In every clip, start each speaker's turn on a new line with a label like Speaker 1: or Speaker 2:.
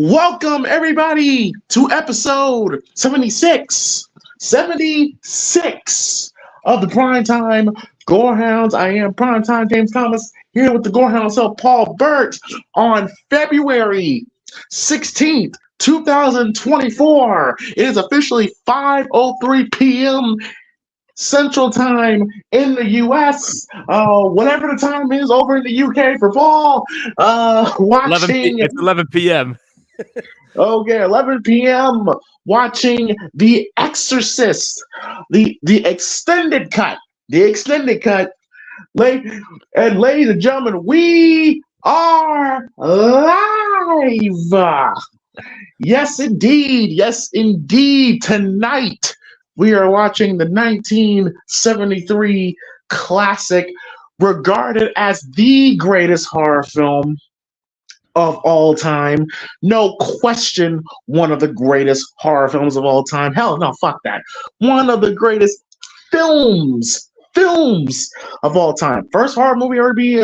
Speaker 1: Welcome, everybody, to episode 76 of the Primetime Gorehounds. I am Primetime James Thomas here with the Gorehounds self, Paul Burt, on February 16th, 2024. It is officially 5:03 p.m. Central Time in the U.S., whatever the time is over in the U.K. for Paul,
Speaker 2: It's 11 p.m.
Speaker 1: Okay, 11 p.m. watching The Exorcist, the extended cut. The extended cut. Ladies and gentlemen, we are live. Yes, indeed. Yes, indeed. Tonight, we are watching the 1973 classic, regarded as the greatest horror film of all time. No question, one of the greatest horror films of all time. Hell no, fuck that. One of the greatest films of all time. First horror movie ever to be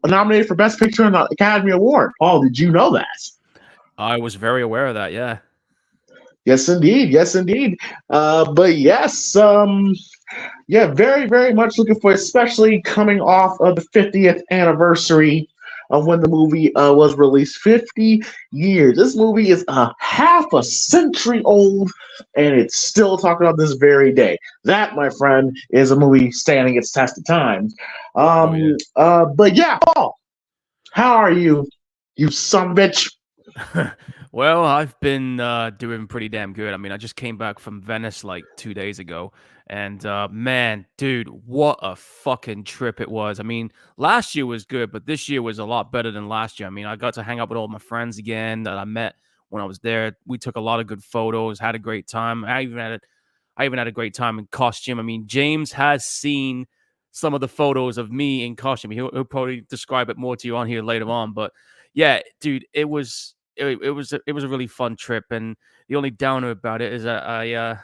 Speaker 1: nominated for Best Picture in the Academy Award. Paul, did you know that?
Speaker 2: I was very aware of that, yeah.
Speaker 1: Yes, indeed. Yes, indeed. But yes, yeah, very, very much looking for, especially coming off of the 50th anniversary of when the movie was released. 50 years. This movie is half a century old, and it's still talked about this very day. That, my friend, is a movie standing its test of time. But yeah, Paul, how are you, you son of a bitch?
Speaker 2: Well, I've been doing pretty damn good. I mean, I just came back from Venice like 2 days ago. And man, dude, what a fucking trip it was. I mean, last year was good, but this year was a lot better than last year. I mean, I got to hang out with all my friends again that I met when I was there. We took a lot of good photos, had a great time. I even had a great time in costume. I mean, James has seen some of the photos of me in costume. He'll probably describe it more to you on here later on. But yeah, dude, it was a really fun trip, and the only downer about it is that I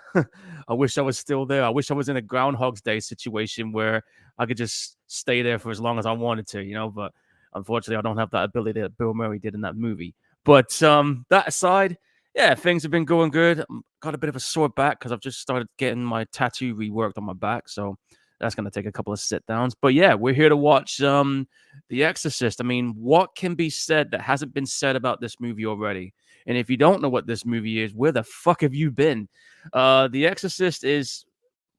Speaker 2: I wish I was still there. I wish I was in a Groundhog's Day situation where I could just stay there for as long as I wanted to, But unfortunately, I don't have that ability that Bill Murray did in that movie. But that aside, yeah, things have been going good. Got a bit of a sore back because I've just started getting my tattoo reworked on my back, so that's gonna take a couple of sit downs. But yeah, we're here to watch The Exorcist. I mean, what can be said that hasn't been said about this movie already? And if you don't know what this movie is, where the fuck have you been? The Exorcist is,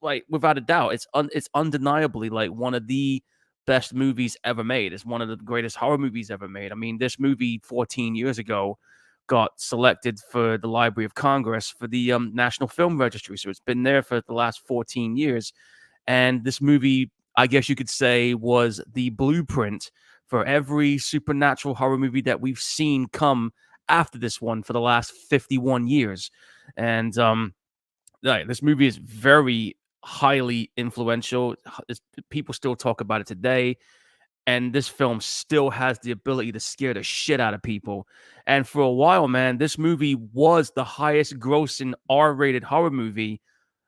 Speaker 2: like, without a doubt, it's undeniably like one of the best movies ever made. It's one of the greatest horror movies ever made. I mean, this movie 14 years ago got selected for the Library of Congress for the National Film Registry. So it's been there for the last 14 years. And this movie, I guess you could say, was the blueprint for every supernatural horror movie that we've seen come after this one for the last 51 years. And this movie is very highly influential. People still talk about it today. And this film still has the ability to scare the shit out of people. And for a while, man, this movie was the highest grossing R-rated horror movie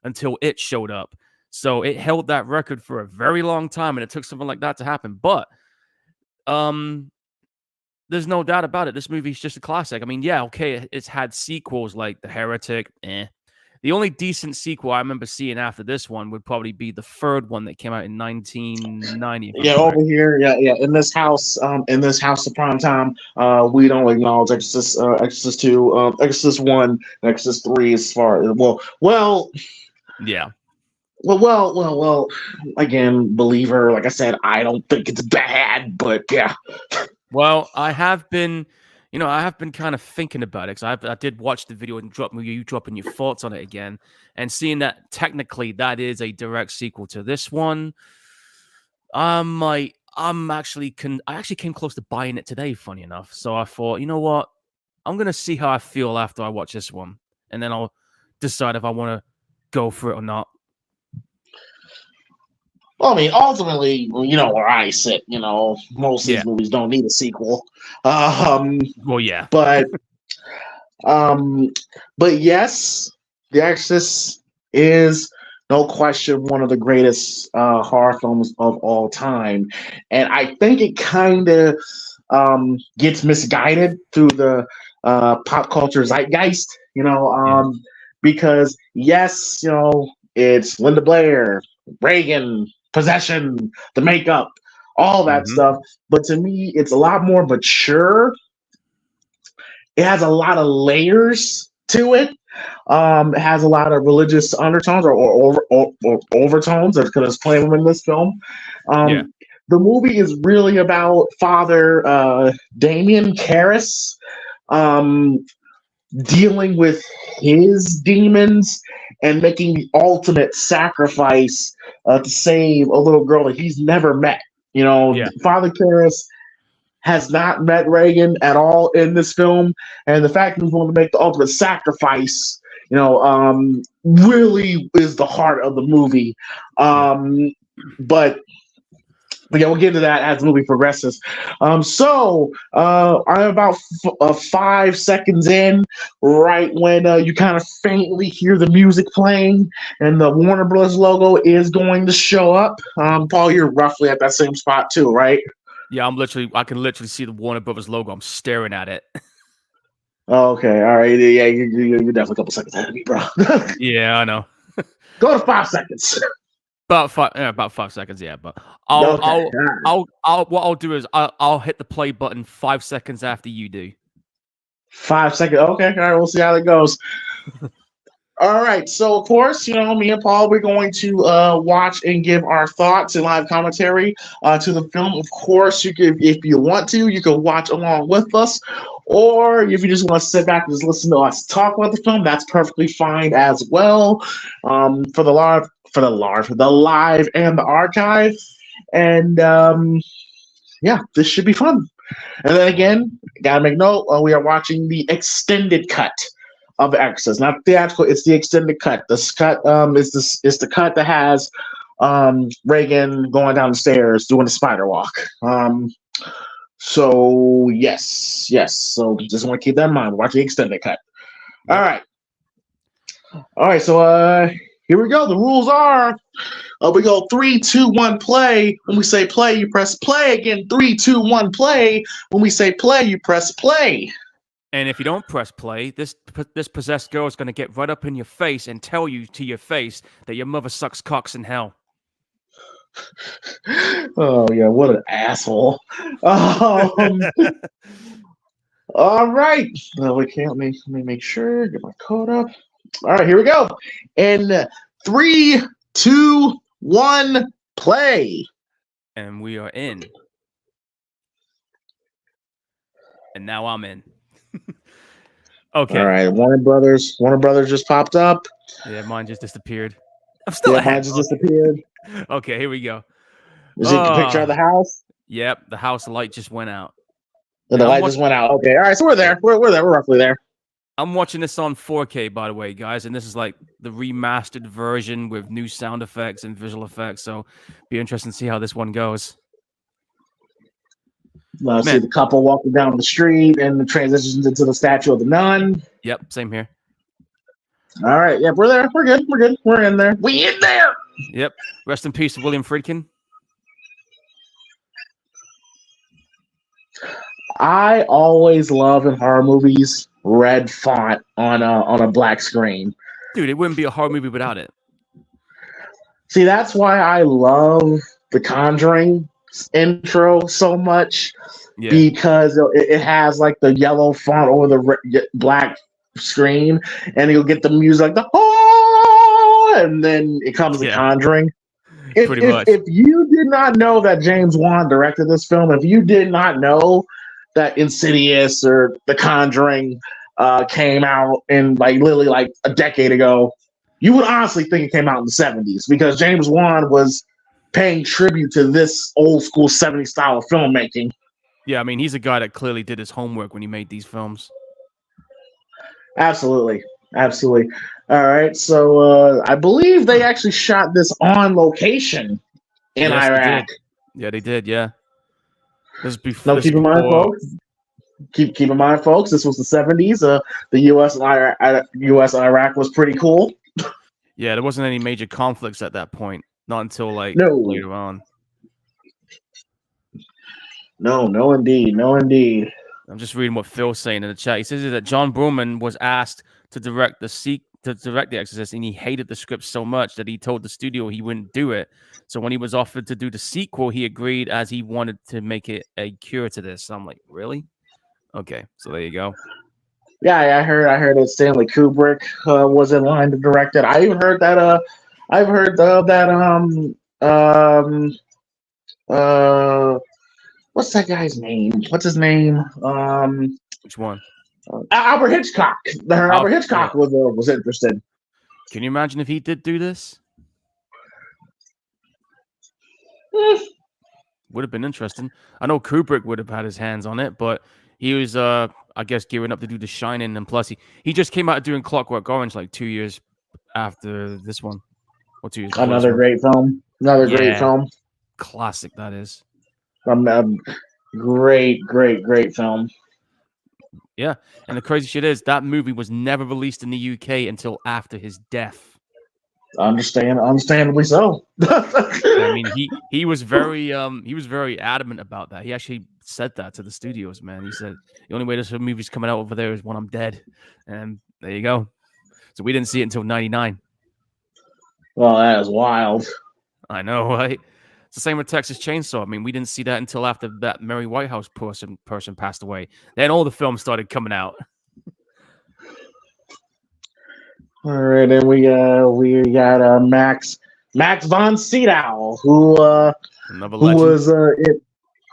Speaker 2: until it showed up. So it held that record for a very long time, and it took something like that to happen. But there's no doubt about it. This movie's just a classic. I mean, yeah, okay, it's had sequels like The Heretic. The only decent sequel I remember seeing after this one would probably be the third one that came out in 1990.
Speaker 1: Yeah, over here, yeah. In this house of Primetime, we don't acknowledge Exorcist 2, Exorcist 1, Exorcist 3 as far as
Speaker 2: yeah.
Speaker 1: Well, again, believer, like I said, I don't think it's bad, but yeah.
Speaker 2: Well, I have been kind of thinking about it, because I did watch the video and you dropping your thoughts on it again, and seeing that technically that is a direct sequel to this one. I actually came close to buying it today, funny enough. So I thought, you know what? I'm gonna see how I feel after I watch this one, and then I'll decide if I want to go for it or not.
Speaker 1: Well, I mean, ultimately, you know where I sit. Most of these movies don't need a sequel.
Speaker 2: Well, yeah,
Speaker 1: but yes, The Exorcist is no question one of the greatest horror films of all time, and I think it kind of gets misguided through the pop culture zeitgeist.
Speaker 2: Yeah.
Speaker 1: Because yes, it's Linda Blair, Reagan, possession, the makeup, all that
Speaker 2: Hmm.
Speaker 1: stuff. But to me, it's a lot more mature. It has a lot of layers to it. It has a lot of religious undertones or overtones that's going to play them in this film.
Speaker 2: Yeah.
Speaker 1: Um, the movie is really about Father Damien Karras um, dealing with his demons and making the ultimate sacrifice to save a little girl that he's never met.
Speaker 2: Yeah.
Speaker 1: Father Karras has not met Reagan at all in this film, and the fact that he's willing to make the ultimate sacrifice, really is the heart of the movie.
Speaker 2: Yeah.
Speaker 1: But yeah, we'll get into that as the movie progresses. I'm about 5 seconds in, right when you kind of faintly hear the music playing, and the Warner Bros. Logo is going to show up. Paul, you're roughly at that same spot too, right?
Speaker 2: Yeah, I can literally see the Warner Brothers logo. I'm staring at it.
Speaker 1: Okay, all right. Yeah, you're definitely a couple seconds ahead of me, bro.
Speaker 2: Yeah, I know.
Speaker 1: Go to 5 seconds.
Speaker 2: About 5 seconds, yeah. But
Speaker 1: Okay, all right.
Speaker 2: what I'll do is I'll hit the play button 5 seconds after you do.
Speaker 1: 5 seconds. Okay, all right. We'll see how that goes. All right. So, of course, me and Paul, we're going to watch and give our thoughts and live commentary to the film. Of course, you can, if you want to, you can watch along with us, or if you just want to sit back and just listen to us talk about the film, that's perfectly fine as well. For the live and the archive, and yeah, this should be fun. And then again, gotta make note, we are watching the extended cut of the Exorcist, not theatrical. It's the extended cut. This cut is the cut that has Reagan going down the stairs doing the spider walk. So yes. So just want to keep that in mind. Watch the extended cut.
Speaker 2: Yep.
Speaker 1: All right. So here we go. The rules are. We go 3, 2, 1, play. When we say play, you press play. Again, 3, 2, 1, play. When we say play, you press play.
Speaker 2: And if you don't press play, this possessed girl is going to get right up in your face and tell you to your face that your mother sucks cocks in hell.
Speaker 1: Oh yeah, what an asshole. All right. We can't. Let me make sure. Get my code up. All right, here we go. In 3, 2, 1, play.
Speaker 2: And we are in. And now I'm in. Okay.
Speaker 1: All right. Warner Brothers just popped up.
Speaker 2: Yeah, mine just disappeared. I'm still
Speaker 1: Yeah,
Speaker 2: ahead.
Speaker 1: mine just disappeared.
Speaker 2: Okay, here we go.
Speaker 1: Is it the picture of the house?
Speaker 2: Yep, the house light just went out.
Speaker 1: And the light just went out. Okay. All right. So we're there. We're there. We're roughly there.
Speaker 2: I'm watching this on 4K, by the way, guys, and this is like the remastered version with new sound effects and visual effects. So, be interesting to see how this one goes.
Speaker 1: See the couple walking down the street and the transitions into the statue of the nun.
Speaker 2: Yep, same here.
Speaker 1: All right. Yep, we're there. We're good. We're good. We're in there. We in there.
Speaker 2: Yep. Rest in peace to William Friedkin.
Speaker 1: I always love in horror movies red font on a black screen.
Speaker 2: Dude, it wouldn't be a horror movie without it.
Speaker 1: See, that's why I love The Conjuring intro so much, because it has like the yellow font over the black screen, and you'll get the music like the oh, and then it comes The Conjuring. If you did not know that James Wan directed this film, if you did not know that Insidious or The Conjuring came out in like literally like a decade ago, you would honestly think it came out in the 70s, because James Wan was paying tribute to this old school 70s style of filmmaking.
Speaker 2: Yeah, I mean, he's a guy that clearly did his homework when he made these films.
Speaker 1: Absolutely. All right, so I believe they actually shot this on location in Iraq.
Speaker 2: They did. Yeah.
Speaker 1: Now, keep in mind, folks. Keep in mind, folks. This was the 70s. The U.S. and Iraq was pretty cool.
Speaker 2: Yeah, there wasn't any major conflicts at that point. Not until later on.
Speaker 1: No, indeed.
Speaker 2: I'm just reading what Phil's saying in the chat. He says that John Boorman was asked to direct The Exorcist, and he hated the script so much that he told the studio he wouldn't do it. So when he was offered to do the sequel, he agreed as he wanted to make it a cure to this. So I'm like, really? Okay, so there you go.
Speaker 1: Yeah, I heard that Stanley Kubrick was in line to direct it. I even heard that I've heard that uh what's that guy's name? What's his name?
Speaker 2: Which one?
Speaker 1: Albert Hitchcock. Albert
Speaker 2: Alfred, yeah.
Speaker 1: Hitchcock was interested.
Speaker 2: Can you imagine if he did do this?
Speaker 1: Eh,
Speaker 2: Would have been interesting. I know Kubrick would have had his hands on it, but he was, I guess, gearing up to do The Shining, and plus he just came out of doing Clockwork Orange like 2 years after this one, or 2 years before this
Speaker 1: Another
Speaker 2: one.
Speaker 1: great film. Another great
Speaker 2: Yeah,
Speaker 1: film.
Speaker 2: classic that is.
Speaker 1: Great film.
Speaker 2: Yeah, and the crazy shit is that movie was never released in the UK until after his death.
Speaker 1: Understandably so.
Speaker 2: I mean, he was very adamant about that. He actually said that to the studios, man. He said the only way this movie's coming out over there is when I'm dead, and there you go. So we didn't see it until '99.
Speaker 1: Well, that is wild.
Speaker 2: I know, right? It's the same with Texas Chainsaw. I mean, we didn't see that until after that Mary Whitehouse person passed away. Then all the films started coming out.
Speaker 1: All right, and we got Max von Sydow,
Speaker 2: Another
Speaker 1: who
Speaker 2: legend.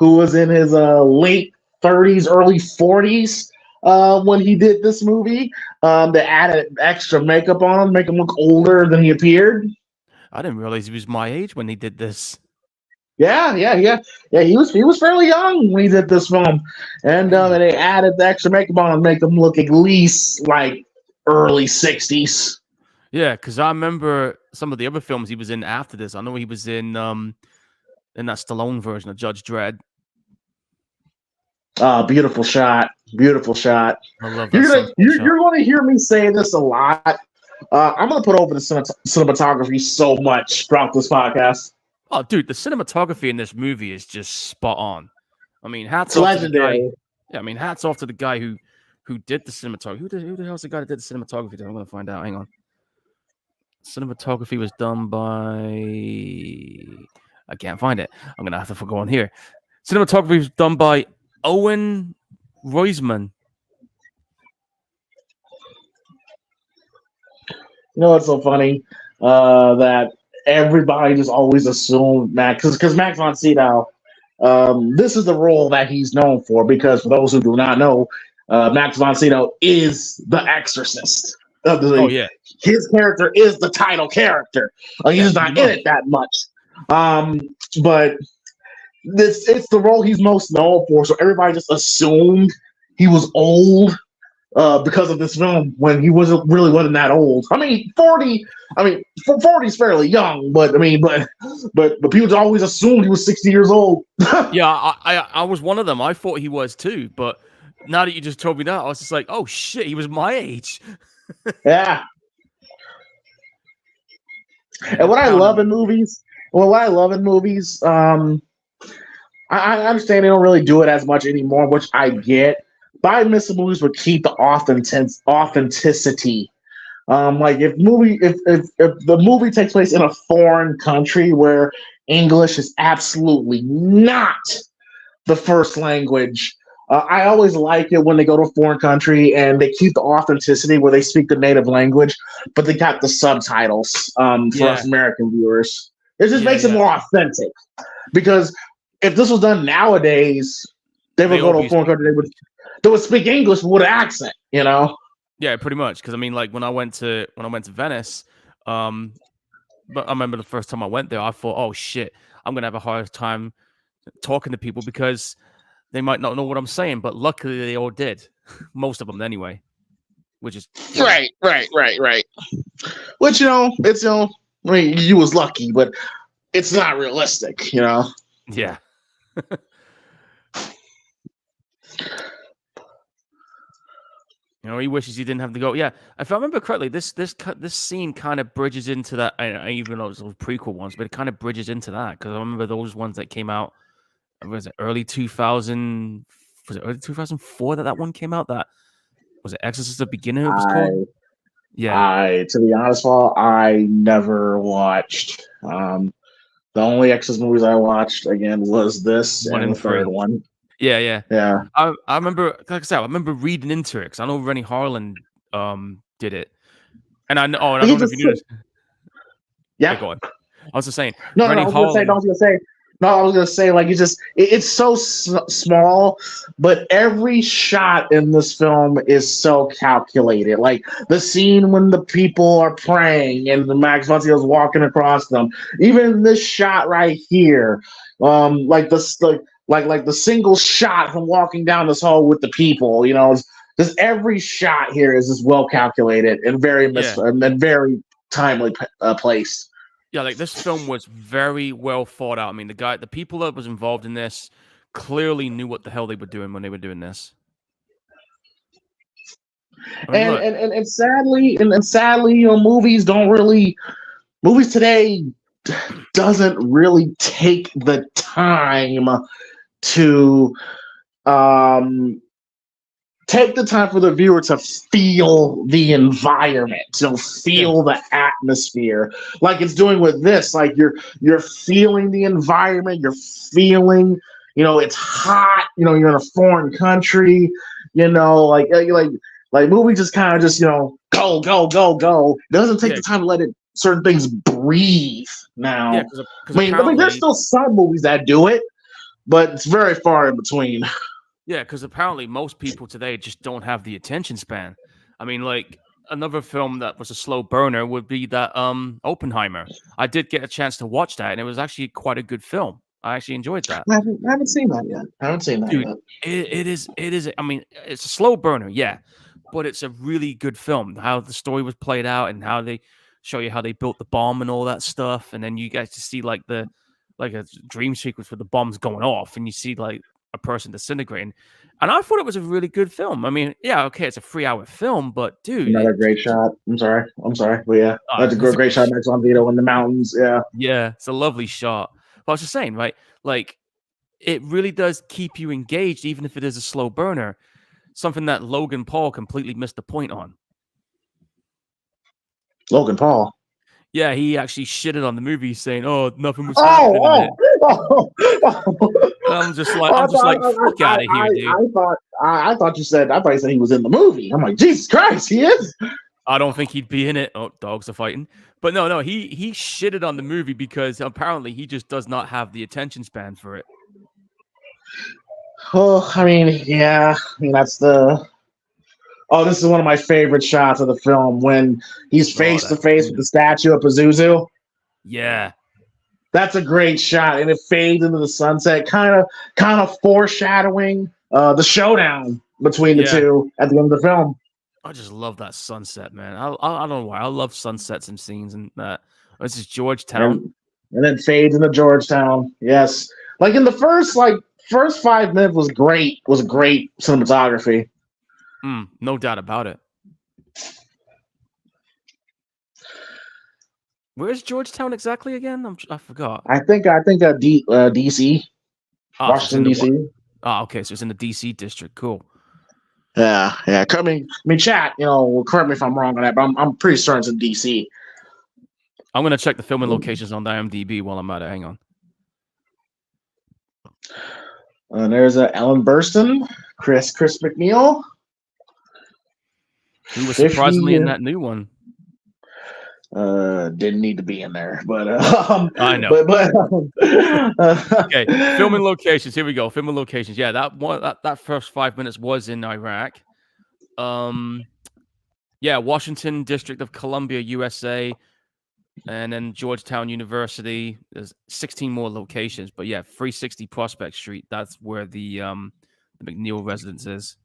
Speaker 1: was in his late 30s, early 40s when he did this movie. They added extra makeup on him, make him look older than he appeared.
Speaker 2: I didn't realize he was my age when he did this.
Speaker 1: Yeah. He was fairly young when he did this film, and they added the extra makeup on him, make him look at least like early 60s.
Speaker 2: Yeah, because I remember some of the other films he was in after this. I know he was in that Stallone version of Judge Dredd.
Speaker 1: Beautiful shot.
Speaker 2: I love that.
Speaker 1: You're going to hear me say this a lot. I'm going to put over the cinematography so much throughout this podcast.
Speaker 2: Oh, dude, the cinematography in this movie is just spot on. I mean,
Speaker 1: It's legendary.
Speaker 2: Yeah, I mean, hats off to the guy who did the cinematography. Who the hell's the guy that did the cinematography? I'm going to find out. Hang on. Cinematography was done by. I can't find it. I'm going to have to go on here. Cinematography was done by Owen Roisman.
Speaker 1: You know what's so funny? That everybody just always assumed Max, because Max von Sydow, this is the role that he's known for. Because for those who do not know, Max von Sydow is the Exorcist.
Speaker 2: Oh yeah,
Speaker 1: his character is the title character. He's just not in it that much. But it's the role he's most known for. So everybody just assumed he was old because of this film when he wasn't that old. I mean, 40. I mean, 40 is fairly young, but people always assumed he was 60 years old.
Speaker 2: Yeah, I was one of them. I thought he was too, but now that you just told me that, I was just like, oh shit, he was my age.
Speaker 1: Yeah. And what I love in movies, I understand they don't really do it as much anymore, which I get. But I miss the movies would keep the authenticity. Like if the movie takes place in a foreign country where English is absolutely not the first language. I always like it when they go to a foreign country and they keep the authenticity where they speak the native language, but they got the subtitles for us American viewers. It just makes it more authentic. Because if this was done nowadays, they would go to a foreign country. They would speak English with an accent. You know?
Speaker 2: Yeah, pretty much. Because I mean, like when I went to Venice, but I remember the first time I went there, I thought, oh shit, I'm gonna have a hard time talking to people because they might not know what I'm saying. But luckily, they all did. Most of them, anyway. Which is
Speaker 1: right. Which it's I mean, you was lucky, but it's not realistic.
Speaker 2: Yeah. He wishes he didn't have to go. Yeah, if I remember correctly, this scene kind of bridges into that. Even though it's those prequel ones, but it kind of bridges into that because I remember those ones that came out. Was it early 2000? was it early 2004 that one came out? That was it Exorcist the Beginning it was
Speaker 1: I
Speaker 2: called? Yeah.
Speaker 1: to be honest, Paul, I never watched. The only Exorcist movies I watched again was this
Speaker 2: 1
Speaker 1: and the
Speaker 2: and
Speaker 1: third
Speaker 2: 3.
Speaker 1: one.
Speaker 2: Yeah, yeah.
Speaker 1: Yeah,
Speaker 2: I remember, like I said, I remember reading into it because I know Rennie Harlan did it, and I know. Oh, and I
Speaker 1: he
Speaker 2: don't know if
Speaker 1: just
Speaker 2: you knew this. Yeah,
Speaker 1: yeah.
Speaker 2: go on. I was just saying,
Speaker 1: No, no, no.
Speaker 2: Rennie
Speaker 1: I was gonna say. No, I
Speaker 2: Harlan.
Speaker 1: was gonna say. No, I was gonna say. Like it's so small, but every shot in this film is so calculated. Like the scene when the people are praying and the Max von Sydow's walking across them. Even this shot right here, like like the single shot from walking down this hall with the people. Just every shot here is just well calculated and
Speaker 2: Yeah,
Speaker 1: and very timely placed.
Speaker 2: yeah. Like this film was very well thought out. I mean, the people that was involved in this clearly knew what the hell they were doing when they were doing this. I mean, look.
Speaker 1: And sadly, movies today doesn't really take the time to um take the time for the viewer to feel the environment, to
Speaker 2: Yeah,
Speaker 1: feel the atmosphere, like it's doing with this. Like you're feeling the environment, you're feeling, it's hot. You're in a foreign country. Like movie just kind of just go go go go. It doesn't take
Speaker 2: yeah,
Speaker 1: the time to let it certain things breathe.
Speaker 2: yeah.
Speaker 1: Now,
Speaker 2: Because
Speaker 1: I mean, there's
Speaker 2: apparently,
Speaker 1: still some movies that do it, but it's very far in between.
Speaker 2: yeah, because apparently most people today just don't have the attention span. I mean, like another film that was a slow burner would be that Oppenheimer. I did get a chance to watch that, and it was actually quite a good film. I actually enjoyed that.
Speaker 1: I haven't seen that yet. I haven't seen that
Speaker 2: Dude,
Speaker 1: yet.
Speaker 2: it is. I mean, it's a slow burner, yeah, but it's a really good film. How the story was played out and how they show you how they built the bomb and all that stuff, and then you guys to see like a dream sequence with the bombs going off, and you see like a person disintegrating. And I thought it was a really good film. I mean, yeah, okay, it's a 3 hour film, but dude,
Speaker 1: Another great shot. I'm sorry, but yeah, that's a
Speaker 2: it's a
Speaker 1: great shot. Next on Vito in the mountains. Yeah,
Speaker 2: yeah, it's a lovely shot. But I was just saying, right? Like, it really does keep you engaged, even if it is a slow burner. Something that Logan Paul completely missed the point on.
Speaker 1: Logan Paul.
Speaker 2: Yeah, he actually shitted on the movie, saying, "Oh, nothing was
Speaker 1: Oh,
Speaker 2: happening in it." And I'm just like, fuck out of here, dude.
Speaker 1: I thought you said he was in the movie. I'm like, Jesus Christ, he is.
Speaker 2: I don't think he'd be in it. Oh, dogs are fighting. But no, he shitted on the movie because apparently he just does not have the attention span for it.
Speaker 1: Oh, I mean, yeah. I mean, that's the. Oh, this is one of my favorite shots of the film when he's
Speaker 2: Oh,
Speaker 1: face to
Speaker 2: that's
Speaker 1: face with the
Speaker 2: beautiful.
Speaker 1: statue of Pazuzu.
Speaker 2: Yeah.
Speaker 1: That's a great shot, and it fades into the sunset, kind of foreshadowing the showdown between the
Speaker 2: Yeah.
Speaker 1: two at the end of the film.
Speaker 2: I just love that sunset, man. I don't know why. I love sunsets and scenes and that. This is Georgetown.
Speaker 1: And then fades into Georgetown. Yes, like in the first 5 minutes was great. Was great cinematography.
Speaker 2: No doubt about it. Where's Georgetown exactly again? I forgot.
Speaker 1: I think DC,
Speaker 2: Oh, so it's in
Speaker 1: Washington
Speaker 2: the
Speaker 1: DC.
Speaker 2: Oh, okay. So it's in the DC district. Cool.
Speaker 1: Yeah, yeah. I mean, chat. Correct me if I'm wrong on that, but I'm pretty certain it's in DC.
Speaker 2: I'm gonna check the filming locations on the IMDb while I'm at it. Hang on.
Speaker 1: There's Ellen Burstyn, Chris McNeil.
Speaker 2: Who was
Speaker 1: 50,
Speaker 2: surprisingly in that new one?
Speaker 1: didn't need to be in there, but
Speaker 2: I know. Okay, filming locations. Here we go. Filming locations. Yeah, that first 5 minutes was in Iraq. Yeah, Washington District of Columbia, USA, and then Georgetown University. There's 16 more locations, but yeah, 360 Prospect Street. That's where the McNeil residence is.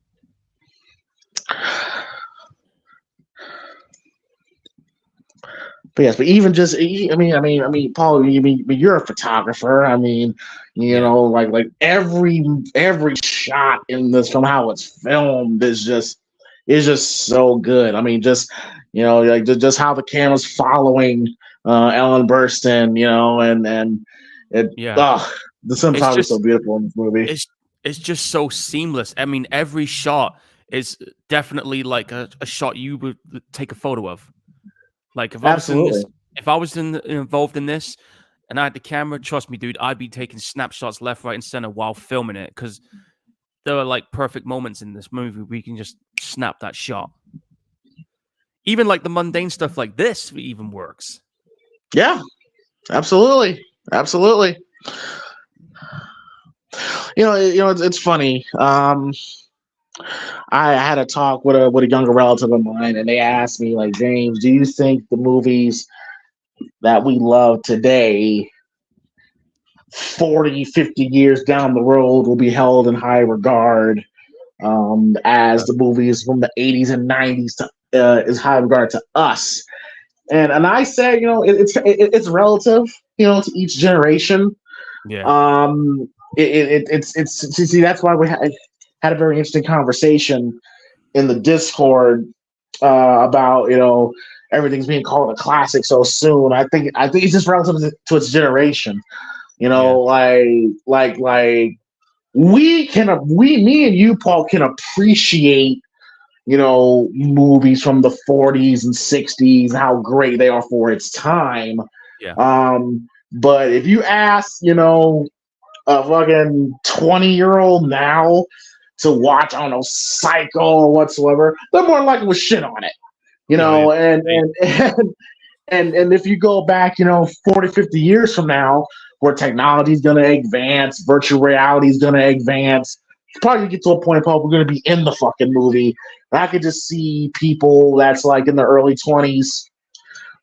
Speaker 1: But yes, but even just, I mean, Paul, you're a photographer. I mean, like every shot in this film, how it's filmed is just so good. I mean, just like just how the camera's following Ellen Burstyn, and
Speaker 2: Yeah,
Speaker 1: the cinematography is so beautiful in this movie.
Speaker 2: it's just so seamless. I mean, every shot is definitely like a shot you would take a photo of. Like
Speaker 1: Absolutely.
Speaker 2: if I was involved in this, and I had the camera, trust me, dude, I'd be taking snapshots left, right, and center while filming it because there are like perfect moments in this movie where you can just snap that shot. Even like the mundane stuff like this even works.
Speaker 1: Yeah, absolutely. Absolutely. It's funny. I had a talk with a younger relative of mine, and they asked me, like, James, do you think the movies that we love today, 40, 50 years down the road, will be held in high regard as
Speaker 2: Yeah.
Speaker 1: the movies from the 80s and 90s is high regard to us? And I said, it's relative, to each generation.
Speaker 2: Yeah.
Speaker 1: Um, it's see, that's why we had a very interesting conversation in the Discord about everything's being called a classic so soon. I think it's just relative to its generation.
Speaker 2: Yeah.
Speaker 1: Like me and you, Paul, can appreciate movies from the 40s and 60s, how great they are for its time.
Speaker 2: Yeah.
Speaker 1: But if you ask, a fucking 20-year-old now to watch, I don't know, Psycho or whatsoever, they're more likely with shit on it.
Speaker 2: Yeah. Yeah.
Speaker 1: And if you go back, 40, 50 years from now, where technology is going to advance, virtual reality is going to advance, it's probably going to get to a point, Paul, we're going to be in the fucking movie. And I could just see people that's like in the early 20s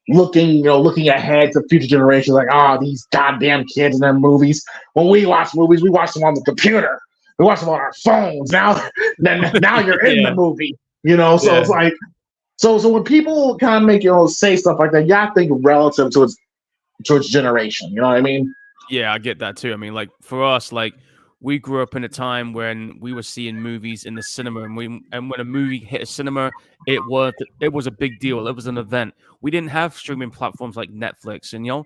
Speaker 1: looking ahead to future generations, like, oh, these goddamn kids in their movies. When we watch movies, we watch them on the computer. We watch them on our phones. Now you're in the
Speaker 2: Yeah.
Speaker 1: movie, So
Speaker 2: Yeah.
Speaker 1: it's like, so when people kind of make say stuff like that, you got to think relative to its generation. You know what I mean?
Speaker 2: Yeah, I get that too. I mean, like for us, like we grew up in a time when we were seeing movies in the cinema, and when a movie hit a cinema, it was a big deal. It was an event. We didn't have streaming platforms like Netflix, and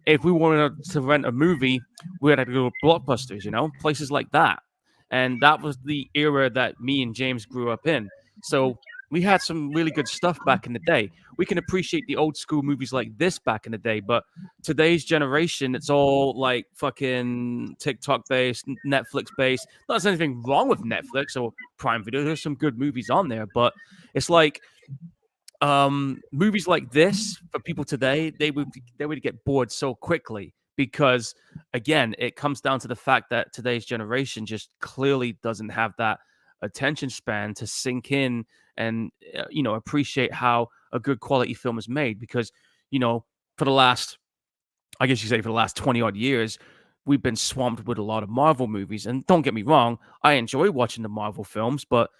Speaker 2: if we wanted to rent a movie, we had to go to Blockbusters, places like that. And that was the era that me and James grew up in. So we had some really good stuff back in the day. We can appreciate the old school movies like this back in the day, but today's generation, it's all like fucking TikTok based, Netflix based. Not there's anything wrong with Netflix or Prime Video. There's some good movies on there, but it's like movies like this for people today, they would get bored so quickly because again, it comes down to the fact that today's generation just clearly doesn't have that attention span to sink in and appreciate how a good quality film is made because for the last, I guess you say, for the last 20 odd years, we've been swamped with a lot of Marvel movies. And don't get me wrong, I enjoy watching the Marvel films, but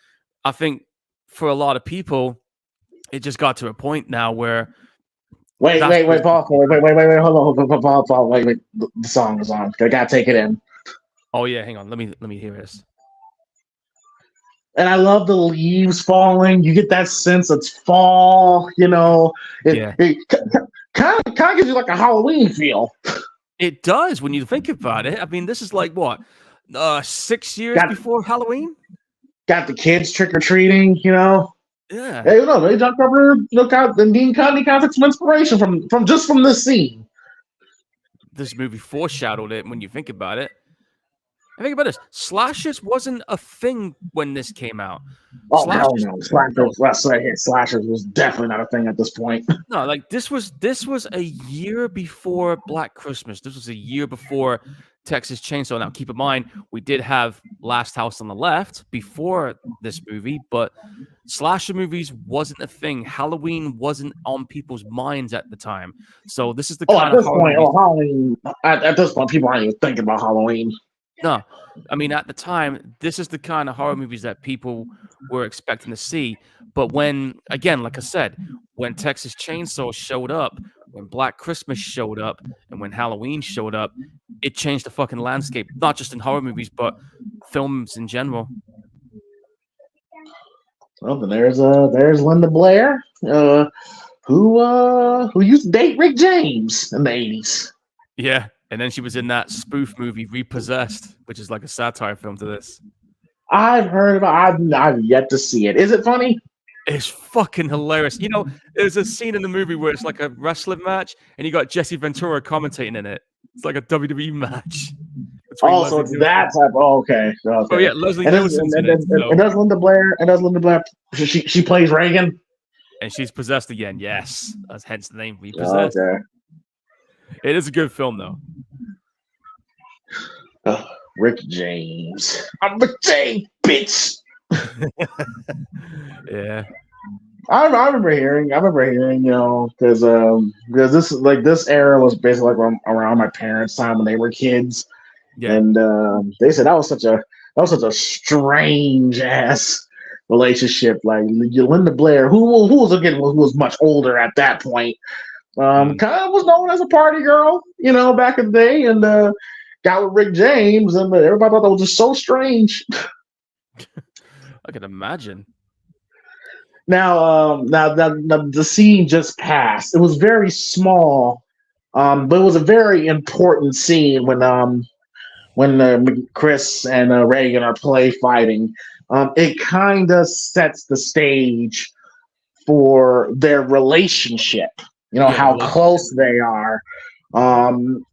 Speaker 2: I think for a lot of people it just got to a point now where
Speaker 1: Wait,
Speaker 2: that's
Speaker 1: wait,
Speaker 2: what
Speaker 1: wait,
Speaker 2: it's been
Speaker 1: Paul,
Speaker 2: become.
Speaker 1: wait, hold on, Paul, wait, the song is on. I gotta take it in.
Speaker 2: Oh yeah, hang on. Let me hear this.
Speaker 1: And I love the leaves falling. You get that sense it's fall.
Speaker 2: Yeah.
Speaker 1: It kind of gives you like a Halloween feel.
Speaker 2: It does when you think about it. I mean, this is like what? 6 years
Speaker 1: Got
Speaker 2: before Halloween?
Speaker 1: got the kids trick or treating.
Speaker 2: Yeah.
Speaker 1: Hey, they jumped over. And Dean Cundy got some inspiration from this scene.
Speaker 2: This movie foreshadowed it when you think about it. And think about this. Slashers wasn't a thing when this came out.
Speaker 1: Oh hell
Speaker 2: Slashers
Speaker 1: no,
Speaker 2: no,
Speaker 1: slashers was definitely not a thing at this point.
Speaker 2: no, like this was a year before Black Christmas. This was a year before Texas Chainsaw. Now, keep in mind, we did have Last House on the Left before this movie, but slasher movies wasn't a thing. Halloween wasn't on people's minds at the time. So this is the
Speaker 1: Oh, at
Speaker 2: kind of
Speaker 1: this
Speaker 2: horror
Speaker 1: point,
Speaker 2: movies.
Speaker 1: Halloween. At this point, people aren't even thinking about Halloween.
Speaker 2: No, I mean at the time, this is the kind of horror movies that people were expecting to see. But when, again, like I said, when Texas Chainsaw showed up, when Black Christmas showed up, and when Halloween showed up, it changed the fucking landscape, not just in horror movies, but films in general.
Speaker 1: Well, then there's Linda Blair, who used to date Rick James in the 80s.
Speaker 2: Yeah. And then she was in that spoof movie Repossessed, which is like a satire film to this.
Speaker 1: I've heard about. I've yet to see it. Is it funny?
Speaker 2: It's fucking hilarious. You know, there's a scene in the movie where it's like a wrestling match, and you got Jesse Ventura commentating in it. It's like a WWE match between
Speaker 1: Oh, so
Speaker 2: Leslie
Speaker 1: it's that
Speaker 2: Nielsen.
Speaker 1: type. Oh, okay,
Speaker 2: Oh yeah,
Speaker 1: okay.
Speaker 2: Leslie
Speaker 1: And,
Speaker 2: Nielsen's in it. So,
Speaker 1: does Linda Blair. And does Linda Blair. She plays Reagan.
Speaker 2: and she's possessed again. Yes, that's hence the name Repossessed.
Speaker 1: Okay.
Speaker 2: It is a good film though.
Speaker 1: Rick James. I'm Rick James, bitch.
Speaker 2: Yeah.
Speaker 1: I remember hearing, you know, because this era was basically like around my parents' time when they were kids,
Speaker 2: Yeah.
Speaker 1: and they said that was such a strange ass relationship. Like Linda Blair, who was much older at that point, kind of was known as a party girl, you know, back in the day, and got with Rick James, and everybody thought that was just so strange.
Speaker 2: I can imagine.
Speaker 1: Now, the scene just passed. It was very small, but it was a very important scene when Chris and Reagan are play fighting. It kind of sets the stage for their relationship. You know,
Speaker 2: Yeah,
Speaker 1: how close they are, and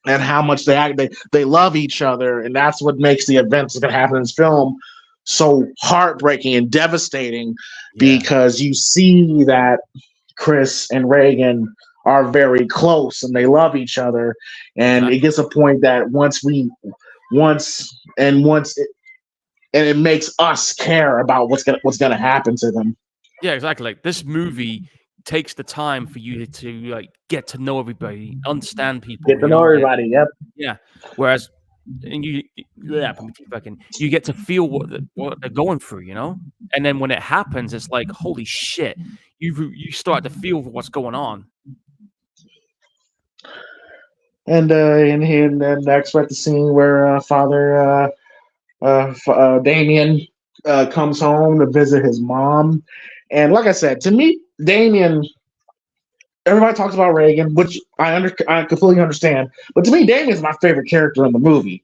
Speaker 1: how much they love each other, and that's what makes the events that happen in this film so heartbreaking and devastating, because you see that Chris and Reagan are very close and they love each other, and it gets a point that it makes us care about what's gonna happen to them.
Speaker 2: Yeah, exactly. Like this movie takes the time for you to like get to know everybody, understand people.
Speaker 1: Get to know everybody. Yep.
Speaker 2: Yeah. Whereas, and you get to feel what they're going through, you know. And then when it happens, it's like holy shit. You start to feel what's going on.
Speaker 1: And then next we're at the scene where Father Damien comes home to visit his mom, and like I said, to me, Damien. Everybody talks about Reagan, which I completely understand, but to me, Damien is my favorite character in the movie.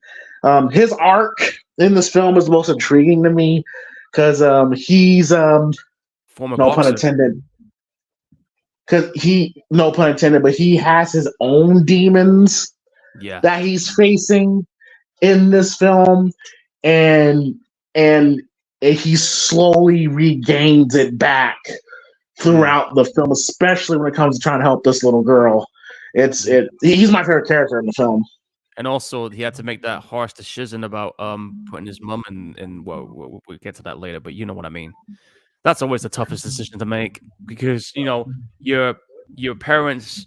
Speaker 1: His arc in this film is the most intriguing to me because he's
Speaker 2: former
Speaker 1: no
Speaker 2: boxer.
Speaker 1: pun intended. No pun intended, but he has his own demons that he's facing in this film, and he slowly regains it back throughout the film, especially when it comes to trying to help this little girl. He's my favorite character in the film.
Speaker 2: And also, he had to make that harsh decision about putting his mum in. Well, we'll get to that later, but you know what I mean. That's always the toughest decision to make, because you know your parents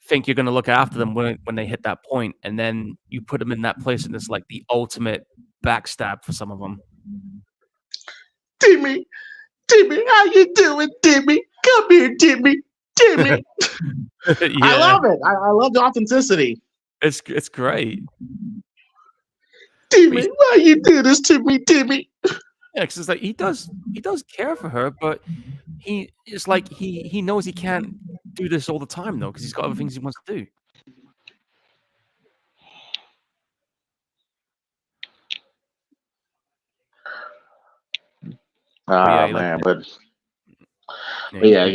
Speaker 2: think you're going to look after them when they hit that point, and then you put them in that place, and it's like the ultimate backstab for some of them.
Speaker 1: Timmy, how you doing, Timmy? Come here, Timmy.
Speaker 2: Yeah.
Speaker 1: I love it. I love the authenticity.
Speaker 2: It's great.
Speaker 1: Timmy, why you do this to me, Timmy?
Speaker 2: Yeah, because it's like he does care for her, but it's like he knows he can't do this all the time though, because he's got other things he wants to do.
Speaker 1: But yeah,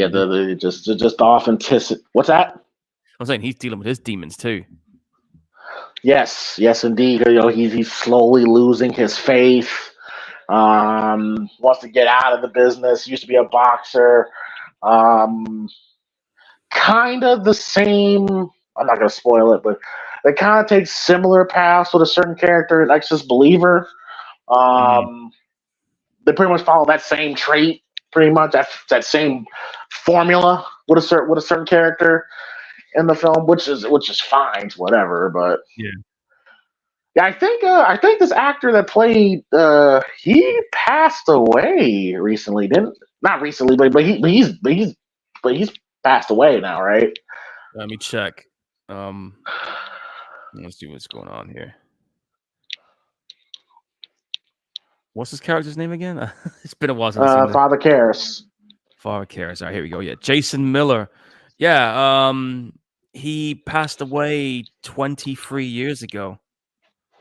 Speaker 1: just the authenticity. What's that?
Speaker 2: I'm saying he's dealing with his demons too.
Speaker 1: Yes, indeed. You know, he's slowly losing his faith. Wants to get out of the business. Used to be a boxer. Kind of the same. I'm not going to spoil it, but it kind of takes similar paths with a certain character in Exorcist Believer. They pretty much follow that same trait, pretty much that same formula with a certain character in the film, which is fine, whatever. But yeah, I think this actor that played he passed away recently. Not recently, but he's passed away now, right?
Speaker 2: Let me check. Let's see what's going on here. What's his character's name again? It's been a while since I've seen
Speaker 1: Father Karras.
Speaker 2: Father Karras. All right, here we go. Yeah, Jason Miller. Yeah. He passed away 23 years ago.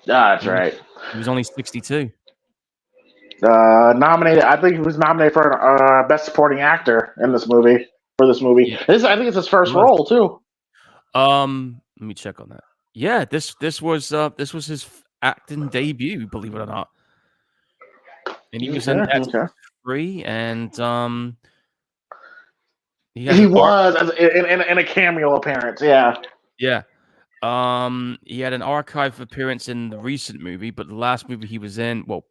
Speaker 1: That's
Speaker 2: He was,
Speaker 1: right.
Speaker 2: he was only 62.
Speaker 1: Nominated. I think he was nominated for best supporting actor in this movie. For this movie,
Speaker 2: Yeah,
Speaker 1: I think it's his
Speaker 2: he
Speaker 1: first
Speaker 2: was.
Speaker 1: role too.
Speaker 2: Let me check on that. Yeah, this was his acting debut, believe it or not. And he was
Speaker 1: Okay,
Speaker 2: in
Speaker 1: okay.
Speaker 2: Exorcist 3, and he had
Speaker 1: He
Speaker 2: an arc.
Speaker 1: was in a cameo appearance. Yeah.
Speaker 2: Yeah, he had an archive appearance in the recent movie, but the last movie he was in, well,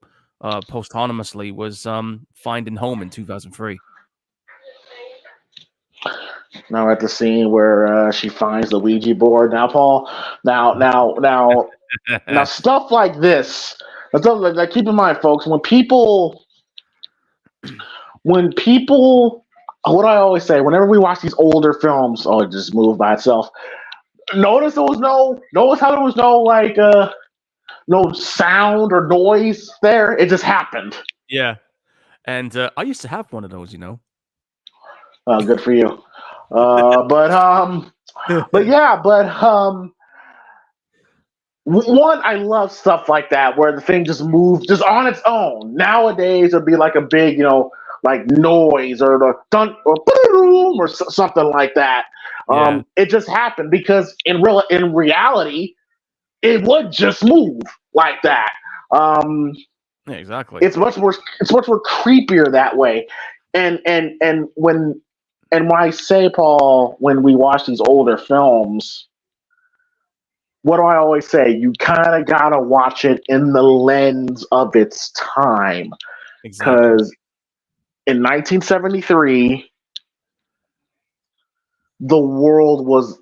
Speaker 2: posthumously, was Finding Home in 2003.
Speaker 1: Now at the scene where she finds the Ouija board. Now, Paul. Now, stuff like this. Like, keep in mind, folks. When people, what do I always say? Whenever we watch these older films, oh, it just moved by itself. Notice how there was no like no sound or noise there. It just happened.
Speaker 2: Yeah, and I used to have one of those, you know.
Speaker 1: Good for you. But yeah, one, I love stuff like that where the thing just moves just on its own. Nowadays, it'd be like a big, like noise or the dun or boom or something like that.
Speaker 2: Yeah,
Speaker 1: It just happened because in reality, it would just move like that. Um,
Speaker 2: yeah, exactly.
Speaker 1: it's much more creepier that way. And when I say, Paul, when we watch these older films, what do I always say? You kind of gotta watch it in the lens of its time,
Speaker 2: Exactly.
Speaker 1: because in 1973, the world was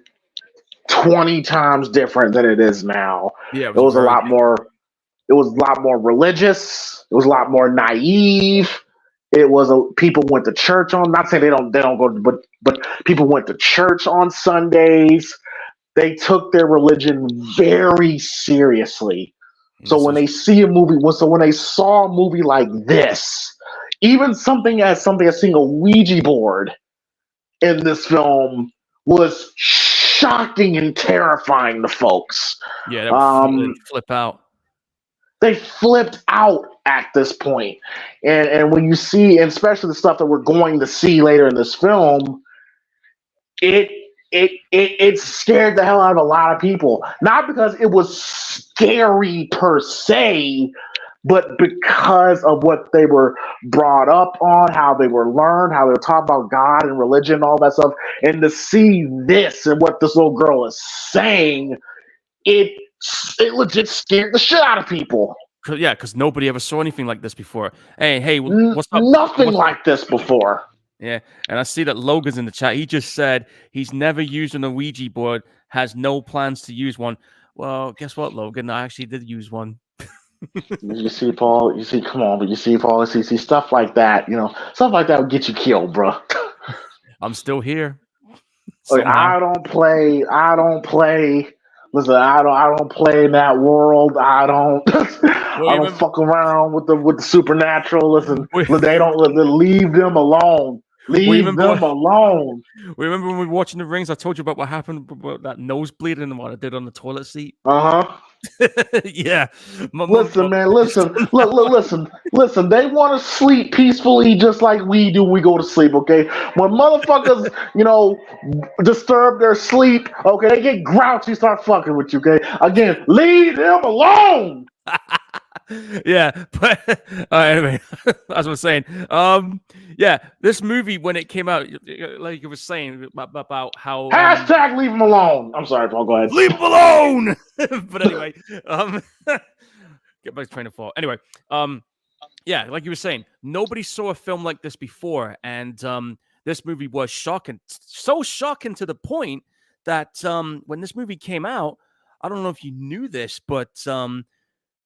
Speaker 1: 20 times different than it is now.
Speaker 2: Yeah, it
Speaker 1: It
Speaker 2: was
Speaker 1: was a
Speaker 2: very
Speaker 1: lot
Speaker 2: different.
Speaker 1: more. It was a lot more religious. It was a lot more naive. People went to church on. Not saying they don't go, but people went to church on Sundays. They took their religion very seriously.
Speaker 2: And
Speaker 1: So
Speaker 2: this
Speaker 1: when
Speaker 2: was
Speaker 1: they see a movie, so when they saw a movie like this, even something as seeing a Ouija board in this film was shocking and terrifying to folks.
Speaker 2: yeah, they'd
Speaker 1: Um,
Speaker 2: flip out.
Speaker 1: they flipped out at this point. And when you see, and especially the stuff that we're going to see later in this film, it it scared the hell out of a lot of people. Not because it was scary per se, but because of what they were brought up on, how they were learned, how they were taught about God and religion, all that stuff. And to see this and what this little girl is saying, it it legit scared the shit out of people.
Speaker 2: Yeah, because nobody ever saw anything like this before. Hey, what's up?
Speaker 1: Nothing
Speaker 2: What's up?
Speaker 1: like this before.
Speaker 2: Yeah, and I see that Logan's in the chat. He just said he's never used an Ouija board, has no plans to use one. Well, guess what, Logan? I actually did use one.
Speaker 1: You see, Paul. You see, come on, but you see, Paul. You see stuff like that. Stuff like that would get you killed, bro.
Speaker 2: I'm still here
Speaker 1: Like,
Speaker 2: somehow.
Speaker 1: I don't play. I don't play. Listen, I don't play in that world. I don't.
Speaker 2: Well,
Speaker 1: I
Speaker 2: you
Speaker 1: don't
Speaker 2: remember?
Speaker 1: fuck around with the supernatural. Listen,
Speaker 2: We,
Speaker 1: they don't leave them alone.
Speaker 2: we
Speaker 1: Leave
Speaker 2: remember.
Speaker 1: them alone.
Speaker 2: We remember when we were watching the rings. I told you about what happened about that nosebleed and what I did on the toilet seat.
Speaker 1: Uh huh.
Speaker 2: Yeah, my mom
Speaker 1: Listen,
Speaker 2: thought
Speaker 1: man.
Speaker 2: I was
Speaker 1: Listen.
Speaker 2: done now.
Speaker 1: Listen. They want to sleep peacefully, just like we do. When we go to sleep. Okay. When motherfuckers, disturb their sleep. Okay. They get grouchy, start fucking with you. Okay. Again, leave them alone.
Speaker 2: Yeah, but anyway, as I was saying, yeah, this movie when it came out, like you were saying about how
Speaker 1: Hashtag leave them alone. I'm sorry, Paul. Go ahead.
Speaker 2: leave him alone. But anyway, get back to train of thought. Anyway, yeah, like you were saying, nobody saw a film like this before, and this movie was shocking, so shocking to the point that when this movie came out, I don't know if you knew this, but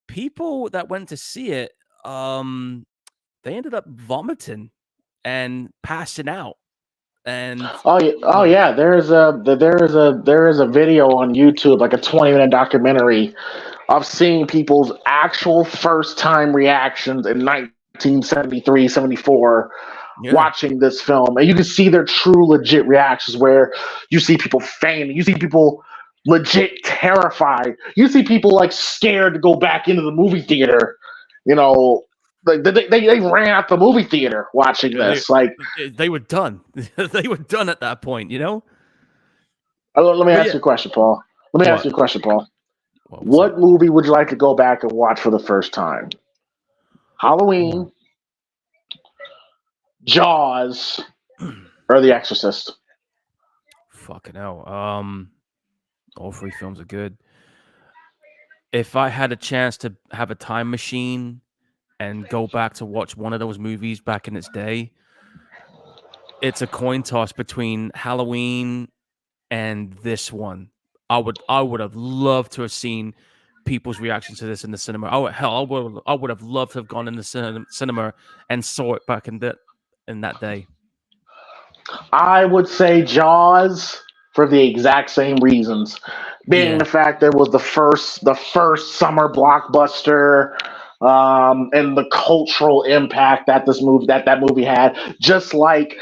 Speaker 2: people that went to see it, they ended up vomiting and passing out. And
Speaker 1: Oh yeah,
Speaker 2: you
Speaker 1: oh
Speaker 2: know,
Speaker 1: yeah. There is a video on YouTube, like a 20-minute documentary of seeing people's actual first time reactions in 1973, 74.
Speaker 2: Yeah.
Speaker 1: watching this film, and you can see their true, legit reactions. Where you see people fainting, you see people legit terrified, you see people like scared to go back into the movie theater. You know, like they ran out the movie theater watching
Speaker 2: Yeah,
Speaker 1: this. Like,
Speaker 2: they were done. They were done at that point, you know?
Speaker 1: let me
Speaker 2: But
Speaker 1: ask
Speaker 2: yeah.
Speaker 1: you a question, Paul. Let me ask
Speaker 2: What?
Speaker 1: you a question, Paul.
Speaker 2: What's up?
Speaker 1: What movie would you like to go back and watch for the first time?
Speaker 2: Ooh.
Speaker 1: Halloween, Jaws, or The Exorcist?
Speaker 2: Fucking hell. All three films are good. If I had a chance to have a time machine and go back to watch one of those movies back in its day, it's a coin toss between Halloween and this one. I would have loved to have seen people's reactions to this in the cinema. Oh hell, I would have loved to have gone in the cinema and saw it back in that day.
Speaker 1: I would say Jaws for the exact same reasons, being
Speaker 2: Yeah,
Speaker 1: the fact that it was the first summer blockbuster, and the cultural impact that that movie had, just like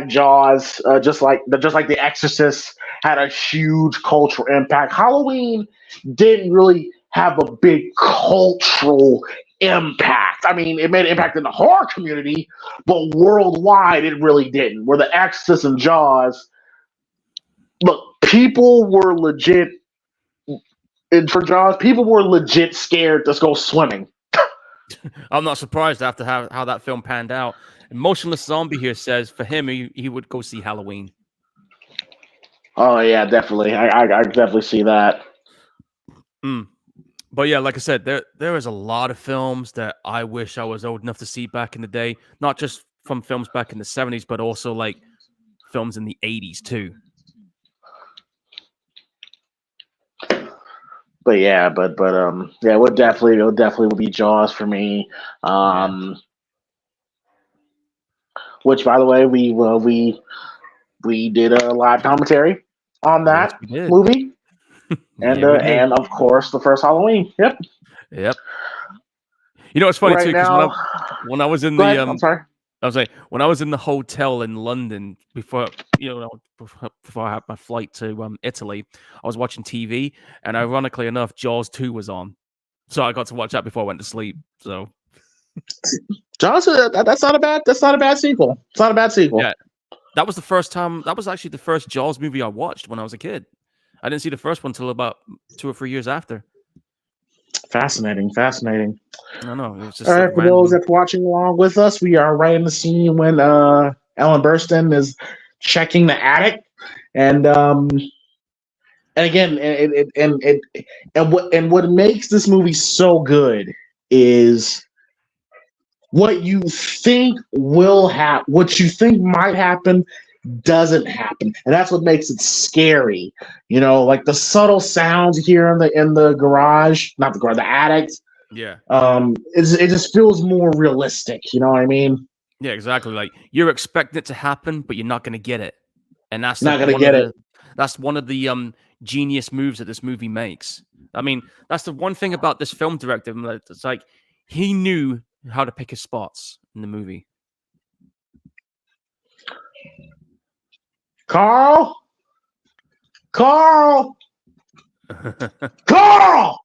Speaker 1: Jaws, just like The Exorcist had a huge cultural impact. Halloween didn't really have a big cultural impact. I mean, it made an impact in the horror community, but worldwide it really didn't. Where The Exorcist and Jaws, look, people were legit. And for Jaws, people were legit scared to go swimming.
Speaker 2: I'm not surprised after how that film panned out. Emotionless Zombie here says for him he would go see Halloween.
Speaker 1: Oh yeah, definitely. I definitely see that.
Speaker 2: Mm. But yeah, like I said, there is a lot of films that I wish I was old enough to see back in the day. Not just from films back in the 70s, but also like films in the 80s too.
Speaker 1: But yeah, yeah, it would definitely be Jaws for me.
Speaker 2: Yeah.
Speaker 1: Which, by the way, we did a live commentary on
Speaker 2: Yes,
Speaker 1: that
Speaker 2: we did.
Speaker 1: movie, and
Speaker 2: Yeah, we did.
Speaker 1: and of course the first Halloween. Yep.
Speaker 2: Yep. You know, it's funny too
Speaker 1: Right
Speaker 2: because
Speaker 1: now,
Speaker 2: when I was in
Speaker 1: go
Speaker 2: the
Speaker 1: ahead. I'm sorry.
Speaker 2: I was like when I was in the hotel in London before I had my flight to Italy, I was watching TV, and ironically enough, Jaws 2 was on, so I got to watch that before I went to sleep. So
Speaker 1: Jaws, that's not a bad sequel. It's not a bad sequel.
Speaker 2: yeah, that was the first time. That was actually the first Jaws movie I watched when I was a kid. I didn't see the first one till about 2 or 3 years after.
Speaker 1: Fascinating, fascinating.
Speaker 2: I don't know. It was
Speaker 1: All
Speaker 2: just a
Speaker 1: right, for those
Speaker 2: random.
Speaker 1: that's watching along with us, we are right in the scene when Ellen Burstyn is checking the attic, and again, and what makes this movie so good is what you think will happen, what you think might happen, doesn't happen, and that's what makes it scary. Like the subtle sounds here in the garage, not the garage, the attic.
Speaker 2: Yeah.
Speaker 1: It just feels more realistic. You know what I mean?
Speaker 2: Yeah, exactly. Like you're expecting it to happen, but you're not going to get it, and that's
Speaker 1: You're
Speaker 2: the
Speaker 1: not gonna
Speaker 2: one of
Speaker 1: get it.
Speaker 2: the that's one of the genius moves that this movie makes. I mean, that's the one thing about this film director. It's like he knew how to pick his spots in the movie.
Speaker 1: Carl, Carl, Carl.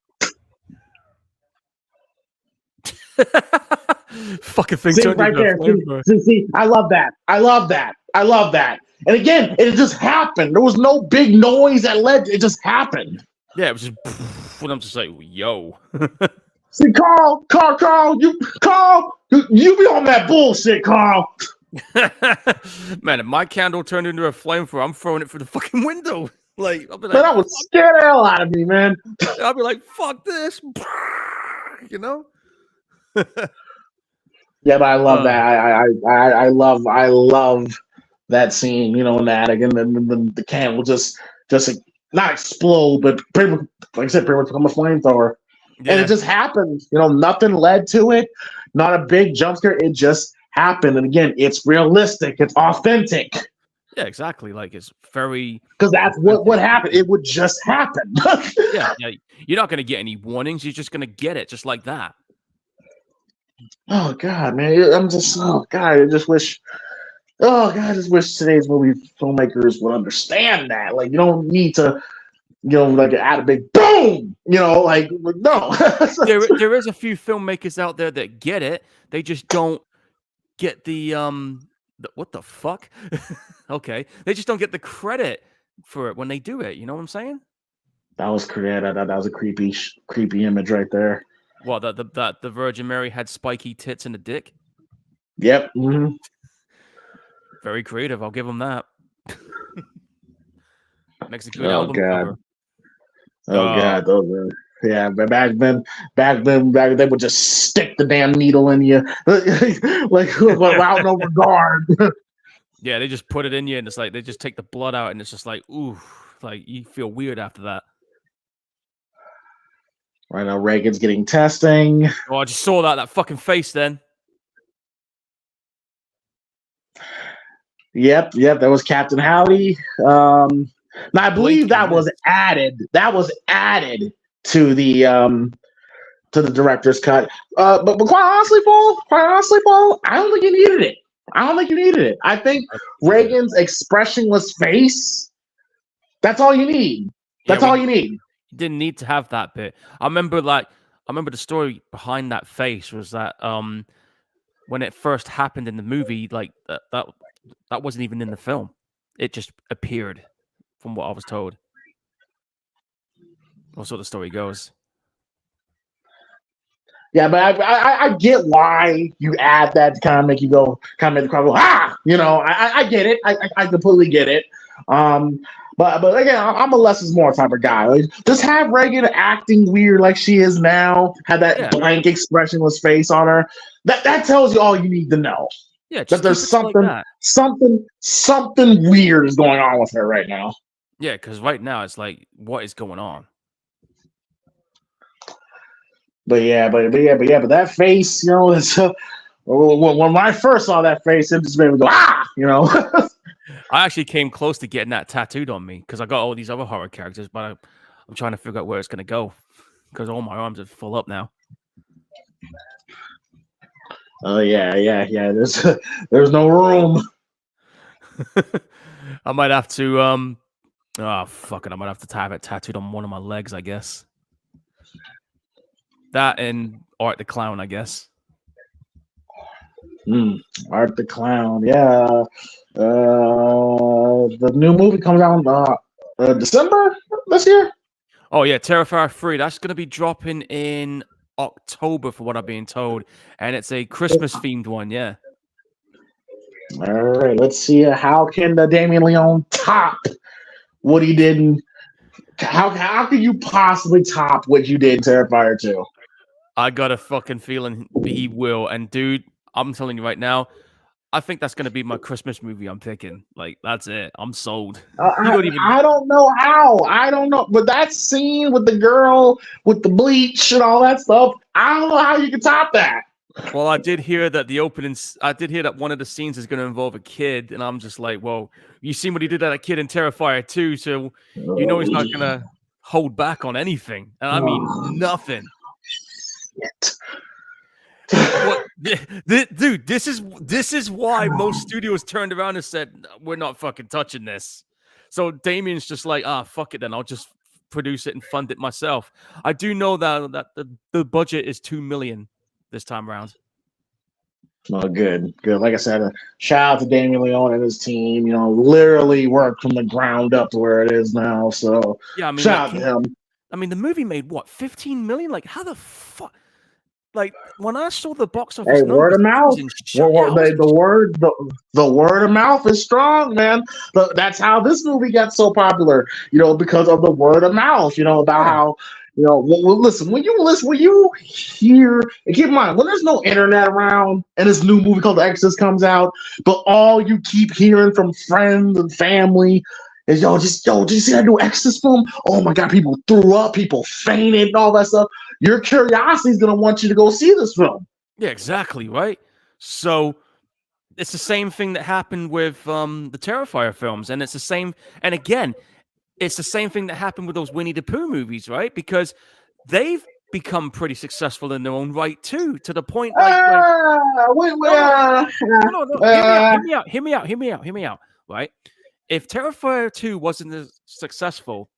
Speaker 2: Fucking thing
Speaker 1: See
Speaker 2: turned
Speaker 1: right
Speaker 2: into a
Speaker 1: there.
Speaker 2: flamethrower.
Speaker 1: See. I love that. I love that. I love that. And again, it just happened. There was no big noise that led. It just happened.
Speaker 2: Yeah, it was just, and I'm just like, yo.
Speaker 1: See, Carl, you be on that bullshit, Carl.
Speaker 2: Man, if my candle turned into a flamethrower, I'm throwing it through the fucking window. Like, I'll be
Speaker 1: Man,
Speaker 2: like,
Speaker 1: that would scare the hell out of me, man.
Speaker 2: I'll be like, fuck this. You know?
Speaker 1: Yeah, but I love that. I love that scene. In the attic, and then the can will just not explode, but pretty much, like I said, pretty much become a flamethrower. And it
Speaker 2: Yeah.
Speaker 1: just happened. Nothing led to it. Not a big jump scare. It just happened. And again, it's realistic. It's authentic.
Speaker 2: Yeah, exactly. Like it's very
Speaker 1: Because that's what
Speaker 2: authentic.
Speaker 1: happened. It would just happen.
Speaker 2: Yeah. You're not gonna get any warnings. You're just gonna get it just like that.
Speaker 1: Oh God, man, I'm just oh God, I just wish. Oh God, I just wish today's movie filmmakers would understand that. Like, you don't need to, like add a big boom. Like no.
Speaker 2: There is a few filmmakers out there that get it. They just don't get the what the fuck? Okay. They just don't get the credit for it when they do it. You know what I'm saying?
Speaker 1: That was creative. That was a creepy image right there.
Speaker 2: Well, that the Virgin Mary had spiky tits and a dick.
Speaker 1: Yep. Mm-hmm.
Speaker 2: Very creative. I'll give them that. Makes a good
Speaker 1: Oh
Speaker 2: album
Speaker 1: God.
Speaker 2: cover.
Speaker 1: Oh God. Those are. Yeah, but back then, they would just stick the damn needle in you, like without no regard.
Speaker 2: Yeah, they just put it in you, and it's like they just take the blood out, and it's just like, ooh, like you feel weird after that.
Speaker 1: Right now, Reagan's getting testing.
Speaker 2: Oh, I just saw that fucking face then.
Speaker 1: Yep, that was Captain Howdy. Now I believe
Speaker 2: Blinking
Speaker 1: that was
Speaker 2: missed.
Speaker 1: added. That was added to the director's cut. But quite honestly, Paul, I don't think you needed it. I think Reagan's expressionless face. That's all you need. That's all you need.
Speaker 2: You didn't need to have that bit. I remember the story behind that face was that when it first happened in the movie, like that wasn't even in the film. It just appeared, from what I was told. That's what the story goes.
Speaker 1: Yeah, but I get why you add that to kind of make you go, kind of make the crowd go, ah! I get it. I completely get it. But again, I'm a less is more type of guy. Like, just have Reagan acting weird like she is now, have that blank expressionless face on her. That tells you all you need to know.
Speaker 2: Yeah,
Speaker 1: that there's something weird is going on with her right now.
Speaker 2: Yeah, because right now it's like, what is going on?
Speaker 1: But that face, it's when I first saw that face, it just made me go, ah,
Speaker 2: I actually came close to getting that tattooed on me because I got all these other horror characters, but I'm trying to figure out where it's gonna go because all my arms are full up now.
Speaker 1: Oh yeah. There's no room.
Speaker 2: I might have to fuck it. I might have to have it tattooed on one of my legs, I guess. That and Art the Clown, I guess.
Speaker 1: Art the Clown, yeah. The new movie comes out in December this year.
Speaker 2: Oh yeah, Terrifier 3. That's gonna be dropping in October, for what I'm being told, and it's a Christmas themed one. Yeah.
Speaker 1: All right, let's see. How can Damien Leone top what he did? How can you possibly top what you did in Terrifier 2?
Speaker 2: I got a fucking feeling he will. And dude, I'm telling you right now, I think that's going to be my Christmas movie I'm picking. Like, that's it. I'm sold.
Speaker 1: I don't know how. I don't know. But that scene with the girl with the bleach and all that stuff, I don't know how you can top that.
Speaker 2: Well, I did hear that one of the scenes is going to involve a kid. And I'm just like, well, you seen what he did to that kid in Terrifier 2. So you know he's not going to hold back on anything. And I mean, nothing.
Speaker 1: Shit.
Speaker 2: What, dude, this is why most studios turned around and said, we're not fucking touching this. So Damien's just like, fuck it then. I'll just produce it and fund it myself. I do know that the budget is $2 million this time around.
Speaker 1: Well, good. Like I said, shout out to Damien Leone and his team. Literally worked from the ground up to where it is now. So
Speaker 2: yeah, I mean,
Speaker 1: shout out to him.
Speaker 2: I mean, the movie made what, 15 million? Like, how the fuck? Like, when I saw the box office numbers,
Speaker 1: word of mouth. The word of mouth is strong, man. But that's how this movie got so popular, because of the word of mouth, about how, listen, when you hear, and keep in mind, when there's no internet around and this new movie called The Exorcist comes out, but all you keep hearing from friends and family is, did you see that new Exorcist film? Oh my God, people threw up, people fainted, and all that stuff. Your curiosity is going to want you to go see this film.
Speaker 2: Yeah, exactly, right? So it's the same thing that happened with the Terrifier films, and it's the same. And again, it's the same thing that happened with those Winnie the Pooh movies, right? Because they've become pretty successful in their own right too, to the point like
Speaker 1: wait,
Speaker 2: no. Hear me out. Right? If Terrifier 2 wasn't as successful,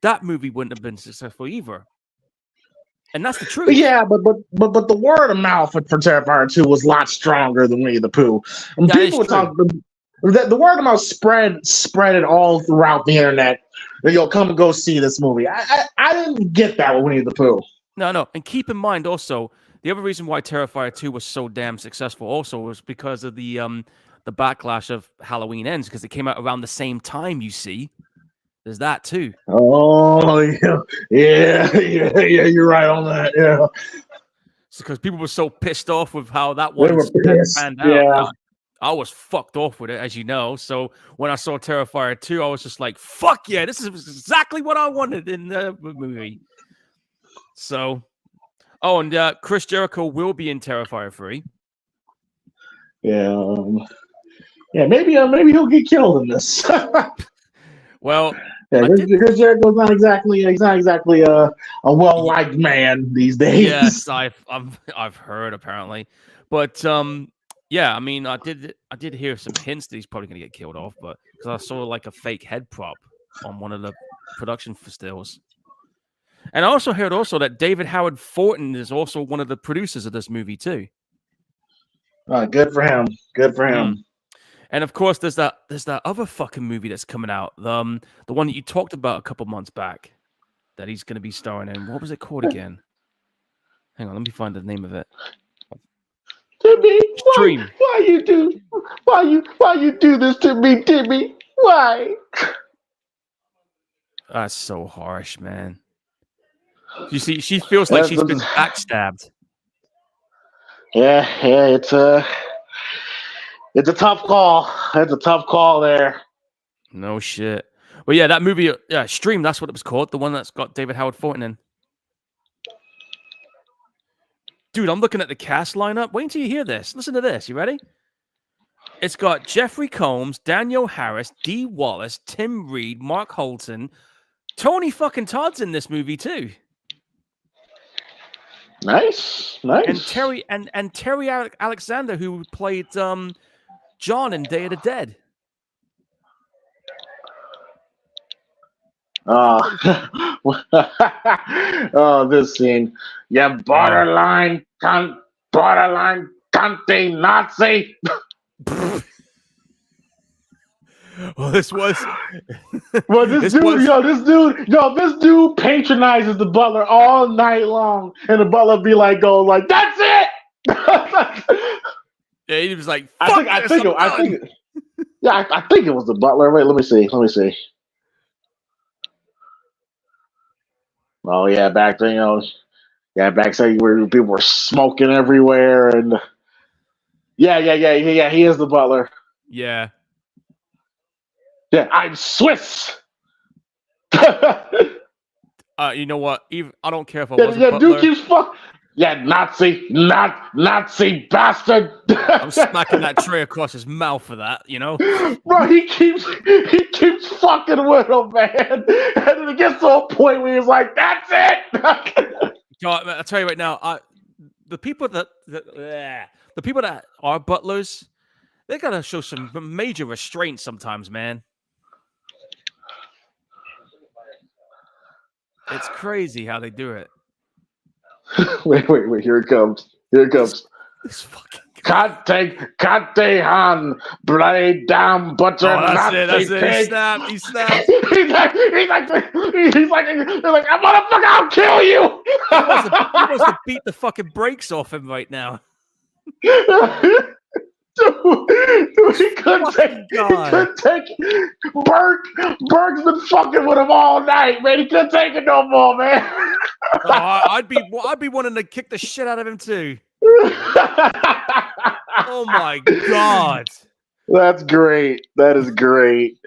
Speaker 2: that movie wouldn't have been successful either. And that's the truth.
Speaker 1: Yeah, but the word of mouth for Terrifier 2 was a lot stronger than Winnie the Pooh. And people would talk. The word of mouth spread it all throughout the internet. You'll come and go see this movie. I didn't get that with Winnie the Pooh.
Speaker 2: No. And keep in mind also, the other reason why Terrifier 2 was so damn successful also was because of the backlash of Halloween Ends, because it came out around the same time, you see. There's that too.
Speaker 1: Oh, yeah, you're right on that, yeah.
Speaker 2: It's because people were so pissed off with how that one panned out.
Speaker 1: Yeah.
Speaker 2: I was fucked off with it, as you know. So when I saw Terrifier 2, I was just like, fuck yeah, this is exactly what I wanted in the movie. So, and Chris Jericho will be in Terrifier 3.
Speaker 1: Yeah. Maybe he'll get killed in this.
Speaker 2: Well,
Speaker 1: yeah, Chris Jericho's not exactly a well-liked man these days.
Speaker 2: Yes, I've heard apparently, but yeah, I mean, I did hear some hints that he's probably gonna get killed off, but because I saw like a fake head prop on one of the production stills. And I also heard that David Howard Thornton is also one of the producers of this movie too.
Speaker 1: Good for him. Good for him.
Speaker 2: And of course, there's that other fucking movie that's coming out, the one that you talked about a couple months back, that he's going to be starring in. What was it called again? Hang on, let me find the name of it.
Speaker 1: Timmy, why you do this to me, Timmy? Why?
Speaker 2: That's so harsh, man. You see, she feels like she's been backstabbed.
Speaker 1: Yeah, it's a tough call. It's a tough call there.
Speaker 2: No shit. Well, yeah, that movie, Stream, that's what it was called. The one that's got David Howard Thornton in. Dude, I'm looking at the cast lineup. Wait until you hear this. Listen to this. You ready? It's got Jeffrey Combs, Daniel Harris, Dee Wallace, Tim Reed, Mark Holton. Tony fucking Todd's in this movie too.
Speaker 1: Nice.
Speaker 2: And Terry Alexander, who played John in Day of the Dead.
Speaker 1: This scene. Yeah, borderline Conte Nazi.
Speaker 2: Well, this was.
Speaker 1: Well, this dude patronizes the butler all night long, and the butler be like, that's it.
Speaker 2: Yeah, he was like,
Speaker 1: I think it was the butler. Wait, let me see. Oh yeah, back then, backstage where people were smoking everywhere, and yeah, he is the butler.
Speaker 2: Yeah.
Speaker 1: Yeah, I'm Swiss.
Speaker 2: You know what? I don't care if I was a butler.
Speaker 1: Dude keeps Nazi bastard.
Speaker 2: I'm smacking that tray across his mouth for that, you know?
Speaker 1: Bro, he keeps fucking with him, man. And then it gets to a point where he's like, that's it.
Speaker 2: God, I'll tell you right now, the people that are butlers, they gotta show some major restraint sometimes, man. It's crazy how they do it.
Speaker 1: Wait, here it comes.
Speaker 2: This fucking
Speaker 1: Kate Han, bloody damn butcher,
Speaker 2: Nazi
Speaker 1: pig.
Speaker 2: He snapped.
Speaker 1: he's like, motherfucker, I'll kill you.
Speaker 2: He wants to beat the fucking brakes off him right now.
Speaker 1: Dude, he couldn't take Berg's been fucking with him all night, man. He couldn't take it no more, man.
Speaker 2: I'd be wanting to kick the shit out of him too. Oh my god.
Speaker 1: That's great. That is great.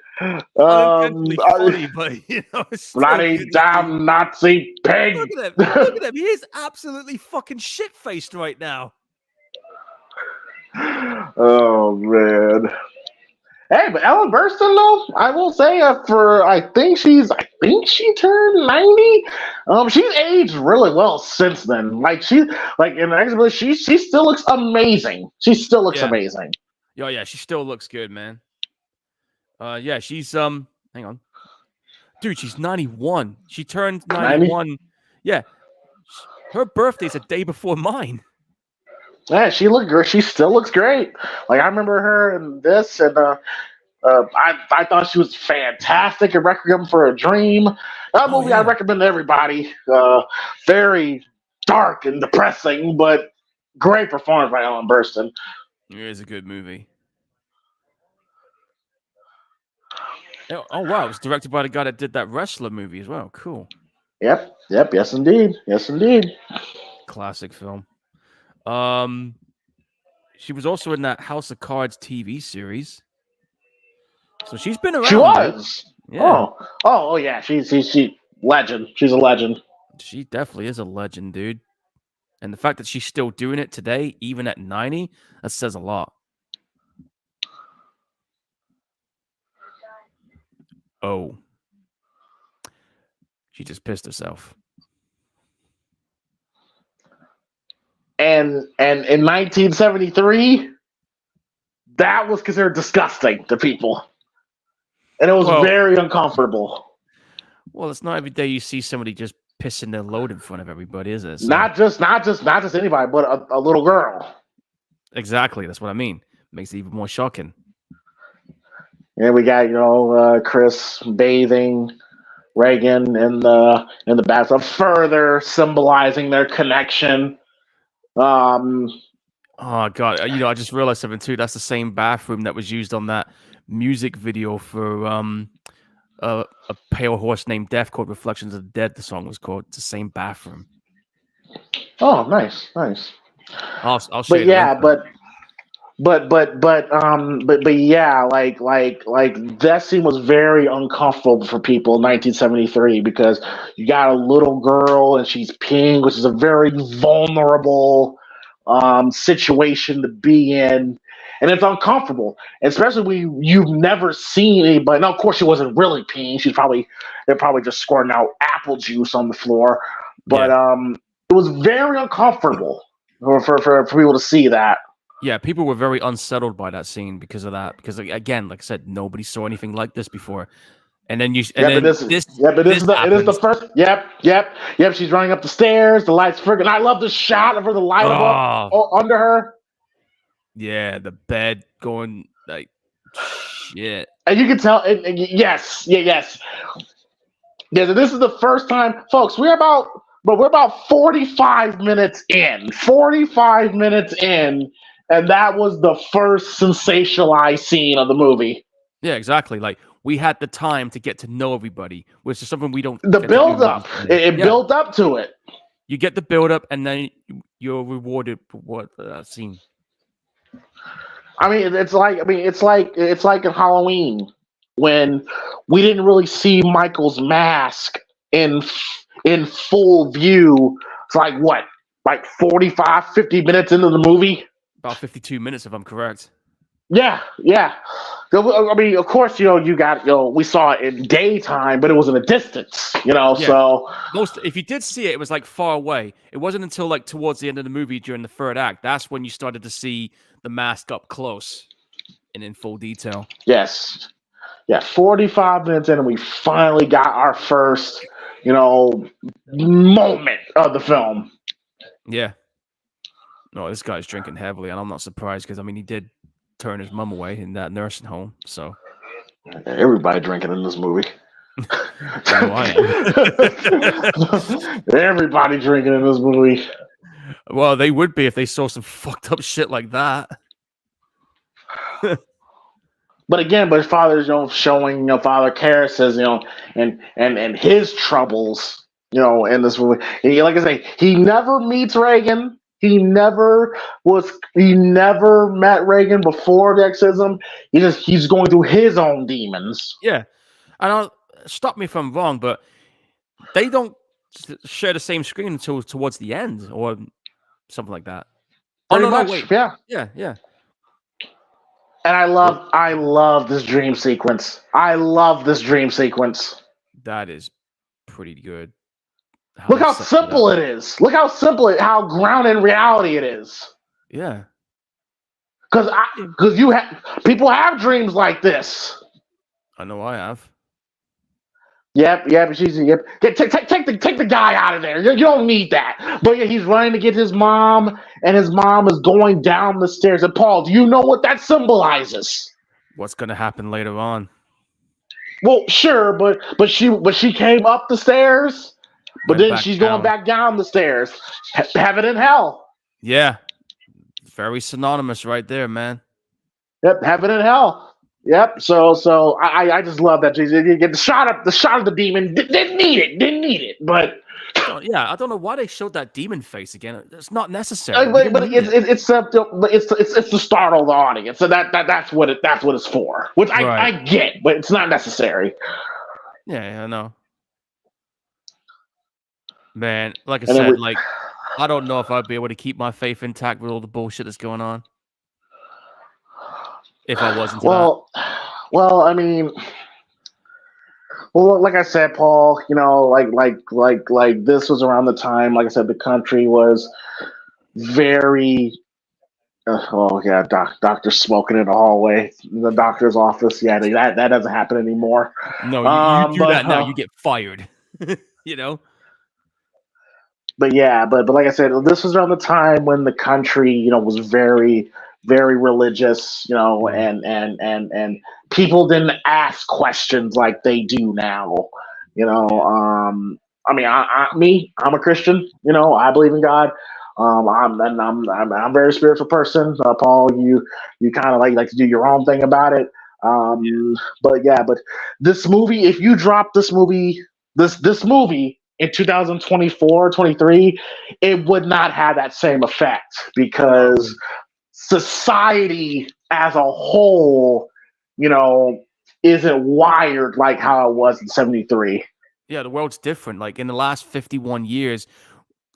Speaker 2: Funny, but you know,
Speaker 1: bloody damn Nazi pig.
Speaker 2: Look at him. He is absolutely fucking shit-faced right now.
Speaker 1: Oh man. Hey, but Ellen Burstyn though, I will say for I think she turned 90. She's aged really well since then. Like she like in the exhibition, she still looks amazing. She still looks
Speaker 2: Yeah.
Speaker 1: amazing.
Speaker 2: Oh yeah, she still looks good, man. Yeah, she's hang on. Dude, she's 91. She turned
Speaker 1: 90.
Speaker 2: 91. Yeah. Her birthday's a day before mine.
Speaker 1: Yeah, she looked great. She still looks great. Like I remember her in this, and I thought she was fantastic in Requiem for a Dream. That
Speaker 2: Oh
Speaker 1: movie I
Speaker 2: yeah.
Speaker 1: recommend to everybody. Very dark and depressing, but great performance by Ellen Burstyn.
Speaker 2: It is a good movie. Oh wow, it was directed by the guy that did that wrestler movie as well. Cool.
Speaker 1: Yep, yep, yes indeed, yes indeed.
Speaker 2: Classic film. Um, she was also in that House of Cards TV series. So she's been
Speaker 1: She
Speaker 2: around, dude.
Speaker 1: was.
Speaker 2: Yeah.
Speaker 1: Oh yeah. She legend. She's a legend.
Speaker 2: She definitely is a legend, dude. And the fact that she's still doing it today, even at 90, that says a lot. Oh. She just pissed herself.
Speaker 1: And in 1973, that was considered disgusting to people, and it was very uncomfortable.
Speaker 2: Well, it's not every day you see somebody just pissing their load in front of everybody, is it? So,
Speaker 1: Not just anybody, but a little girl.
Speaker 2: exactly, that's what I mean. Makes it even more shocking.
Speaker 1: And we got Chris bathing Reagan in the bathtub, further symbolizing their connection.
Speaker 2: Oh god, I just realized something too. That's the same bathroom that was used on that music video for a pale horse named Death called "Reflections of the Dead." The song was called. It's the same bathroom.
Speaker 1: Oh, nice.
Speaker 2: I'll show
Speaker 1: But
Speaker 2: you the link
Speaker 1: yeah,
Speaker 2: to it.
Speaker 1: but yeah, like that scene was very uncomfortable for people in 1973 because you got a little girl and she's peeing, which is a very vulnerable situation to be in, and it's uncomfortable, especially when you've never seen anybody. Now, of course, she wasn't really peeing; they're probably just squirting out apple juice on the floor, but
Speaker 2: Yeah.
Speaker 1: it was very uncomfortable for people to see that.
Speaker 2: Yeah, people were very unsettled by that scene because of that. Because again, like I said, nobody saw anything like this before. And then this
Speaker 1: It is the
Speaker 2: happens.
Speaker 1: first. Yep. She's running up the stairs. The lights freaking. I love the shot of her, the light above under her,
Speaker 2: Yeah, the bed going like shit.
Speaker 1: and you can tell. Yes. Yeah, this is the first time, folks. We're about 45 minutes in. 45 minutes in, and that was the first sensationalized scene of the movie.
Speaker 2: Yeah, exactly. Like we had the time to get to know everybody, which is something we don't
Speaker 1: The
Speaker 2: get to do
Speaker 1: build up,
Speaker 2: movies today.
Speaker 1: it
Speaker 2: Yeah,
Speaker 1: built up to it.
Speaker 2: you get the build up, and then you're rewarded for what scene.
Speaker 1: It's like in Halloween when we didn't really see Michael's mask in full view. It's like what, like 45, 50 minutes into the movie.
Speaker 2: About 52 minutes, if I'm correct.
Speaker 1: Yeah. I mean, of course, you got, we saw it in daytime, but it was in a distance,
Speaker 2: Yeah.
Speaker 1: so.
Speaker 2: If you did see it, it was like far away. It wasn't until like towards the end of the movie during the third act. That's when you started to see the mask up close and in full detail.
Speaker 1: Yes. Yeah, 45 minutes in, and we finally got our first, moment of the film.
Speaker 2: Yeah. No, this guy's drinking heavily, and I'm not surprised because, I mean, he did turn his mom away in that nursing home, so.
Speaker 1: Everybody drinking in this movie.
Speaker 2: I
Speaker 1: am. Everybody drinking in this movie.
Speaker 2: Well, they would be if they saw some fucked up shit like that.
Speaker 1: But father's showing Father Karras' and his troubles in this movie. And like I say, he never meets Reagan. He never met Reagan before the exorcism. He's going through his own demons.
Speaker 2: Yeah, and stop me if I'm wrong, but they don't share the same screen until towards the end or something like that.
Speaker 1: Pretty much,
Speaker 2: wait.
Speaker 1: yeah.
Speaker 2: Yeah.
Speaker 1: And I love this dream sequence. I love this dream sequence.
Speaker 2: That is pretty good. How
Speaker 1: Look
Speaker 2: they
Speaker 1: how
Speaker 2: set that up.
Speaker 1: simple it is. Look how simple how grounded in reality it is.
Speaker 2: Yeah. Yeah.
Speaker 1: Because people have dreams like this.
Speaker 2: I know I have.
Speaker 1: Yep. Yep. Take the guy out of there. You don't need that. But yeah, he's running to get his mom, and his mom is going down the stairs. And Paul, do you know what that symbolizes?
Speaker 2: What's gonna happen later on?
Speaker 1: Well, sure, but she came up the stairs, but
Speaker 2: Went
Speaker 1: then
Speaker 2: back
Speaker 1: she's going
Speaker 2: down.
Speaker 1: back down the stairs. Heaven and hell.
Speaker 2: Yeah. Very synonymous right there, man.
Speaker 1: Yep, heaven and hell. Yep. So I just love that. You get the shot of the demon. Didn't need it. Didn't need it. But
Speaker 2: I don't know why they showed that demon face again. It's not necessary. We didn't
Speaker 1: but
Speaker 2: need it.
Speaker 1: it's to startle the audience. So that's what it's for. Which
Speaker 2: Right.
Speaker 1: I get, but it's not necessary.
Speaker 2: Yeah, I know. Man, like I
Speaker 1: And then
Speaker 2: said, like I don't know if I'd be able to keep my faith intact with all the bullshit that's going on. If I wasn't to
Speaker 1: well, I mean, well, like I said, Paul, like this was around the time, like I said, the country was very. Oh yeah, doctor smoking in the hallway, in the doctor's office. Yeah, that doesn't happen anymore.
Speaker 2: No, you do
Speaker 1: But
Speaker 2: that now, you get fired. You know?
Speaker 1: but yeah, but like I said, this was around the time when the country, was very, very religious,
Speaker 2: Mm.
Speaker 1: and people didn't ask questions like they do now. I mean, I'm a Christian. I believe in God. I'm a very spiritual person. Paul, you kind of like to do your own thing about it. But this movie, if you drop this movie in 2024, 23, it would not have that same effect because society as a whole, isn't wired like how it was in 73.
Speaker 2: Yeah, the world's different. Like in the last 51 years,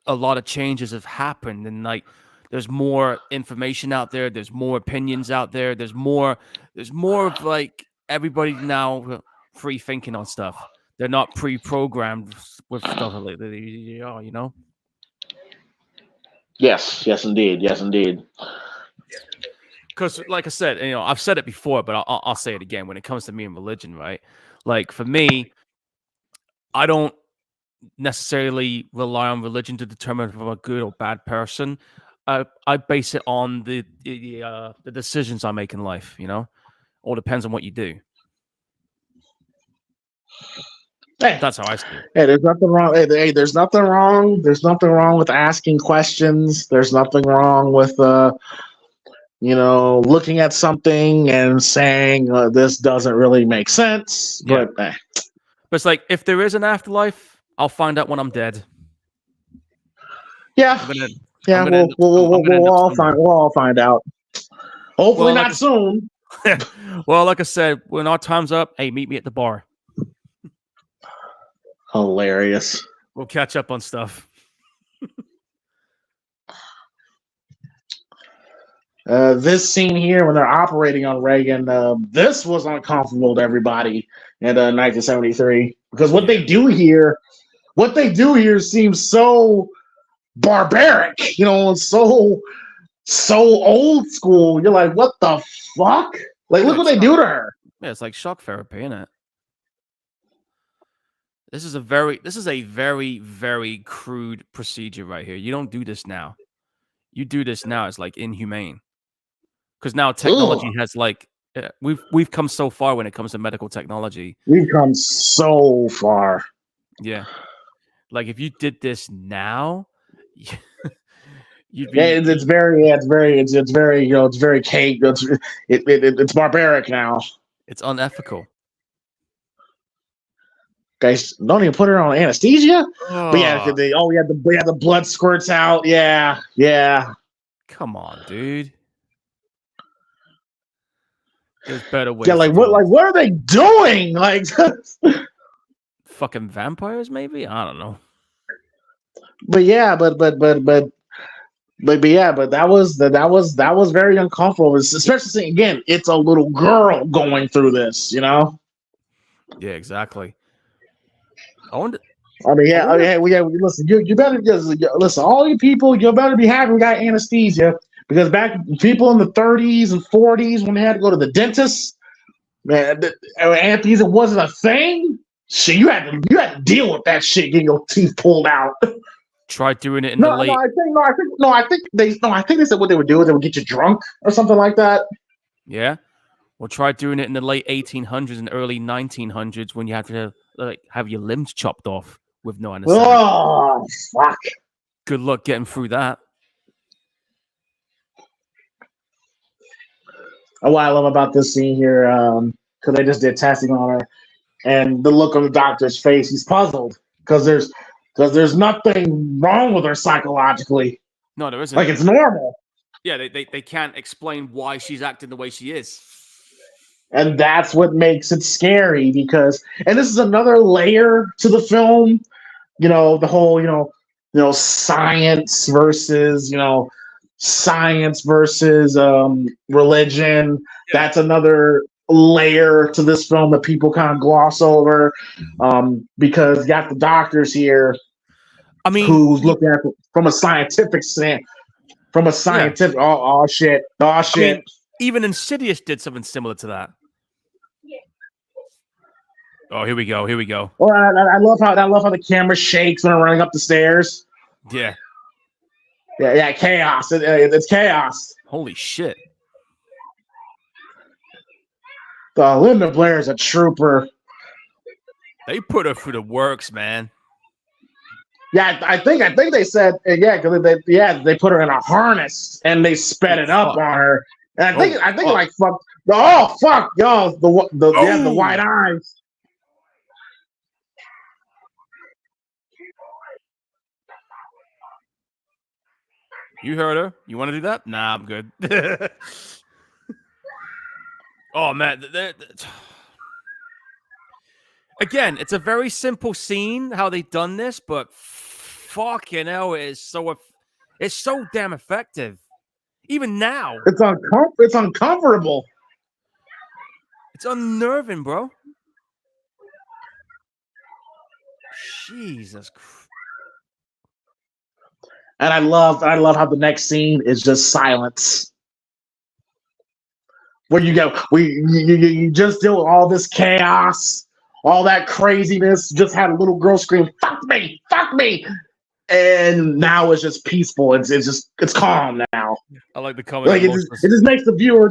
Speaker 2: a lot of changes have happened, and like there's more information out there, there's more opinions out there, there's more of like everybody now free thinking on stuff. They're not pre-programmed with stuff like they are,
Speaker 1: Yes, indeed.
Speaker 2: Because like I said, I've said it before, but I'll say it again. When it comes to me and religion, right? Like for me, I don't necessarily rely on religion to determine if I'm a good or bad person. I base it on the decisions I make in life. All depends on what you do.
Speaker 1: Hey,
Speaker 2: that's how I see it.
Speaker 1: Hey, there's nothing wrong. Hey, there's nothing wrong. There's nothing wrong with asking questions. There's nothing wrong with looking at something and saying this doesn't really make sense.
Speaker 2: Yeah.
Speaker 1: But
Speaker 2: But it's like if there is an afterlife, I'll find out when I'm dead.
Speaker 1: Yeah, we'll all find out. Hopefully not soon.
Speaker 2: Well, like I said, when our time's up, hey, meet me at the bar.
Speaker 1: Hilarious.
Speaker 2: We'll catch up on stuff.
Speaker 1: This scene here, when they're operating on Reagan, this was uncomfortable to everybody in 1973 because what they do here seems so barbaric. It's so old school. You're like, what the fuck? Like, look what they do to her.
Speaker 2: Yeah, it's like shock therapy, isn't it? This is a very, very crude procedure right here. You don't do this now. You do this now, it's like inhumane. Because now technology has like we've come so far when it comes to medical technology.
Speaker 1: We've come so far.
Speaker 2: Yeah. Like if you did this now,
Speaker 1: you'd be. Yeah, it's very cake. It's barbaric now.
Speaker 2: It's unethical.
Speaker 1: Guys, don't even put her on anesthesia. Oh. But yeah, we had the blood squirts out. Yeah.
Speaker 2: Come on, dude. There's better ways.
Speaker 1: Yeah, what are they doing? Like
Speaker 2: fucking vampires, maybe? I don't know.
Speaker 1: But yeah, but but yeah, but that was very uncomfortable, especially seeing again. It's a little girl going through this, you know.
Speaker 2: Yeah, exactly. I wonder.
Speaker 1: I mean,
Speaker 2: I
Speaker 1: yeah,
Speaker 2: wonder.
Speaker 1: yeah. Listen, you better just listen. All you people, you better be happy we got anesthesia because back people in the 30s and 40s when they had to go to the dentist, man, anesthesia wasn't a thing. Shit, you had to deal with that shit getting your teeth pulled out.
Speaker 2: Try doing it in the
Speaker 1: No, no,
Speaker 2: late.
Speaker 1: I think they said what they would do is they would get you drunk or something like that.
Speaker 2: Yeah. Or try doing it in the late 1800s and early 1900s when you have to like have your limbs chopped off with no anesthetic.
Speaker 1: Oh fuck!
Speaker 2: Good luck getting through that.
Speaker 1: What I love about this scene here, because they just did testing on her, and the look on the doctor's face, he's puzzled because there's nothing wrong with her psychologically.
Speaker 2: No, there isn't.
Speaker 1: Like it's normal.
Speaker 2: Yeah, they can't explain why she's acting the way she is.
Speaker 1: And that's what makes it scary because and this is another layer to the film, the whole, science versus religion.
Speaker 2: Yeah.
Speaker 1: That's another layer to this film that people kind of gloss over because you got the doctors here
Speaker 2: I mean,
Speaker 1: who's looking at it from a scientific stand, from a
Speaker 2: yeah.
Speaker 1: scientific. Oh shit! Oh
Speaker 2: I mean,
Speaker 1: shit!
Speaker 2: even Insidious did something similar to that. Oh, here we go. Here we go.
Speaker 1: Well, I love how the camera shakes when I'm running up the stairs.
Speaker 2: Yeah.
Speaker 1: Yeah, chaos. It's chaos.
Speaker 2: Holy shit.
Speaker 1: Linda Blair is a trooper.
Speaker 2: They put her through the works, man.
Speaker 1: Yeah, I think they said because they put her in a harness and they sped
Speaker 2: Oh,
Speaker 1: it up
Speaker 2: fuck.
Speaker 1: on her. And I think
Speaker 2: fuck.
Speaker 1: like fuck. Oh fuck, yo, the
Speaker 2: Oh!
Speaker 1: white eyes.
Speaker 2: You heard her. You want to do that? Nah, I'm good. Oh, man. Again, it's a very simple scene how they done this, but fucking hell, it's so damn effective. Even now,
Speaker 1: It's uncomfortable.
Speaker 2: it's unnerving, bro. Jesus Christ.
Speaker 1: And I love how the next scene is just silence. Where you just deal with all this chaos, all that craziness. Just had a little girl scream, "Fuck me, fuck me," and now it's just peaceful. It's calm now.
Speaker 2: I like the comment
Speaker 1: Like
Speaker 2: that
Speaker 1: it just makes the viewer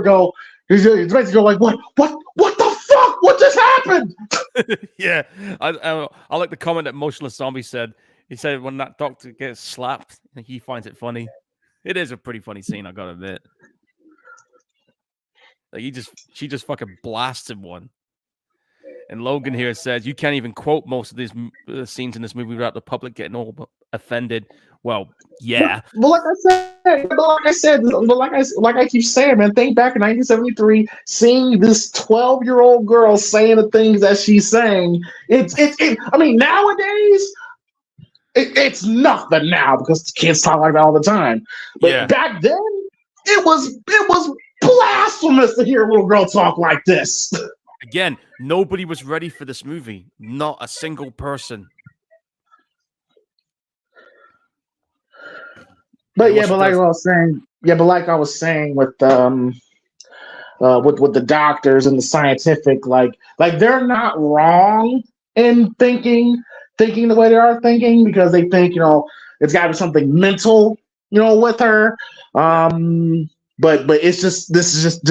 Speaker 1: go. It makes it go like, what the fuck? What just happened?
Speaker 2: Yeah, I like the comment that Motionless Zombie said. He said when that doctor gets slapped, he finds it funny. It is a pretty funny scene, I gotta admit. Like she just fucking blasted one. And Logan here says you can't even quote most of these scenes in this movie without the public getting all offended. Well, yeah,
Speaker 1: But like I keep saying, man. Think back in 1973, seeing this 12-year-old girl saying the things that she's saying. I mean, nowadays it's nothing now because kids talk like that all the time. But
Speaker 2: yeah.
Speaker 1: back then, it was blasphemous to hear a little girl talk like this.
Speaker 2: Again, nobody was ready for this movie. Not a single person.
Speaker 1: But yeah, but like I was saying with with the doctors and the scientific, like they're not wrong in thinking the way they are thinking because they think it's got to be something mental with her. But it's just this is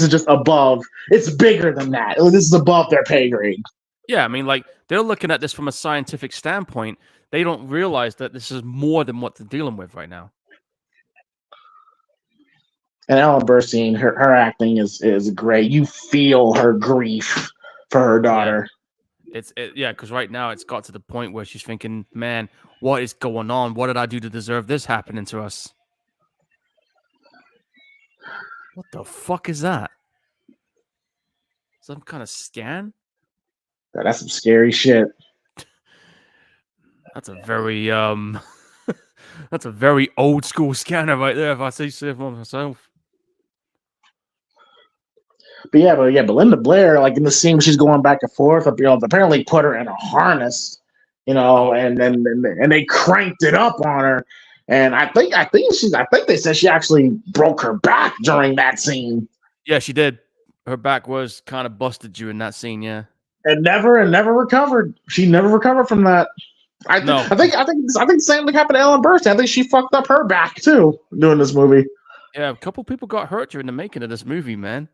Speaker 1: just above. It's bigger than that. This is above their pay grade.
Speaker 2: Yeah, I mean, like they're looking at this from a scientific standpoint. They don't realize that this is more than what they're dealing with right now.
Speaker 1: And Ellen Burstyn, her acting is great. You feel her grief for her daughter.
Speaker 2: Yeah, because right now it's got to the point where she's thinking, man, what is going on? What did I do to deserve this happening to us? What the fuck is that? Some kind of scan?
Speaker 1: That's some scary shit.
Speaker 2: That's a very That's a very old school scanner right there. If I say so myself.
Speaker 1: But Linda Blair, like in the scene where she's going back and forth, apparently put her in a harness,
Speaker 2: Oh
Speaker 1: and they cranked it up on her, and I think they said she actually broke her back during that scene,
Speaker 2: yeah, she did. Her back was kind of busted during that scene. Yeah.
Speaker 1: and never recovered. She never recovered from that.
Speaker 2: No.
Speaker 1: I think the same thing happened to Ellen Burstyn. I think she fucked up her back too doing this movie.
Speaker 2: Yeah, a couple people got hurt during the making of this movie, man.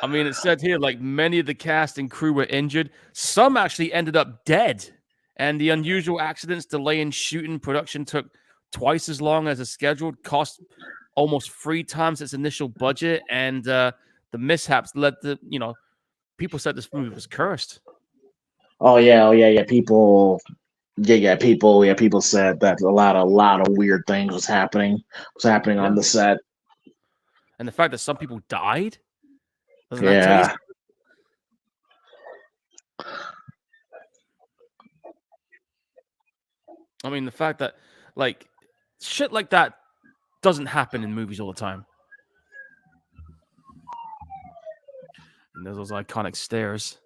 Speaker 2: I mean, it said here like many of the cast and crew were injured. Some actually ended up dead. And the unusual accidents delaying shooting production took twice as long as scheduled, cost almost 3 times its initial budget, and the mishaps led to, people said this movie was cursed.
Speaker 1: Oh yeah. People said that a lot of weird things was happening on the set.
Speaker 2: And the fact that some people died, doesn't that tell you
Speaker 1: Yeah.
Speaker 2: something? I mean, the fact that like shit like that doesn't happen in movies all the time. And there's those iconic stairs.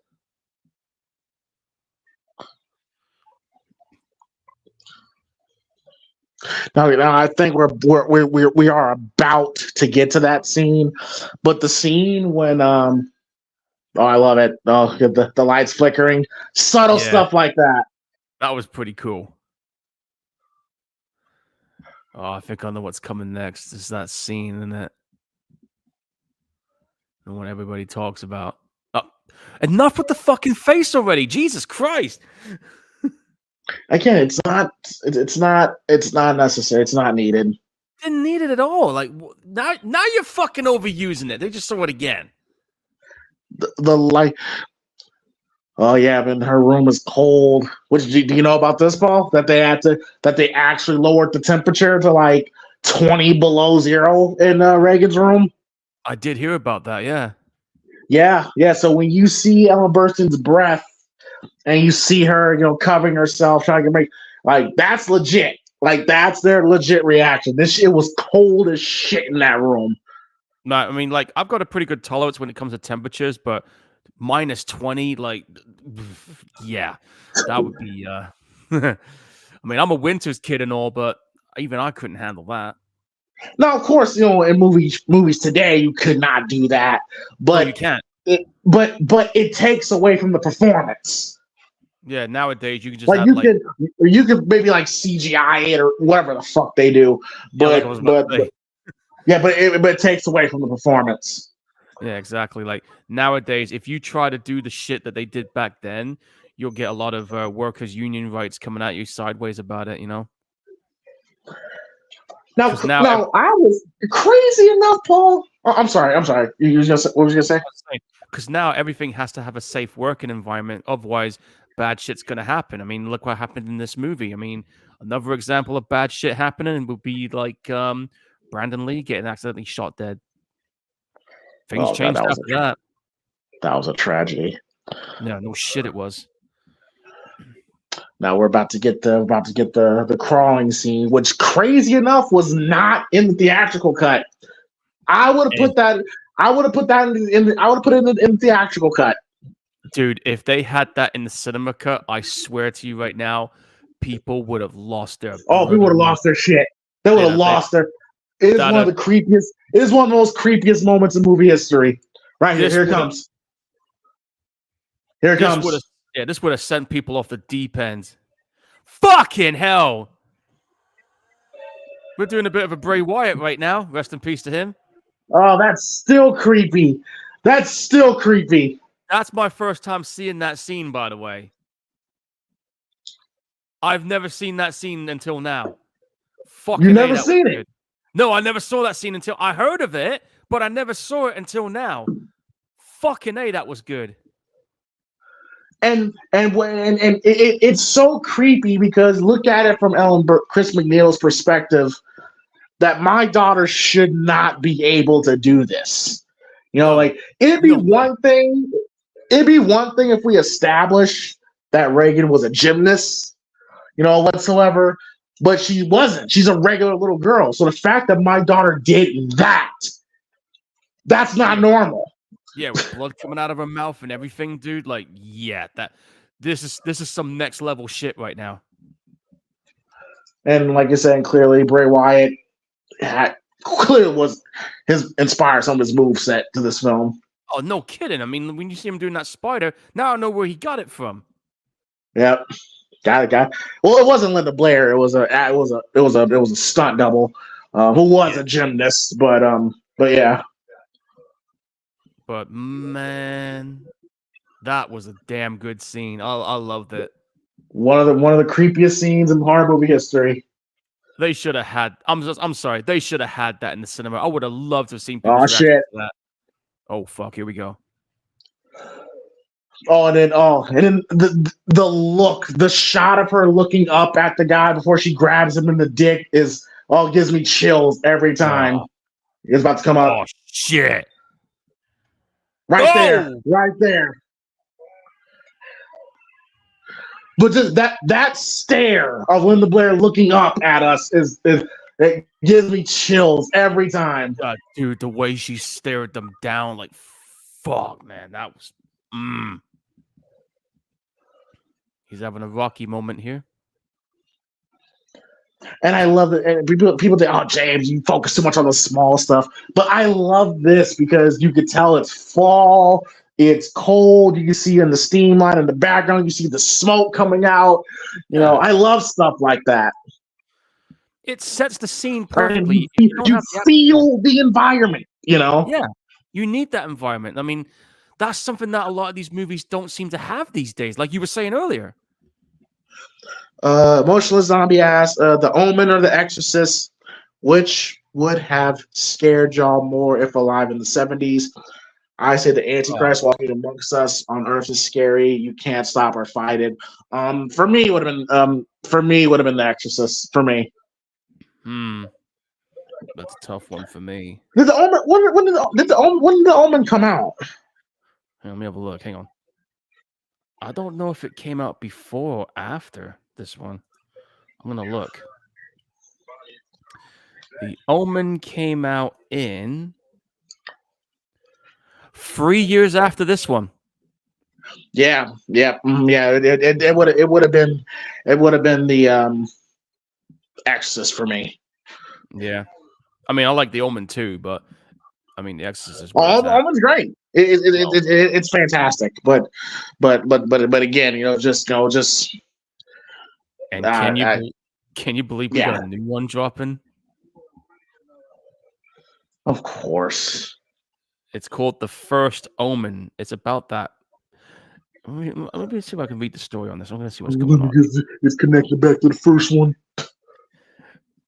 Speaker 1: No, I think we are about to get to that scene, but the scene when oh, I love it. Oh, the lights flickering, subtle stuff like that.
Speaker 2: That was pretty cool. Oh, I think I know what's coming next. Is that scene, isn't it? And what everybody talks about. Oh, enough with the fucking face already. Jesus Christ.
Speaker 1: Again, it's not necessary. It's not needed.
Speaker 2: Didn't need it at all. Like now you're fucking overusing it. They just saw it again.
Speaker 1: The light. Oh yeah, but her room is cold. Do you know about this, Paul? That they actually lowered the temperature to like 20 below zero in Reagan's room.
Speaker 2: I did hear about that. Yeah.
Speaker 1: Yeah. So when you see Ellen Burstyn's breath, and you see her, covering herself, trying to make that's legit. Like that's their legit reaction. It was cold as shit in that room.
Speaker 2: No, I mean, like I've got a pretty good tolerance when it comes to temperatures, but minus 20, like, yeah, that would be. I mean, I'm a winter's kid and all, but even I couldn't handle that.
Speaker 1: Now, of course, in movies today, you could not do that, but
Speaker 2: no, you can't.
Speaker 1: But it takes away from the performance.
Speaker 2: Yeah, nowadays you can just
Speaker 1: like you could maybe like CGI it or whatever the fuck they do, but it takes away from the performance.
Speaker 2: Yeah, exactly. Like nowadays, if you try to do the shit that they did back then, you'll get a lot of workers' union rights coming at you sideways about it.
Speaker 1: Now I was crazy enough, Paul. Oh, I'm sorry. You was gonna say, what was you gonna say?
Speaker 2: Because now everything has to have a safe working environment. Otherwise, bad shit's going to happen. I mean, look what happened in this movie. I mean, another example of bad shit happening would be like Brandon Lee getting accidentally shot dead. Things changed after that.
Speaker 1: That was a tragedy.
Speaker 2: Yeah, no shit it was.
Speaker 1: Now we're about to get the crawling scene, which crazy enough was not in the theatrical cut. I would have put that in the theatrical cut.
Speaker 2: Dude, if they had that in the cinema cut, I swear to you right now, people would have lost their.
Speaker 1: Oh, people would have lost their shit. They would have lost their. It is one of the creepiest. It is one of the most creepiest moments in movie history. Right here, here it comes. Here it comes.
Speaker 2: This would have sent people off the deep end. Fucking hell! We're doing a bit of a Bray Wyatt right now. Rest in peace to him.
Speaker 1: Oh, that's still creepy. That's
Speaker 2: my first time seeing that scene, by the way. I've never seen that scene until now.
Speaker 1: Fucking you never seen it?
Speaker 2: No, I never saw that scene until I heard of it, but I never saw it until now. Fucking A, that was good.
Speaker 1: And it's so creepy because look at it from Chris McNeil's perspective that my daughter should not be able to do this. Like it'd be one thing if we establish that Reagan was a gymnast, whatsoever. but she wasn't. She's a regular little girl. So the fact that my daughter did that, that's not
Speaker 2: Yeah,
Speaker 1: normal.
Speaker 2: yeah, with blood coming out of her mouth and everything, dude. Like, yeah, this is some next level shit right now.
Speaker 1: And like you're saying, clearly Bray Wyatt had, clearly was his inspired some of his move set to this film.
Speaker 2: Oh, no kidding. I mean, when you see him doing that spider, now I know where he got it from.
Speaker 1: Yep. Got it. Well, it wasn't Linda Blair. It was a stunt double, who was
Speaker 2: Yeah.
Speaker 1: a gymnast. But yeah,
Speaker 2: But man, that was a damn good scene. I loved it.
Speaker 1: one of the creepiest scenes in horror movie history.
Speaker 2: They should have had. I'm sorry. They should have had that in the cinema. I would have loved to have seen
Speaker 1: Oh
Speaker 2: people's reaction
Speaker 1: shit.
Speaker 2: to that. Oh fuck! Here we go.
Speaker 1: And then the look, the shot of her looking up at the guy before she grabs him in the dick gives me chills every time.
Speaker 2: Oh,
Speaker 1: It's about to come up
Speaker 2: oh shit!
Speaker 1: right there,
Speaker 2: Oh,
Speaker 1: right there. But just that stare of Linda Blair looking up at us is it gives me chills every time.
Speaker 2: dude, the way she stared them down, like, fuck, man, that was. He's having a rocky moment here.
Speaker 1: And I love it. And people say, "Oh, James, you focus too much on the small stuff." But I love this because you could tell it's fall. It's cold. You can see in the steam line in the background. You see the smoke coming out.
Speaker 2: Yeah.
Speaker 1: I love stuff like that.
Speaker 2: It sets the scene
Speaker 1: And
Speaker 2: perfectly. If
Speaker 1: you,
Speaker 2: you don't
Speaker 1: you
Speaker 2: have the
Speaker 1: feel the environment.
Speaker 2: yeah, you need that environment. I mean, that's something that a lot of these movies don't seem to have these days. Like you were saying earlier.
Speaker 1: Motionless Zombie asks, The Omen or The Exorcist, which would have scared y'all more if alive in the 70s? I say the
Speaker 2: Oh,
Speaker 1: Antichrist walking amongst us on Earth is scary. You can't stop or fight it. For me, it would have been The Exorcist. For me,
Speaker 2: that's a tough one for me.
Speaker 1: did the Omen when did the Omen come out?
Speaker 2: Let me have a look. Hang on. I don't know if it came out before or after this one. I'm gonna look. The Omen came out in 3 years after this one.
Speaker 1: Yeah. It would have been the Exorcist for me.
Speaker 2: Yeah. I mean, I like The Omen too, but I mean, The Exorcist is where it's at.
Speaker 1: Omen's great. It's fantastic, but again, just
Speaker 2: And can you believe we got a new one dropping?
Speaker 1: Of course.
Speaker 2: It's called The First Omen. It's about that. Let me see if I can read the story on this. I'm going to see what's going on.
Speaker 1: It's connected back to the first one.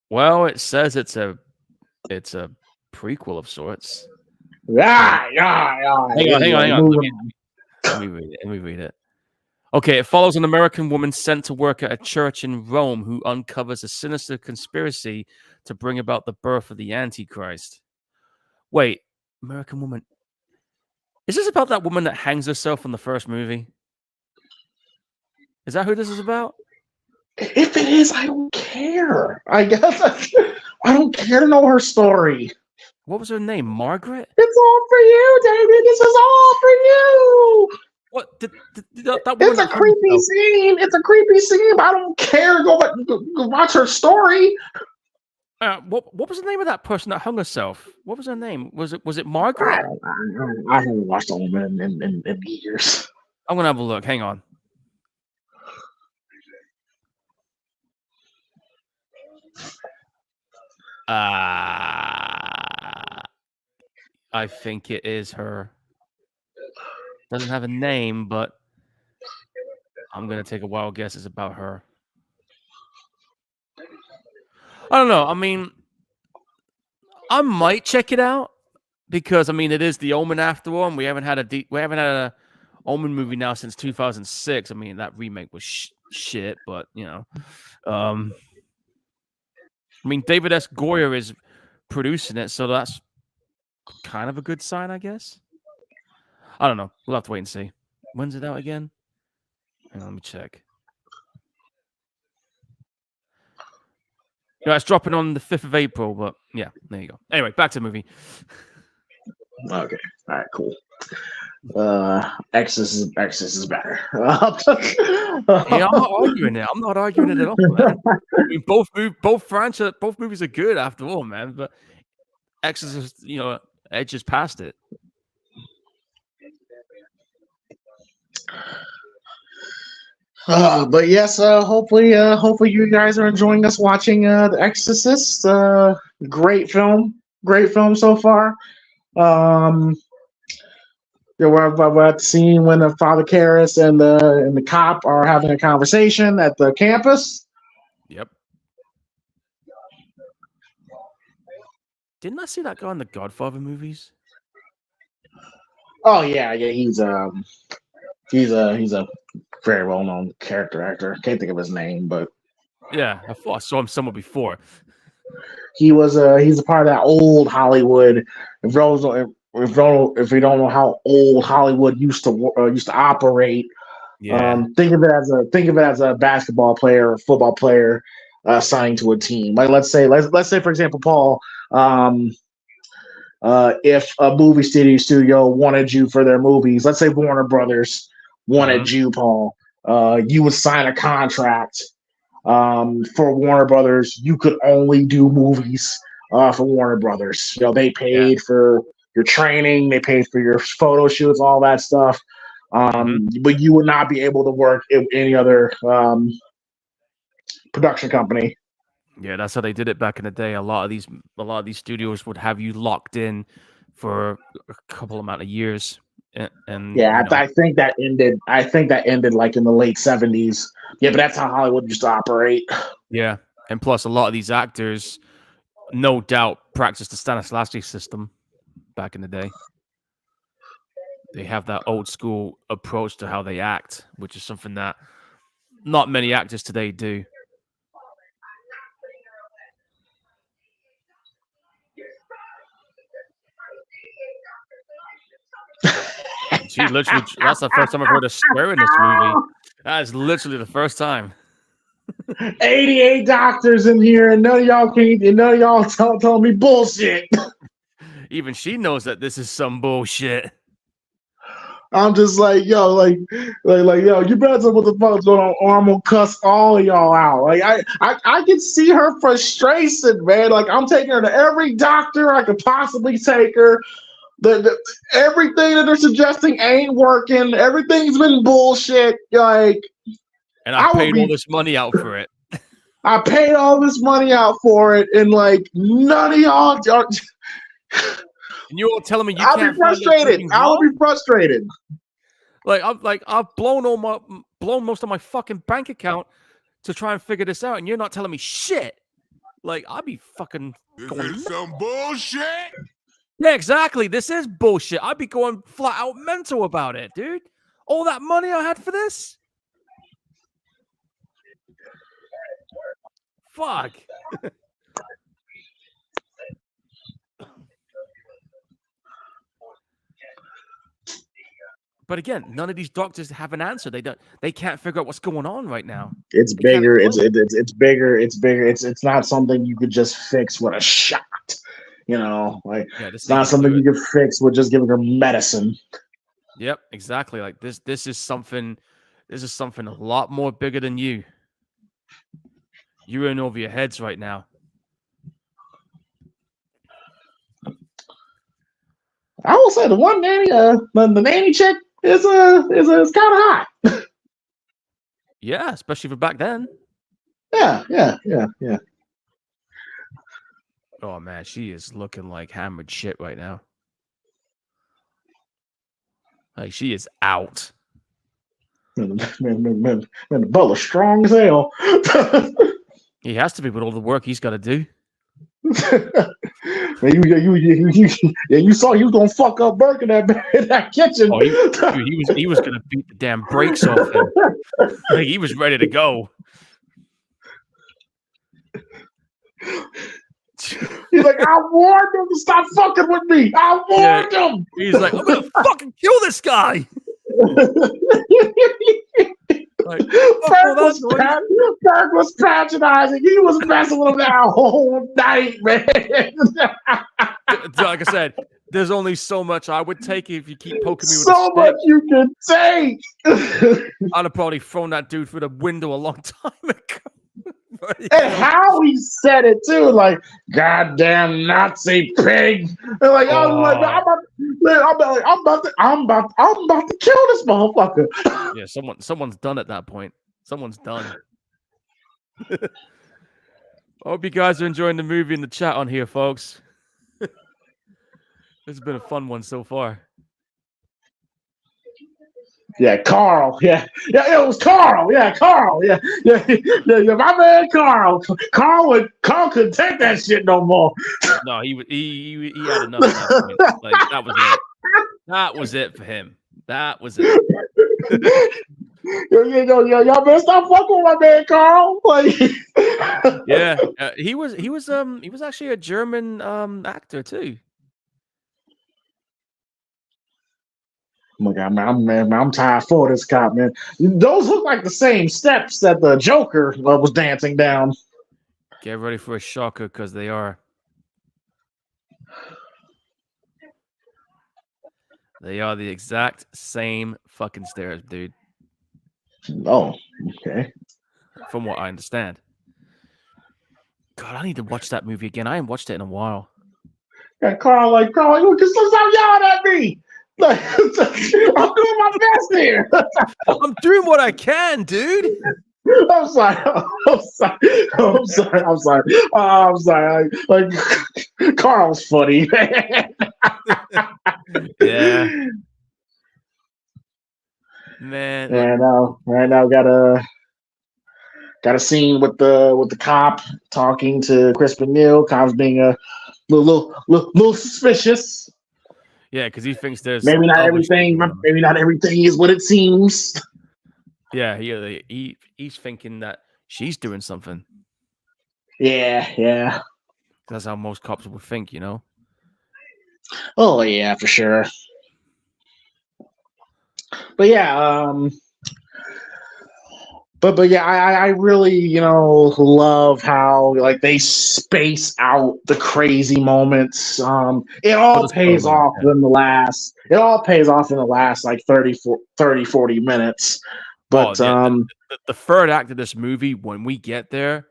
Speaker 2: Well, it says it's a prequel of sorts.
Speaker 1: Yeah.
Speaker 2: Hang on. Let me read it. Okay, it follows an American woman sent to work at a church in Rome who uncovers a sinister conspiracy to bring about the birth of the Antichrist. Wait, American woman. Is this about that woman that hangs herself in the first movie? Is that who this is about?
Speaker 1: If it is, I don't care. I guess I don't care to know her story.
Speaker 2: What was her name? Margaret?
Speaker 1: It's all for you, David. This is all for you.
Speaker 2: What? Did that woman
Speaker 1: It's a creepy scene. It's a creepy scene, but I don't care. Go watch her story.
Speaker 2: What was the name of that person that hung herself? What was her name? Was it Margaret?
Speaker 1: I haven't watched Omen in years.
Speaker 2: I'm gonna have a look. Hang on. I think it is her. Doesn't have a name, but I'm gonna take a wild guess. It's about her. I don't know. I mean, I might check it out because I mean it is the Omen after all, and we haven't had a Omen movie now since 2006. I mean that remake was shit, but I mean David S. Goyer is producing it, so that's kind of a good sign, I guess. I don't know. We'll have to wait and see. When's it out again? Hang on, let me check. Yeah, it's dropping on the 5th of April, but yeah, there you go. Anyway, back to the movie.
Speaker 1: Okay. All right. Cool. Exorcist is better.
Speaker 2: Yeah, I'm not arguing it. I'm not arguing it at all, man. I mean, both movies are good after all, man. But Exorcist, edges past it.
Speaker 1: But yes, hopefully you guys are enjoying us watching The Exorcist. Great film so far. We're at the scene when the Father Karras and the cop are having a conversation at the campus.
Speaker 2: Yep. Didn't I see that guy in the Godfather movies?
Speaker 1: Oh yeah, he's a very well known character actor. Can't think of his name, but
Speaker 2: yeah, I thought I saw him somewhere before.
Speaker 1: He's a part of that old Hollywood. If you don't know how old Hollywood used to operate,
Speaker 2: Yeah.
Speaker 1: think of it as a basketball player or football player signed to a team. Like let's say for example, Paul, if a movie studio wanted you for their movies, let's say Warner Brothers wanted you, Paul, you would sign a contract. For Warner Brothers, you could only do movies for Warner Brothers. They paid for your training, they paid for your photo shoots, all that stuff. But you would not be able to work in any other production company.
Speaker 2: Yeah, that's how they did it back in the day. A lot of these studios would have you locked in for a couple amount of years. And
Speaker 1: I think that ended. I think that ended like in the late 70s. Yeah, but that's how Hollywood used to operate.
Speaker 2: Yeah, and plus a lot of these actors, no doubt, practiced the Stanislavski system back in the day. They have that old school approach to how they act, which is something that not many actors today do. She literally, that's the first time I've heard her swear in this movie. That is literally the first time.
Speaker 1: 88 doctors in here, and none of y'all telling me bullshit.
Speaker 2: Even she knows that this is some bullshit.
Speaker 1: I'm just like, yo, yo, you better tell what the fuck's going on, or I'm gonna cuss all of y'all out. Like, I can see her frustration, man. Like, I'm taking her to every doctor I could possibly take her. Everything that they're suggesting ain't working. Everything's been bullshit. Like,
Speaker 2: and I paid all this money out for it.
Speaker 1: I paid all this money out for it, and like none of y'all are.
Speaker 2: And you're all telling me you
Speaker 1: I'll
Speaker 2: can't.
Speaker 1: Be frustrated. I will be frustrated.
Speaker 2: I've blown most of my fucking bank account to try and figure this out, and you're not telling me shit. Like, I'll be fucking.
Speaker 3: This is some bullshit.
Speaker 2: Yeah, exactly. This is bullshit. I'd be going flat out mental about it, dude. All that money I had for this. Fuck. But again, none of these doctors have an answer. They can't figure out what's going on right now.
Speaker 1: It's bigger. It's bigger. It's bigger. It's not something you could just fix with a shot. It's not something you can fix with just giving her medicine.
Speaker 2: Yep, exactly. Like this is something a lot more bigger than you. You're in over your heads right now.
Speaker 1: I will say the one nanny, the nanny chick is kind of hot.
Speaker 2: Yeah, especially for back then.
Speaker 1: Yeah.
Speaker 2: Oh man, she is looking like hammered shit right now. Like, she is out.
Speaker 1: Man, the butler's strong as hell.
Speaker 2: He has to be with all the work he's got to do.
Speaker 1: Man, you saw he was gonna fuck up Burke in that kitchen.
Speaker 2: Oh, he was gonna beat the damn brakes off him. Like, he was ready to go.
Speaker 1: He's like, I warned him to stop fucking with me. I warned him.
Speaker 2: He's like, I'm gonna fucking kill this guy. Like, fuck all that noise.
Speaker 1: Berg was patronizing. He was messing with him that whole night, man.
Speaker 2: Like I said, there's only so much I would take if you keep poking me with a
Speaker 1: So
Speaker 2: stick.
Speaker 1: much you can take.
Speaker 2: I'd have probably thrown that dude through the window a long time ago. But,
Speaker 1: And how he said it too, like "goddamn Nazi pig," and like I was like, I'm about to kill this motherfucker.
Speaker 2: Yeah, someone's done at that point. Someone's done. I hope you guys are enjoying the movie in the chat on here, folks. This has been a fun one so far.
Speaker 1: Yeah, Carl. Yeah, it was Carl. Yeah, Carl. Yeah. My man, Carl. Carl couldn't take that shit no more.
Speaker 2: No, he had enough at that point. Like that was it. That was it for him. That was it.
Speaker 1: Y'all better stop fucking with my man, Carl. Like,
Speaker 2: yeah, he was actually a German actor too.
Speaker 1: Oh my God, man, I'm tired for this cop, man. Those look like the same steps that the Joker was dancing down.
Speaker 2: Get ready for a shocker, because they are. They are the exact same fucking stairs, dude.
Speaker 1: Oh, okay.
Speaker 2: From what I understand. God, I need to watch that movie again. I haven't watched it in a while.
Speaker 1: And Carl, you just stop yelling at me. Like, I'm doing my best here.
Speaker 2: I'm doing what I can, dude.
Speaker 1: I'm sorry. I'm sorry. Like Carl's funny.
Speaker 2: Yeah. Man.
Speaker 1: And right now got a scene with the cop talking to Crispin Neal. Cop's being a little suspicious.
Speaker 2: Yeah, because he thinks there's
Speaker 1: maybe not everything is what it seems.
Speaker 2: Yeah, he's thinking that she's doing something.
Speaker 1: Yeah.
Speaker 2: That's how most cops would think, you know.
Speaker 1: Oh yeah, for sure. But yeah, but yeah, I really love how like they space out the crazy moments. It all pays off in the last. It all pays off in the last like 40 minutes. But
Speaker 2: the third act of this movie, when we get there,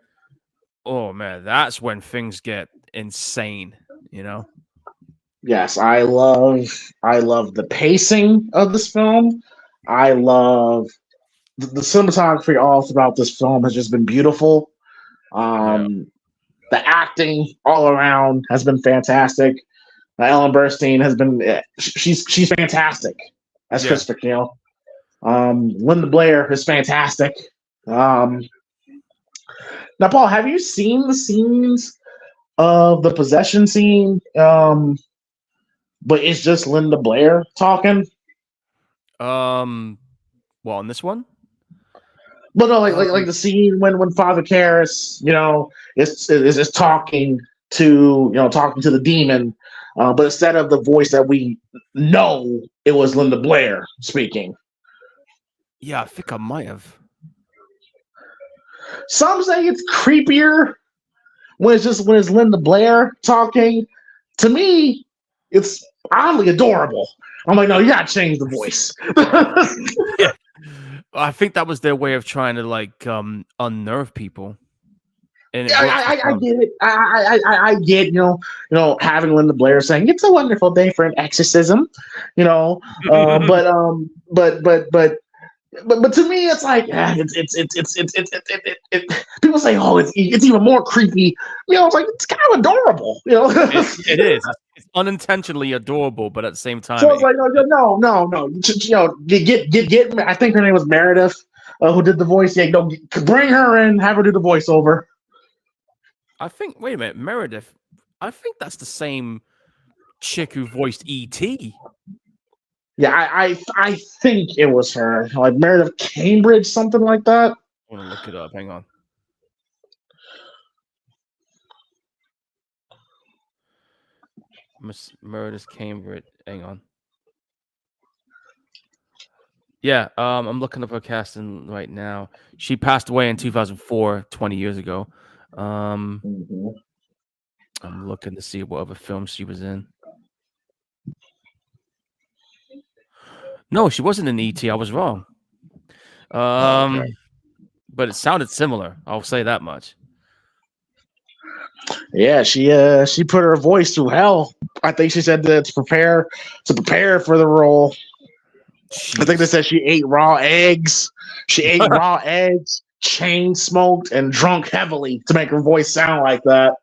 Speaker 2: oh man, that's when things get insane. You know.
Speaker 1: Yes, I love the pacing of this film. I love the cinematography all throughout this film has just been beautiful. The acting all around has been fantastic. Ellen Burstyn has been she's fantastic as Christopher Neal. Linda Blair is fantastic. Now, Paul, have you seen the scenes of the possession scene? But it's just Linda Blair talking.
Speaker 2: Well, in this one.
Speaker 1: But no, like the scene when Father Karras, is talking to the demon, but instead of the voice that we know, it was Linda Blair speaking.
Speaker 2: Yeah, I think I might have.
Speaker 1: Some say it's creepier when it's Linda Blair talking. To me, it's oddly adorable. I'm like, no, you gotta change the voice.
Speaker 2: Yeah. I think that was their way of trying to like unnerve people. And
Speaker 1: I get it. I get having Linda Blair saying it's a wonderful day for an exorcism, but to me it's like it's people say it's even more creepy. It's like it's kind of adorable.
Speaker 2: It is. It's unintentionally adorable, but at the same time,
Speaker 1: so it's like no. Get. I think her name was Meredith, who did the voice. Yeah, bring her in, have her do the voiceover.
Speaker 2: I think. Wait a minute, Meredith. I think that's the same chick who voiced E.T.
Speaker 1: Yeah, I think it was her, like Meredith Cambridge, something like that.
Speaker 2: I want to look it up. Hang on. Miss Meredith Cambridge. Hang on. Yeah, I'm looking up her casting right now. She passed away in 2004, 20 years ago. Um,
Speaker 1: Mm-hmm.
Speaker 2: I'm looking to see what other films she was in. No, she wasn't in E.T. I was wrong.
Speaker 1: Okay.
Speaker 2: But it sounded similar. I'll say that much.
Speaker 1: Yeah, she put her voice through hell. I think she said that to prepare for the role. I think they
Speaker 2: Jeez.
Speaker 1: said she ate raw eggs. She ate raw eggs, chain smoked, and drunk heavily to make her voice sound like that.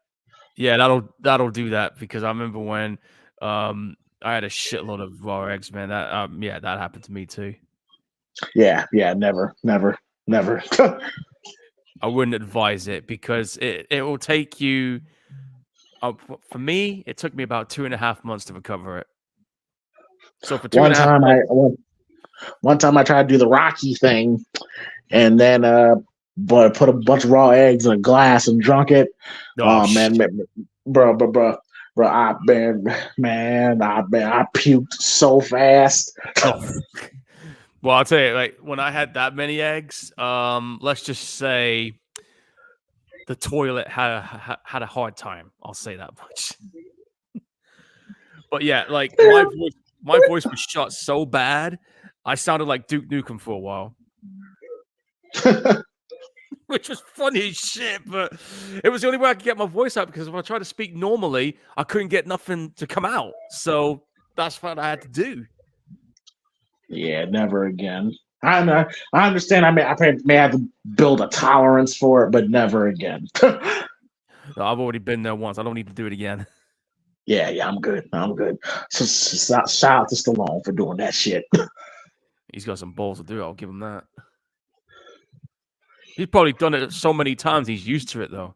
Speaker 2: Yeah, that'll do that because I remember when I had a shitload of raw eggs, man. That happened to me too.
Speaker 1: Yeah, never.
Speaker 2: I wouldn't advise it because it will take you. For me, it took me about 2.5 months to recover it. So for two and
Speaker 1: one
Speaker 2: a half
Speaker 1: time I
Speaker 2: months,
Speaker 1: one time I tried to do the Rocky thing, and then but put a bunch of raw eggs in a glass and drunk it.
Speaker 2: oh
Speaker 1: Oh
Speaker 2: shit.
Speaker 1: man, bro, I puked so fast.
Speaker 2: Oh. Well, I'll tell you, like when I had that many eggs, let's just say the toilet had a hard time. I'll say that much. But yeah, like my voice was shot so bad, I sounded like Duke Nukem for a while, which was funny as shit. But it was the only way I could get my voice out because if I tried to speak normally, I couldn't get nothing to come out. So that's what I had to do.
Speaker 1: Yeah, never again. I understand. May have to build a tolerance for it, but never again.
Speaker 2: No, I've already been there once. I don't need to do it again.
Speaker 1: Yeah, I'm good. So shout out to Stallone for doing that shit.
Speaker 2: He's got some balls to do it. I'll give him that. He's probably done it so many times. He's used to it, though.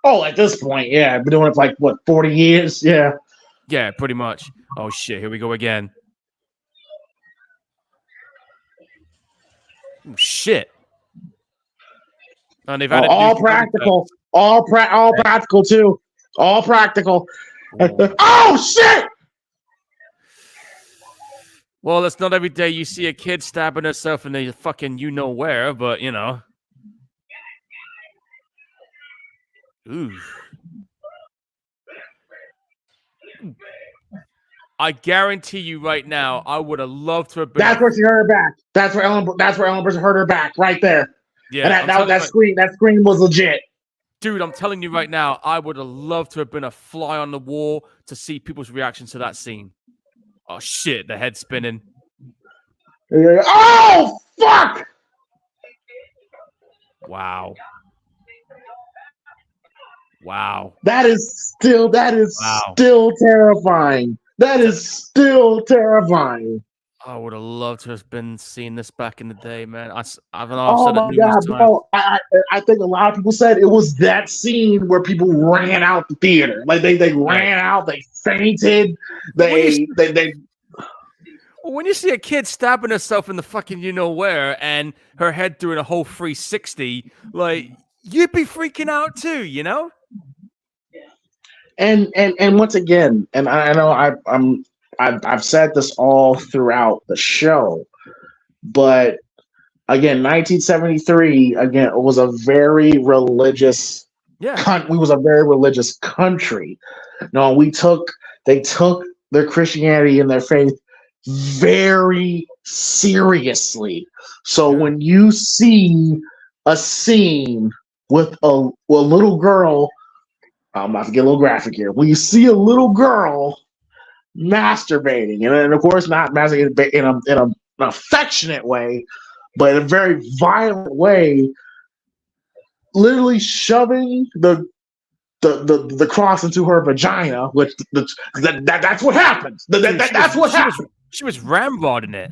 Speaker 1: Oh, at this point, yeah, I've been doing it for like what 40 years. Yeah.
Speaker 2: Yeah, pretty much. Oh shit! Here we go again. Oh, shit! And they've added new
Speaker 1: All
Speaker 2: sound
Speaker 1: practical.
Speaker 2: effects.
Speaker 1: All practical too. All practical.
Speaker 2: Oh.
Speaker 1: Oh shit!
Speaker 2: Well, it's not every day you see a kid stabbing herself in the fucking you know where, but you know. Ooh. I guarantee you right now, I would have loved to have been.
Speaker 1: That's where she hurt her back. That's where Ellen Burstyn hurt her back right there.
Speaker 2: Yeah,
Speaker 1: And that scream was legit.
Speaker 2: Dude, I'm telling you right now, I would have loved to have been a fly on the wall to see people's reactions to that scene. Oh shit, the head spinning.
Speaker 1: Oh fuck!
Speaker 2: Wow.
Speaker 1: That is still terrifying. That is still terrifying.
Speaker 2: I would have loved to have been seeing this back in the day, man. I've said
Speaker 1: Oh
Speaker 2: it
Speaker 1: my
Speaker 2: numerous
Speaker 1: god,
Speaker 2: times.
Speaker 1: bro! I think a lot of people said it was that scene where people ran out the theater. Like they ran out, they fainted, they.
Speaker 2: Well, when you see a kid stabbing herself in the fucking you know where and her head doing a whole 360, like you'd be freaking out too, you know?
Speaker 1: And once again, and I know I've said this all throughout the show, but again, 1973 again was a very religious. We was a very religious country. No, they took their Christianity and their faith very seriously. So when you see a scene with a little girl, I'm about to get a little graphic here. When you see a little girl masturbating, and of course not masturbating in an affectionate way, but in a very violent way, literally shoving the cross into her vagina, which that's what happens. That's what happened.
Speaker 2: She was ramrodding it.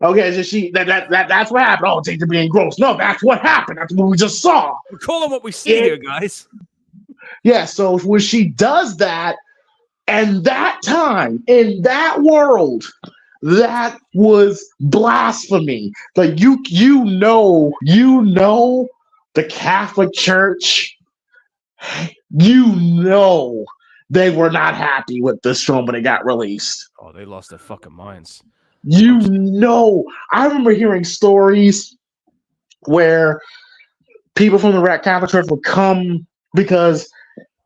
Speaker 1: Okay, so that's what happened. Oh, it's being gross. No, that's what happened. That's what we just saw.
Speaker 2: We're calling what we see here, guys.
Speaker 1: Yeah, so when she does that, and that time in that world, that was blasphemy. Like you know the Catholic Church, you know they were not happy with this film when it got released.
Speaker 2: Oh, they lost their fucking minds.
Speaker 1: I remember hearing stories where people from the Rat Catholic Church would come because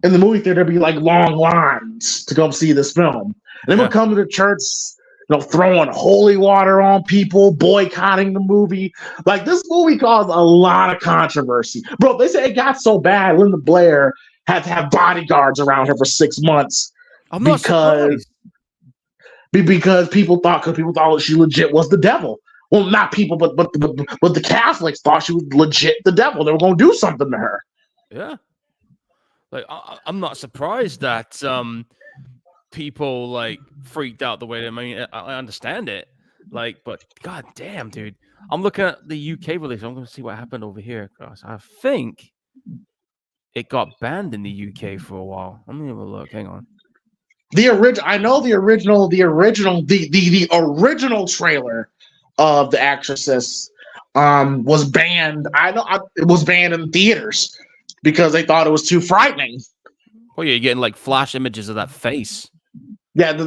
Speaker 1: in the movie theater there'd be like long lines to come see this film. And they would come to the church, throwing holy water on people, boycotting the movie. Like, this movie caused a lot of controversy. Bro, they say it got so bad, Linda Blair had to have bodyguards around her for 6 months.
Speaker 2: I'm not surprised.
Speaker 1: Because people thought she legit was the devil. Well, not people, but the Catholics thought she was legit the devil. They were going to do something to her.
Speaker 2: Yeah. Like, I'm not surprised that people like freaked out the way they. I mean, I understand it. Like, but god damn, dude. I'm looking at the UK release. I'm going to see what happened over here. Cause I think it got banned in the UK for a while. Let me have a look. Hang on.
Speaker 1: The original trailer of The Exorcist was banned. It was banned in theaters because they thought it was too frightening.
Speaker 2: Oh yeah, you're getting like flash images of that face.
Speaker 1: Yeah, the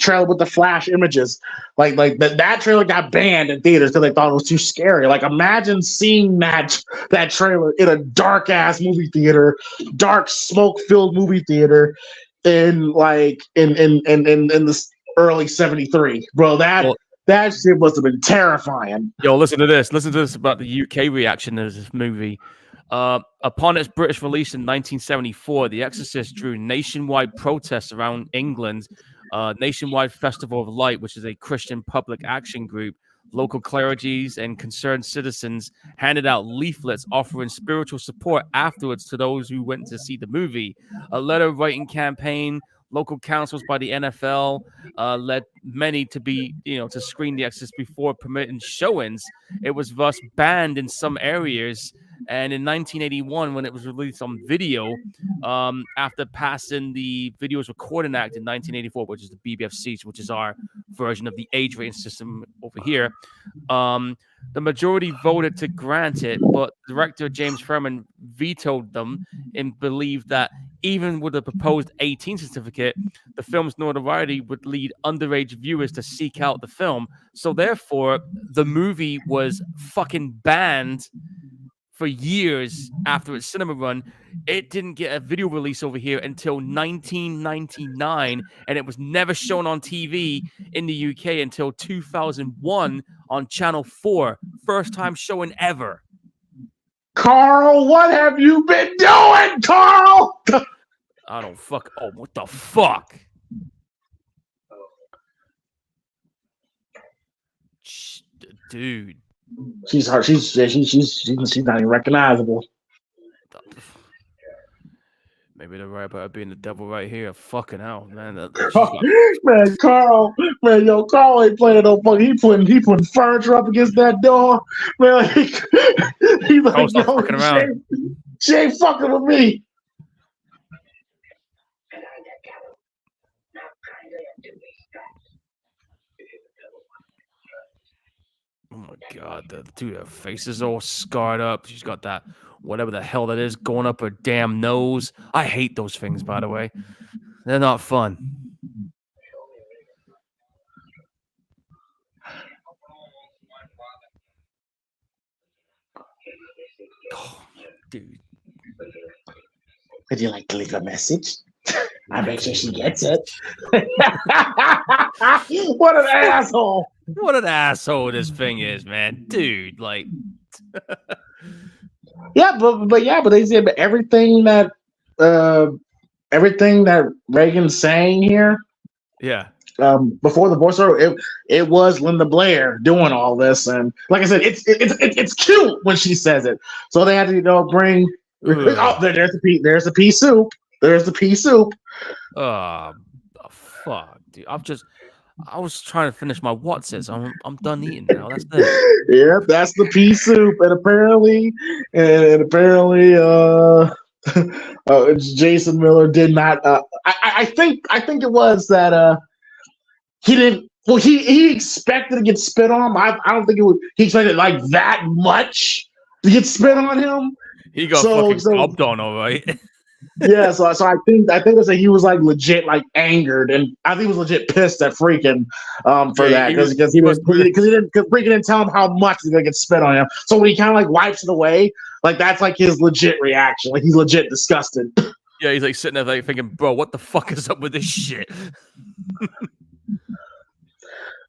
Speaker 1: trailer with the flash images, like that trailer got banned in theaters because they thought it was too scary. Like, imagine seeing that trailer in a dark ass movie theater, dark smoke filled movie theater, in this early '73, bro. That shit must have been terrifying.
Speaker 2: Yo, listen to this. Listen to this about the UK reaction to this movie. Upon its British release in 1974, The Exorcist drew nationwide protests around England. Nationwide Festival of Light, which is a Christian public action group. Local clergies and concerned citizens handed out leaflets offering spiritual support afterwards to those who went to see the movie. A letter writing campaign, local councils by the NFL led many to screen The Exorcist before permitting showings. It was thus banned in some areas. And in 1981, when it was released on video, after passing the Videos Recording Act in 1984, which is the BBFC, which is our version of the age rating system over here, the majority voted to grant it, but director James Furman vetoed them and believed that even with a proposed 18 certificate, the film's notoriety would lead underage viewers to seek out the film. So therefore, the movie was fucking banned for years after its cinema run. It didn't get a video release over here until 1999, and it was never shown on TV in the UK until 2001 on Channel 4. First time showing ever.
Speaker 1: Carl, what have you been doing, Carl?
Speaker 2: I don't fuck. Oh, what the fuck? Dude.
Speaker 1: She's not even recognizable.
Speaker 2: Maybe they're right about being the devil right here. Fucking hell, man.
Speaker 1: Man, Carl ain't playing no fucking. He putting furniture up against that door. Man, he's like, yo,
Speaker 2: fucking around.
Speaker 1: She ain't fucking with me.
Speaker 2: Oh my god, dude, her face is all scarred up. She's got that, whatever the hell that is, going up her damn nose. I hate those things, by the way. They're not fun. Oh, dude.
Speaker 1: Would you like to leave a message? I make sure she gets it. What an asshole!
Speaker 2: What an asshole this thing is, man. Dude, like.
Speaker 1: Yeah, but they said everything that Reagan's saying here.
Speaker 2: Yeah.
Speaker 1: Before the voiceover, it was Linda Blair doing all this, and like I said, it's cute when she says it. So they had to bring. Oh, there's the pea soup. There's the pea soup.
Speaker 2: Oh, fuck, dude. I was trying to finish my Watsits. I'm done eating now. That's it.
Speaker 1: Yeah, that's the pea soup. And apparently, Jason Miller did not. I think it was that he didn't. Well, he expected to get spit on. I don't think it would. He expected like that much to get spit on him.
Speaker 2: He got fucking gobbed on, all right.
Speaker 1: Yeah, so I think it's like he was like legit like angered, and I think he was legit pissed at freaking for
Speaker 2: Yeah,
Speaker 1: that because
Speaker 2: he must.
Speaker 1: because freaking didn't tell him how much he's gonna get spit on him. So when he kind of like wipes it away, like that's like his legit reaction. Like he's legit disgusted.
Speaker 2: Yeah, he's like sitting there like thinking, bro, what the fuck is up with this shit?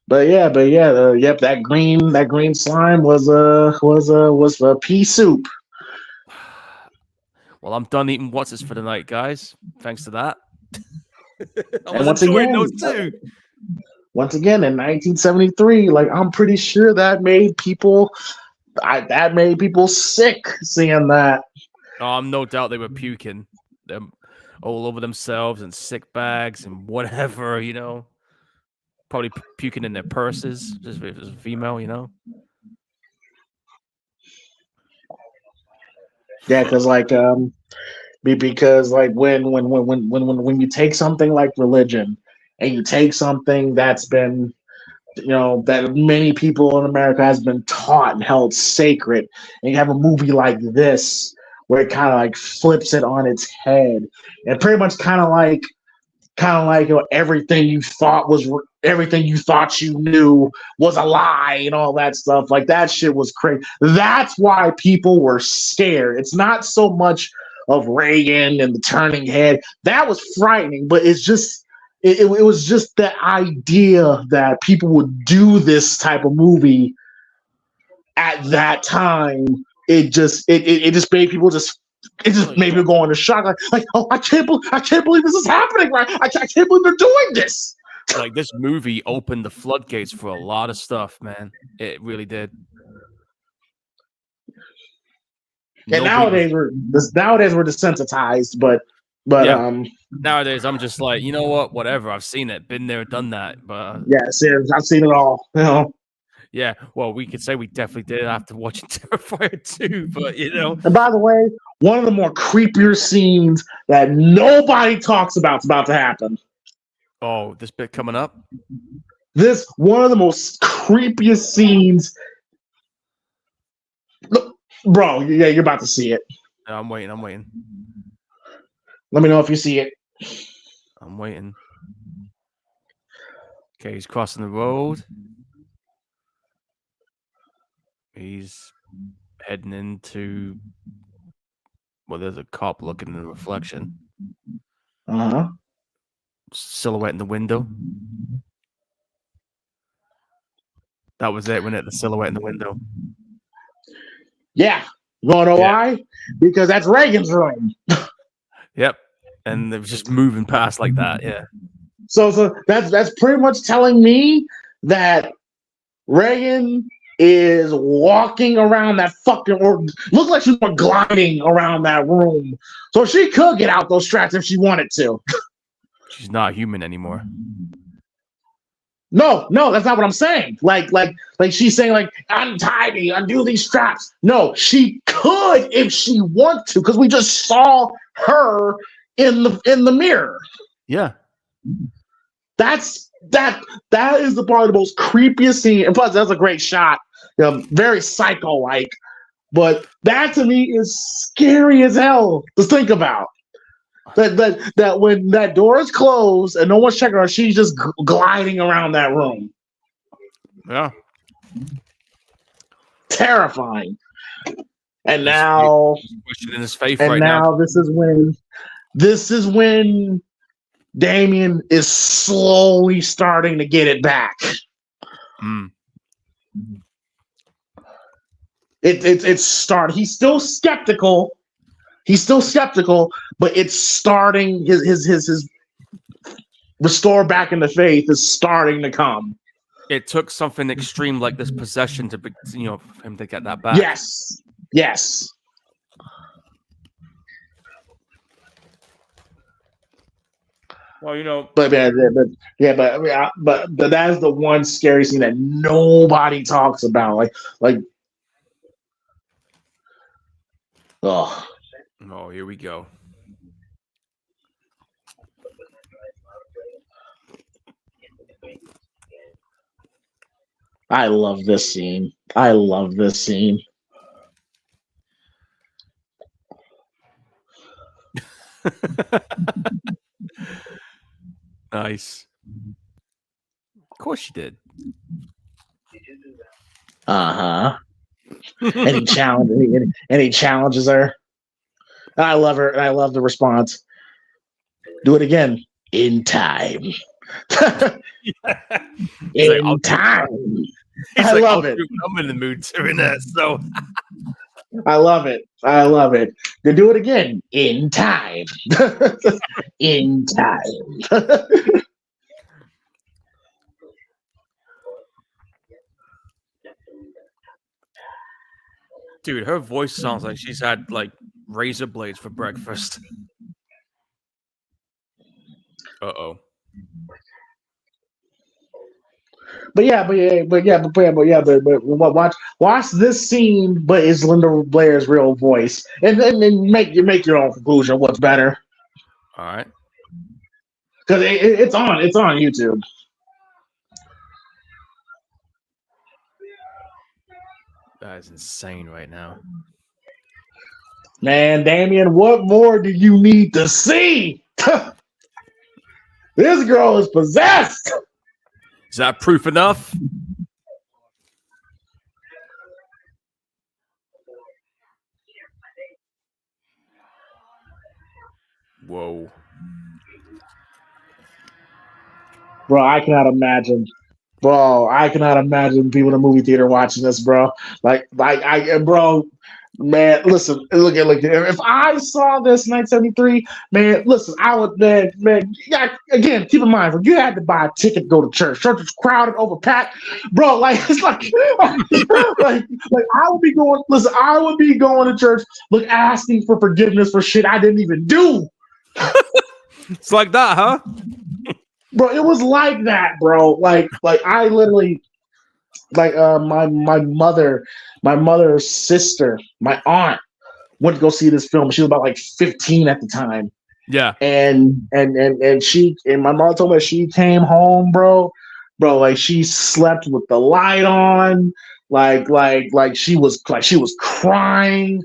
Speaker 1: But yeah, yep, that green slime was pea soup.
Speaker 2: Well, I'm done eating what's for the night, guys. Thanks to that. I
Speaker 1: And
Speaker 2: was enjoying those too.
Speaker 1: once again in 1973, like I'm pretty sure that made people sick seeing that.
Speaker 2: Oh, I'm no doubt they were puking them all over themselves and sick bags and whatever, you know. Probably puking in their purses, just if it was a female, you know.
Speaker 1: Yeah, because like when you take something like religion and you take something that's been that many people in America has been taught and held sacred, and you have a movie like this where it kind of like flips it on its head and pretty much everything you thought you knew was a lie and all that stuff. Like that shit was crazy. That's why people were scared. It's not so much of Reagan and the turning head. That was frightening, but it's just it was just the idea that people would do this type of movie at that time. It just made people made people go into shock. Like, oh, I can't believe this is happening, right? I can't believe they're doing this.
Speaker 2: Like this movie opened the floodgates for a lot of stuff, man. It really did.
Speaker 1: And nowadays we're desensitized, but
Speaker 2: yeah. Nowadays I'm just like, you know what, whatever. I've seen it, been there, done that. But
Speaker 1: yeah, seriously, I've seen it all. You know.
Speaker 2: Yeah, well, we could say we definitely did after watching Terrifier 2, but you know.
Speaker 1: And by the way, one of the more creepier scenes that nobody talks about is about to happen.
Speaker 2: Oh, this bit coming up?
Speaker 1: This one of the most creepiest scenes. Look, bro, yeah, you're about to see it.
Speaker 2: No, I'm waiting.
Speaker 1: Let me know if you see it.
Speaker 2: I'm waiting. Okay, he's crossing the road. He's heading into... Well, there's a cop looking in the reflection.
Speaker 1: Uh-huh.
Speaker 2: Silhouette in the window. That was it, wasn't it? The silhouette in the window.
Speaker 1: Yeah. You want to know why? Because that's Reagan's room.
Speaker 2: Yep. And it was just moving past like that, yeah.
Speaker 1: So that's pretty much telling me that Reagan is walking around that fucking, or looks like she's gliding around that room. So she could get out those tracks if she wanted to.
Speaker 2: She's not human anymore.
Speaker 1: No, that's not what I'm saying. Like she's saying, like, untie me, undo these straps. No, she could if she want to, because we just saw her in the mirror.
Speaker 2: Yeah.
Speaker 1: That is the part of the most creepiest scene. And plus, that's a great shot. Very psycho-like. But that to me is scary as hell to think about. That when that door is closed and no one's checking her, she's just gliding around that room.
Speaker 2: Yeah.
Speaker 1: Terrifying. And now,
Speaker 2: in his face
Speaker 1: and
Speaker 2: right
Speaker 1: now this is when Damien is slowly starting to get it back.
Speaker 2: Mm.
Speaker 1: It's start. He's still skeptical. But it's starting. His restore back into faith is starting to come.
Speaker 2: It took something extreme like this possession to, for him to get that back.
Speaker 1: Yes.
Speaker 2: Well,
Speaker 1: but that is the one scary scene that nobody talks about. Like, oh,
Speaker 2: here we go.
Speaker 1: I love this scene.
Speaker 2: Nice. Of course you did.
Speaker 1: Uh-huh. Any challenge? Any challenges her? I love her, and I love the response. Do it again in time. In time. I love it.
Speaker 2: I'm in the mood doing that. So
Speaker 1: I love it. I love it. To do it again in time. In time.
Speaker 2: dude, her voice sounds like she's had like razor blades for breakfast. Uh-oh.
Speaker 1: But watch this scene, but it's Linda Blair's real voice, and then make your own conclusion of what's better.
Speaker 2: All right,
Speaker 1: because it's on YouTube.
Speaker 2: That is insane right now.
Speaker 1: Man, Damien, what more do you need to see? This girl is possessed.
Speaker 2: Is that proof enough? Whoa.
Speaker 1: Bro, I cannot imagine. Bro, I cannot imagine people in the movie theater watching this, bro. Bro, man, listen, look. If I saw this in 1973, man, listen, I would, man. Yeah, again, keep in mind, if you had to buy a ticket to go to church, church was crowded, overpacked, bro. Like it's like I would be going. Listen, I would be going to church, asking for forgiveness for shit I didn't even do.
Speaker 2: It's like that, huh?
Speaker 1: Bro, it was like that, bro. Like I literally, my mother's sister, my aunt, went to go see this film. She was about like 15 at the time.
Speaker 2: Yeah.
Speaker 1: And my mom told me she came home, bro, like she slept with the light on, like she was crying,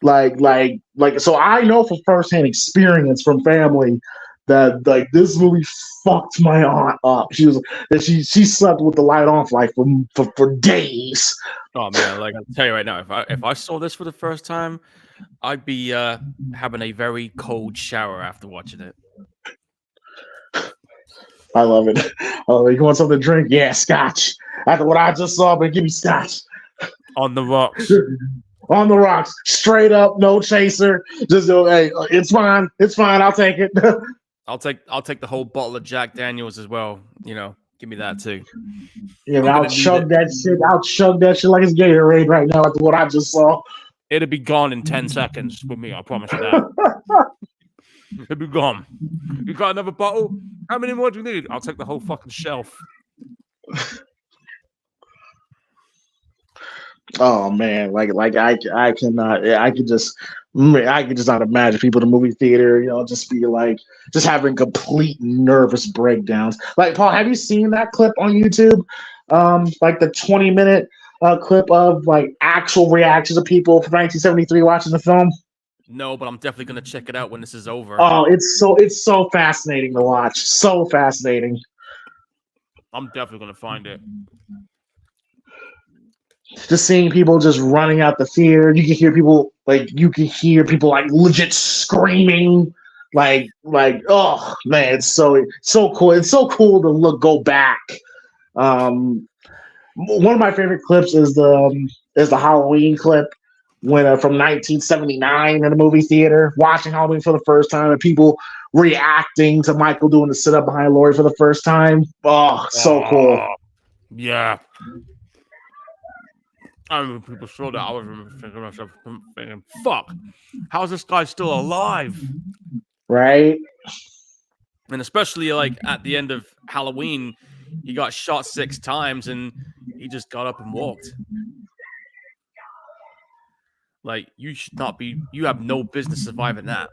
Speaker 1: so I know from firsthand experience from family that like this movie fucked my aunt up. She slept with the light on for days.
Speaker 2: Oh man, like I'll tell you right now, if I saw this for the first time, I'd be having a very cold shower after watching it.
Speaker 1: I love it. Oh, you want something to drink? Yeah, scotch. After what I just saw, but give me scotch.
Speaker 2: On the rocks.
Speaker 1: On the rocks, straight up, no chaser. Just go, hey, it's fine. I'll take it.
Speaker 2: I'll take the whole bottle of Jack Daniels as well. You know, give me that too.
Speaker 1: Yeah, I'll chug that shit. I'll chug that shit like it's Gatorade right now. After what I just saw,
Speaker 2: it'll be gone in 10 seconds with me. I promise you that. It'll be gone. You got another bottle? How many more do you need? I'll take the whole fucking shelf.
Speaker 1: Oh man, I cannot. I could just not imagine people in the movie theater, just be just having complete nervous breakdowns. Like, Paul, have you seen that clip on YouTube? The 20-minute clip of actual reactions of people from 1973 watching the film.
Speaker 2: No, but I'm definitely gonna check it out when this is over.
Speaker 1: Oh, it's so fascinating to watch. So fascinating.
Speaker 2: I'm definitely gonna find it.
Speaker 1: Just seeing people just running out the theater. You can hear people legit screaming. Oh man, it's so cool. It's so cool to go back. One of my favorite clips is the Halloween clip when from 1979 in the movie theater, watching Halloween for the first time, and people reacting to Michael doing the sit up behind Laurie for the first time. Oh, so cool.
Speaker 2: Yeah. I remember people saw that. I was thinking to myself, fuck, how's this guy still alive?
Speaker 1: Right?
Speaker 2: And especially at the end of Halloween, he got shot 6 times and he just got up and walked. You should not be, you have no business surviving that.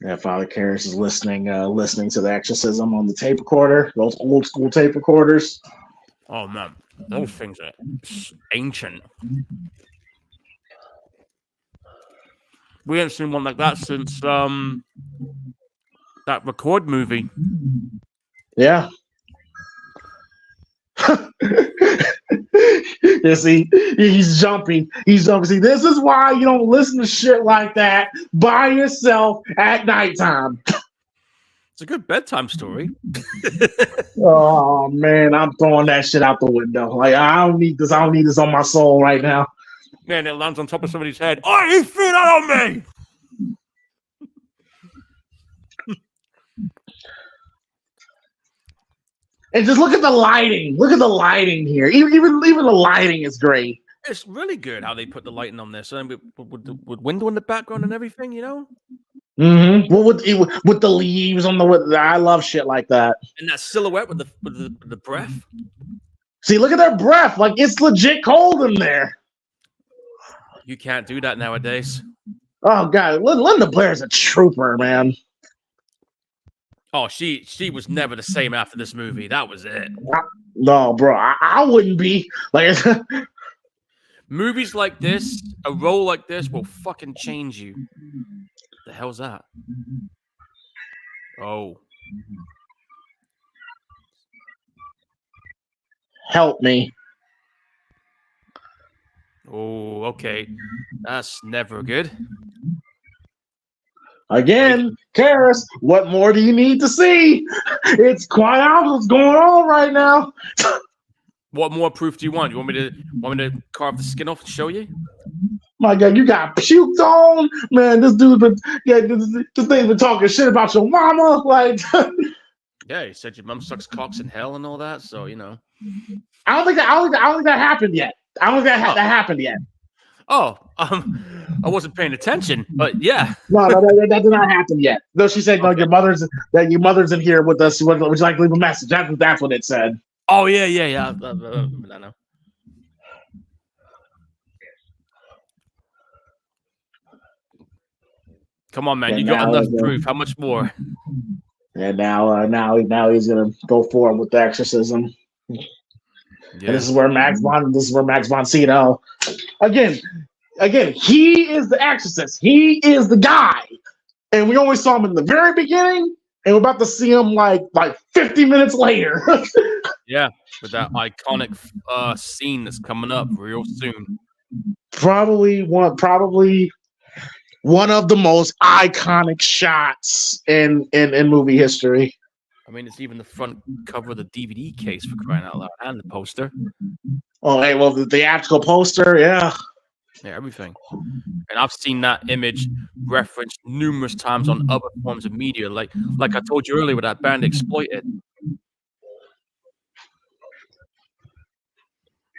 Speaker 1: Yeah, Father Karras is listening to the exorcism on the tape recorder, those old school tape recorders.
Speaker 2: Oh man, those things are ancient. We haven't seen one like that since that Record movie.
Speaker 1: Yeah. You see, he's jumping. He's jumping. See, this is why you don't listen to shit like that by yourself at nighttime.
Speaker 2: It's a good bedtime story.
Speaker 1: Oh man, I'm throwing that shit out the window. Like I don't need this. I don't need this on my soul right now.
Speaker 2: Man, it lands on top of somebody's head. Oh, he threw that on me!
Speaker 1: And just look at the lighting. Look at the lighting here. Even the lighting is great.
Speaker 2: It's really good how they put the lighting on this. And with window in the background and everything, you know?
Speaker 1: Mm-hmm. Well, with the leaves on I love shit like that.
Speaker 2: And that silhouette with the breath.
Speaker 1: See, look at their breath. Like it's legit cold in there.
Speaker 2: You can't do that nowadays.
Speaker 1: Oh god, Linda Blair's a trooper, man.
Speaker 2: Oh, she was never the same after this movie. That was it.
Speaker 1: No, bro, I wouldn't be like.
Speaker 2: Movies like this, a role like this, will fucking change you. The hell's that? Oh,
Speaker 1: Help me.
Speaker 2: oh, okay. That's never good.
Speaker 1: Again, Karis, what more do you need to see? It's quite obvious what's going on right now.
Speaker 2: What more proof do you want? You want me to carve the skin off and show you?
Speaker 1: My God, you got puked on, man. This dude's been, this thing's been talking shit about your mama, like.
Speaker 2: Yeah, he said your mom sucks cocks in hell and all that. So you know.
Speaker 1: I don't think that happened yet. I don't think that happened yet.
Speaker 2: Oh, I wasn't paying attention, but yeah.
Speaker 1: No, that did not happen yet. Though she said, "No, your mother's in here with us. Would you like to leave a message?" That's what it said.
Speaker 2: Oh yeah. I know. Come on, man!
Speaker 1: Yeah,
Speaker 2: you got enough proof. How much more?
Speaker 1: And now he's gonna go forward with the exorcism. Yeah. And this is where Max von Sydow. Again, he is the exorcist. He is the guy. And we only saw him in the very beginning, and we're about to see him like 50 minutes later.
Speaker 2: Yeah, with that iconic scene that's coming up real soon.
Speaker 1: Probably one of the most iconic shots in movie history.
Speaker 2: I mean, it's even the front cover of the DVD case, for crying out loud, and the poster.
Speaker 1: Oh, hey, well, the theatrical poster, yeah.
Speaker 2: Yeah, everything. And I've seen that image referenced numerous times on other forms of media, like I told you earlier with that band Exploited.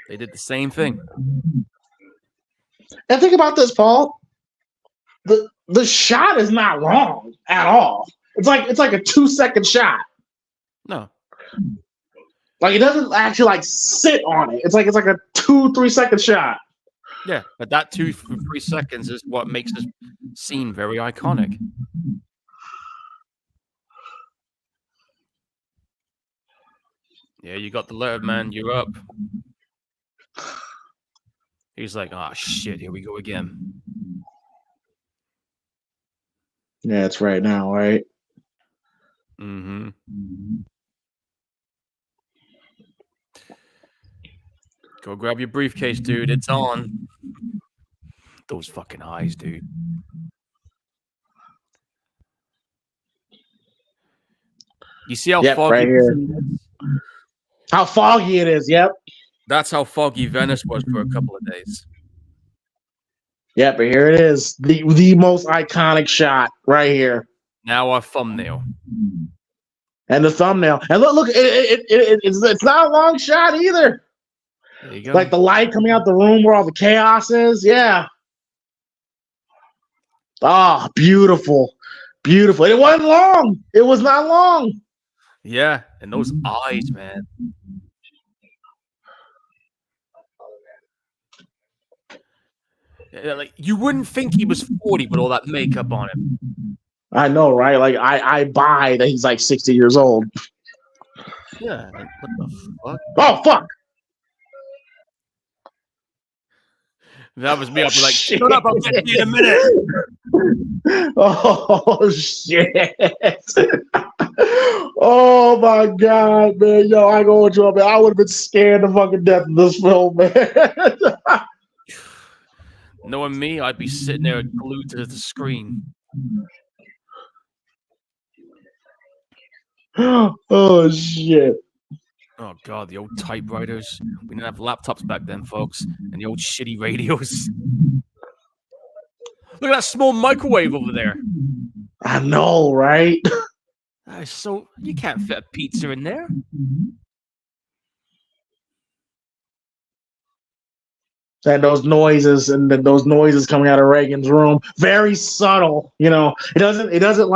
Speaker 2: They did the same thing.
Speaker 1: And think about this, Paul. The shot is not wrong at all. It's like a 2-second shot.
Speaker 2: No.
Speaker 1: Like it doesn't actually sit on it. It's like a 2-3 second shot.
Speaker 2: Yeah, but that 2-3 seconds is what makes this scene very iconic. Yeah, you got the letter, man. You're up. He's like, oh shit, here we go again.
Speaker 1: Yeah, it's right now, right?
Speaker 2: Mm-hmm. Go grab your briefcase, dude. It's on. Those fucking eyes, dude. You see how foggy
Speaker 1: right here. How foggy it is, yep.
Speaker 2: That's how foggy Venice was for a couple of days.
Speaker 1: Yep, but here it is. The most iconic shot right here.
Speaker 2: Now our thumbnail.
Speaker 1: And the thumbnail. And look, it's not a long shot either.
Speaker 2: There you go.
Speaker 1: Like the light coming out the room where all the chaos is. Yeah. Oh, beautiful. Beautiful. It wasn't long. It was not long.
Speaker 2: Yeah, and those eyes, man. Yeah, like you wouldn't think he was 40 with all that makeup on him.
Speaker 1: I know, right? Like I buy that he's like 60 years old.
Speaker 2: Yeah, like, what the fuck?
Speaker 1: Oh fuck!
Speaker 2: If that was me, I'd be like, shut up, I'll get you in a minute.
Speaker 1: Oh shit! Oh my god, man! Yo, I go with you, man. I would have been scared to fucking death in this film, man.
Speaker 2: Knowing me, I'd be sitting there glued to the screen.
Speaker 1: Oh shit!
Speaker 2: Oh god, the old typewriters. We didn't have laptops back then, folks, and the old shitty radios. Look at that small microwave over there.
Speaker 1: I know, right?
Speaker 2: So you can't fit a pizza in there.
Speaker 1: And those noises and those noises coming out of Reagan's room, very subtle. You know, it doesn't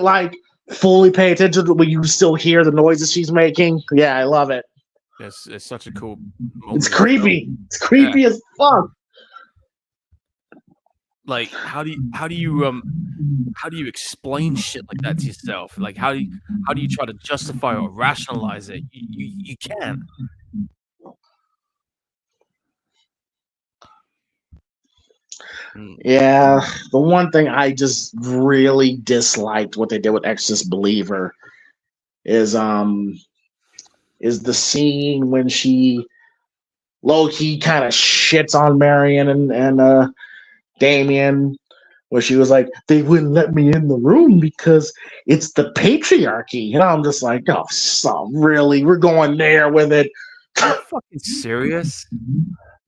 Speaker 1: like fully pay attention to when you still hear the noises she's making. Yeah, I love it.
Speaker 2: It's such a cool moment.
Speaker 1: It's creepy. It's creepy as fuck.
Speaker 2: Like, how do you explain shit like that to yourself? Like, how do you try to justify or rationalize it? You can't.
Speaker 1: Yeah, the one thing I just really disliked what they did with Exorcist Believer is the scene when she low key kind of shits on Marion and Damien, where she was like, they wouldn't let me in the room because it's the patriarchy. And I'm just like, oh, so really? We're going there with it.
Speaker 2: Are you fucking serious?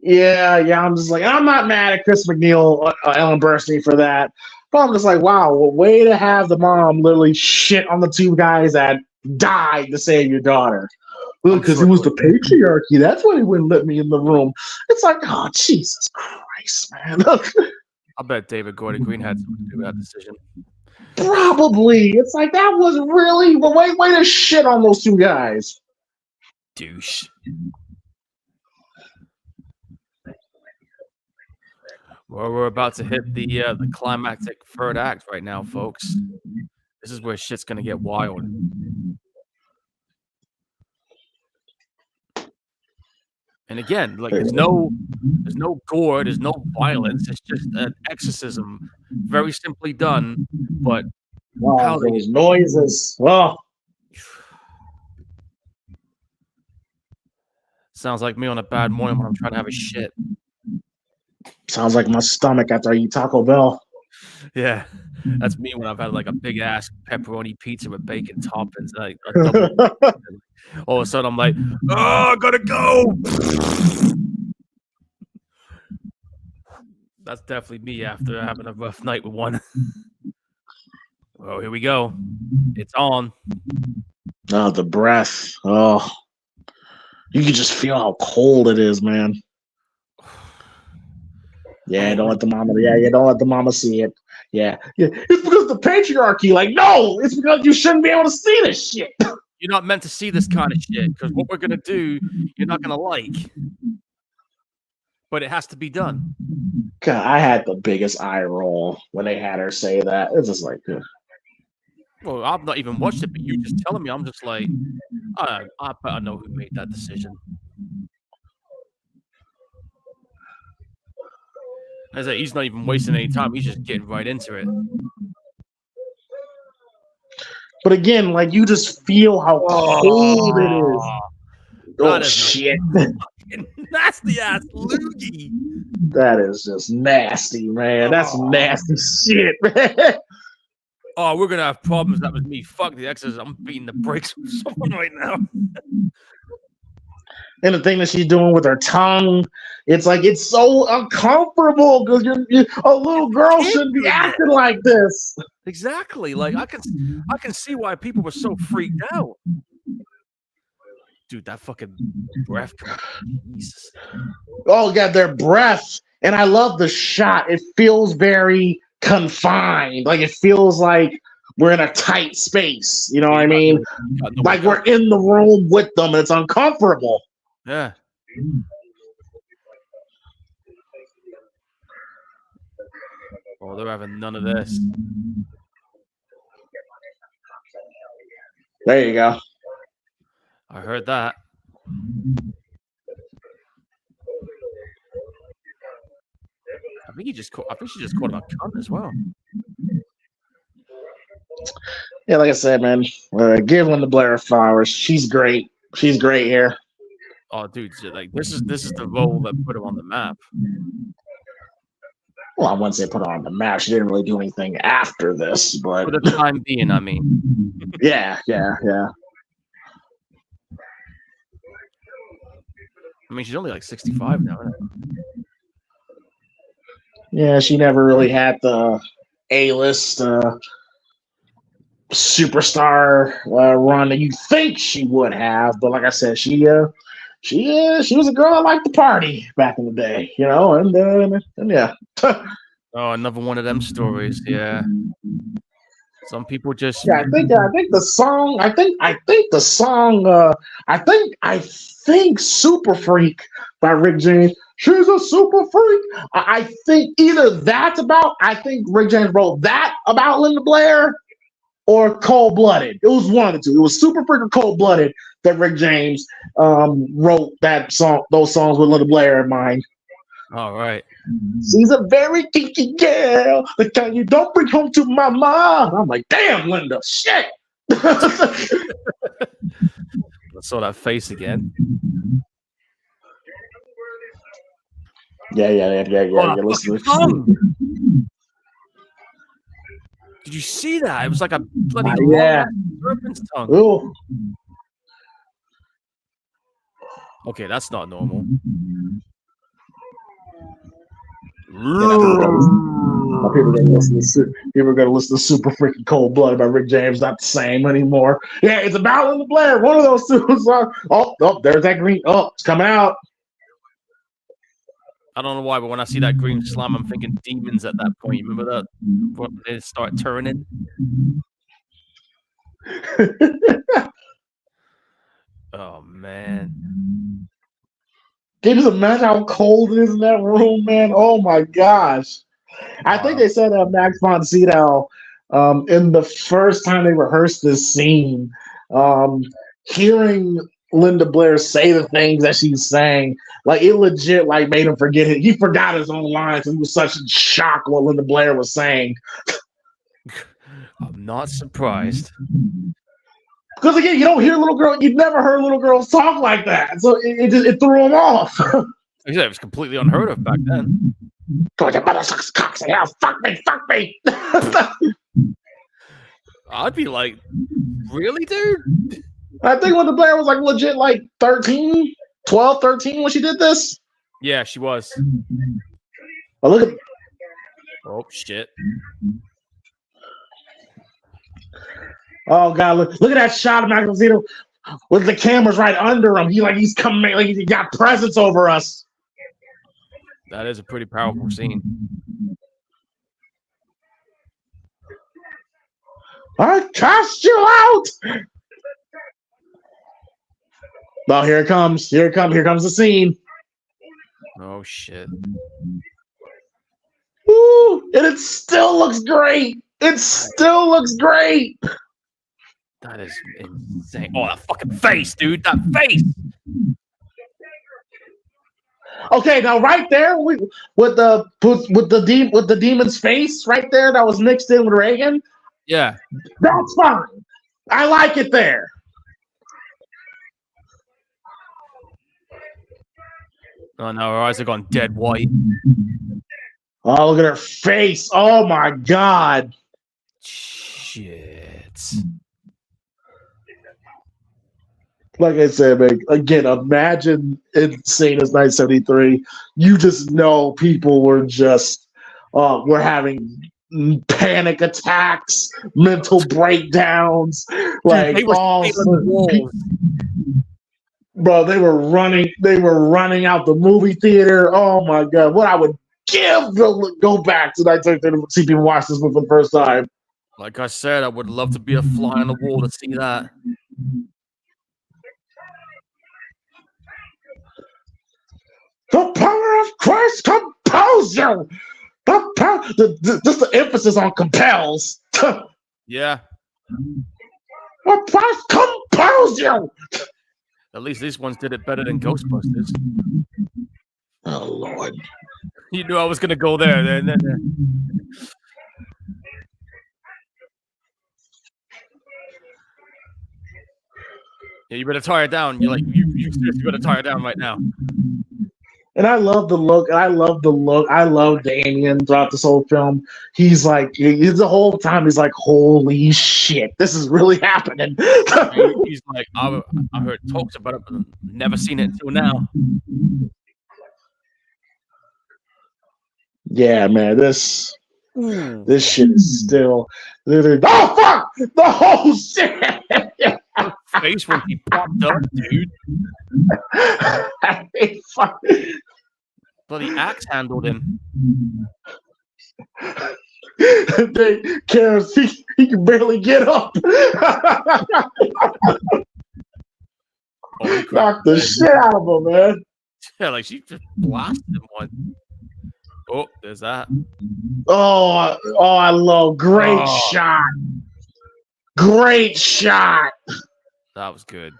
Speaker 1: Yeah. I'm just like, I'm not mad at Chris McNeil, Ellen Burstyn for that. But I'm just like, wow, way to have the mom literally shit on the two guys that died to save your daughter. Well, because it was the patriarchy. That's why they wouldn't let me in the room. It's like, oh, Jesus Christ, man.
Speaker 2: I bet David Gordon Green had something to do with that decision.
Speaker 1: Probably. It's like, that was really way to shit on those two guys.
Speaker 2: Douche. Well, we're about to hit the climactic third act right now, folks. This is where shit's gonna get wild. And again, like there's no gore, there's no violence. It's just an exorcism, very simply done. But
Speaker 1: wow, those noises. Oh,
Speaker 2: sounds like me on a bad morning when I'm trying to have a shit.
Speaker 1: Sounds like my stomach after I eat Taco Bell.
Speaker 2: Yeah, that's me when I've had like a big ass pepperoni pizza with bacon toppings. Like all of a sudden, I'm like, oh, I gotta go. That's definitely me after having a rough night with one. Well, here we go. It's on.
Speaker 1: Oh, the breath. Oh, you can just feel how cold it is, man. Yeah, don't let the mama. Yeah, don't let the mama see it. Yeah. It's because of the patriarchy. Like, no, it's because you shouldn't be able to see this shit.
Speaker 2: You're not meant to see this kind of shit because what we're gonna do, you're not gonna like. But it has to be done.
Speaker 1: God, I had the biggest eye roll when they had her say that. It's just like,
Speaker 2: well, I've not even watched it, but you just telling me, I'm just like, I better know who made that decision. As he's not even wasting any time; he's just getting right into it.
Speaker 1: But again, like you just feel how cold it is. Oh shit!
Speaker 2: Nasty ass loogie.
Speaker 1: That is just nasty, man. That's nasty shit, man.
Speaker 2: Oh, we're gonna have problems. That was me. Fuck the Exorcist. I'm beating the brakes with someone right now.
Speaker 1: And the thing that she's doing with her tongue, it's like it's so uncomfortable because you're a little girl shouldn't be acting like this.
Speaker 2: Exactly. Like I can see why people were so freaked out. Dude, that fucking breath. Jesus.
Speaker 1: Oh, yeah, their breath. And I love the shot. It feels very confined. Like it feels like we're in a tight space. You know what I mean? Like we're in the room with them. It's uncomfortable.
Speaker 2: Yeah. Oh, they're having none of this.
Speaker 1: There you go.
Speaker 2: I heard that. think she just called him a cunt as well.
Speaker 1: Yeah, like I said, man, give Linda Blair flowers. She's great. She's great here.
Speaker 2: Oh, dude, like this is the role that put him on the map.
Speaker 1: Well, I wouldn't say put her on the map. She didn't really do anything after this, but
Speaker 2: For the time being, I mean.
Speaker 1: yeah.
Speaker 2: I mean, she's only like 65 now, isn't it?
Speaker 1: Yeah, she never really had the A-list superstar run that you think she would have, but like I said, she was a girl that liked the party back in the day, and yeah.
Speaker 2: Oh, another one of them stories. Yeah. Some people just.
Speaker 1: Yeah, I think the song. I think "Super Freak" by Rick James. She's a super freak. I think either that's about. I think Rick James wrote that about Linda Blair, or Cold Blooded. It was one of the two. It was Super Freak or Cold Blooded that Rick James wrote that song. Those songs with Linda Blair in mind.
Speaker 2: All right.
Speaker 1: She's a very kinky girl, the kind you don't bring home to my mom. I'm like, damn, Linda, shit.
Speaker 2: I saw that face again.
Speaker 1: Yeah.
Speaker 2: Fucking tongue. Did you see that? It was like a bloody serpent's tongue.
Speaker 1: Ooh.
Speaker 2: Okay, that's not normal.
Speaker 1: People are gonna listen to Super Freaking Cold Blood by Rick James. Not the same anymore. Yeah, it's about Linda Blair. One of those two songs. Oh, there's that green. Oh, it's coming out.
Speaker 2: I don't know why, but when I see that green slam, I'm thinking demons at that point. You remember that? When they start turning. Oh man.
Speaker 1: Can you just imagine how cold it is in that room, man? Oh my gosh. I think they said Max von Sydow in the first time they rehearsed this scene, hearing Linda Blair say the things that she's saying, like it legit like made him forget it. He forgot his own lines and he was such in shock what Linda Blair was saying.
Speaker 2: I'm not surprised.
Speaker 1: Because again, you don't hear little girl. You've never heard little girls talk like that, so it threw him off.
Speaker 2: Like I said, it was completely unheard of back then.
Speaker 1: God, your mother sucks cocks and hell. Fuck me.
Speaker 2: I'd be like, really, dude?
Speaker 1: I think Linda Blair was like legit like 13 when she did this.
Speaker 2: Yeah, she was.
Speaker 1: Oh, look at.
Speaker 2: Oh shit.
Speaker 1: Oh god, look at that shot of Max von Sydow with the cameras right under him. He's coming like he got presence over us.
Speaker 2: That is a pretty powerful scene.
Speaker 1: I cast you out. Oh, here it comes. Here comes the scene.
Speaker 2: Oh shit.
Speaker 1: Ooh, and it still looks great. That
Speaker 2: is insane. Oh, that fucking face, dude. That face.
Speaker 1: Okay, now right there with the demon's face right there that was mixed in with Reagan.
Speaker 2: Yeah,
Speaker 1: that's fine. I like it there.
Speaker 2: Oh no, her eyes are gone dead white.
Speaker 1: Oh, look at her face. Oh my god.
Speaker 2: Shit.
Speaker 1: Like I said, man, again, imagine seeing this 1973. You just know people were just were having panic attacks, mental breakdowns, like
Speaker 2: they were
Speaker 1: bro, they were running out the movie theater. Oh my god, what I would give to go back to 1973 to see people watch this movie for the first time.
Speaker 2: Like I said, I would love to be a fly on the wall to see that.
Speaker 1: The power of Christ compels you. Just the emphasis on compels.
Speaker 2: Yeah.
Speaker 1: The Christ compels you.
Speaker 2: At least these ones did it better than Ghostbusters.
Speaker 1: Oh Lord.
Speaker 2: You knew I was gonna go there. Yeah, you better tire it down. You're like, you seriously better tire it down right now.
Speaker 1: And I love the look. I love Damien throughout this whole film. He's like, the whole time he's like, holy shit, this is really happening.
Speaker 2: He's like, I heard talks about it, but never seen it until now.
Speaker 1: Yeah, man, this shit is still. Oh fuck! The whole shit.
Speaker 2: Her face when he popped up, dude. Bloody axe handled him.
Speaker 1: Cares he can barely get up. Knock the shit out of him, man.
Speaker 2: Yeah, like she just blasted him one. Oh, there's that.
Speaker 1: Oh, I love great shot. Great shot.
Speaker 2: That was good.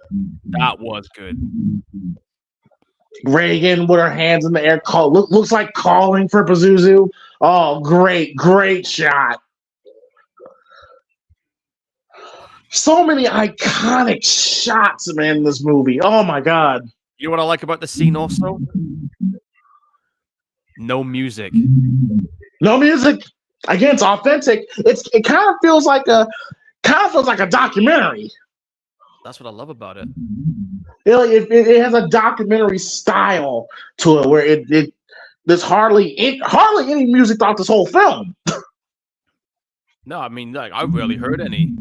Speaker 2: That was good.
Speaker 1: Reagan with her hands in the air, looks like calling for Pazuzu. Oh, great shot. So many iconic shots, man, in this movie. Oh my god.
Speaker 2: You know what I like about the scene also? No music.
Speaker 1: No music. Again, it's authentic. It kind of feels like a documentary.
Speaker 2: That's what I love about it.
Speaker 1: It has a documentary style to it where there's hardly any music throughout this whole film.
Speaker 2: No, I mean, like, I rarely heard any.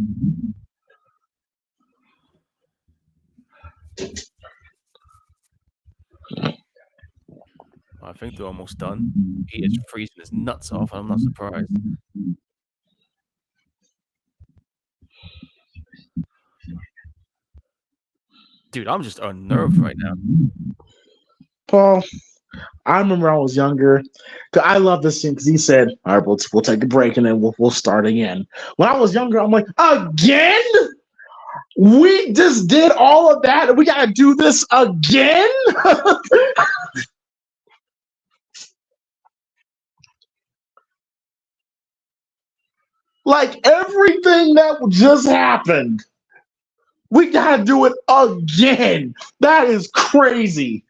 Speaker 2: I think they're almost done. He is freezing his nuts off, and I'm not surprised. Dude, I'm just unnerved right now.
Speaker 1: Paul, I remember I was younger. I love this scene because he said, "All right, we'll take a break and then we'll start again." When I was younger, I'm like, "Again? We just did all of that, and we gotta do this again?" Like everything that just happened, we gotta do it again. That is crazy.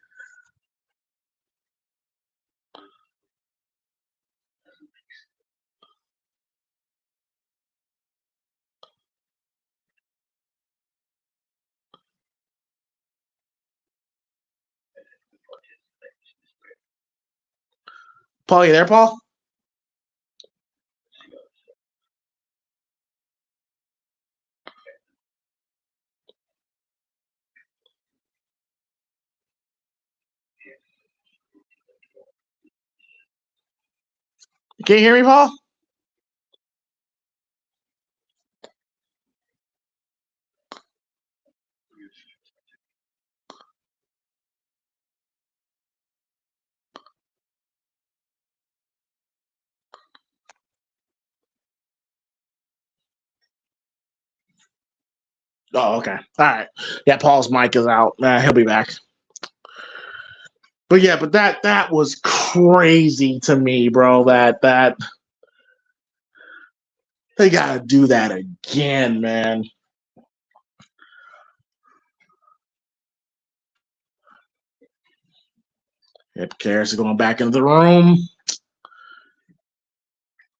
Speaker 1: Paul, you there, Paul? Can you hear me, Paul? Oh, okay. All right. Yeah, Paul's mic is out. He'll be back. But yeah, but that was crazy to me, bro. That they gotta do that again, man. Yep, Karis is going back into the room.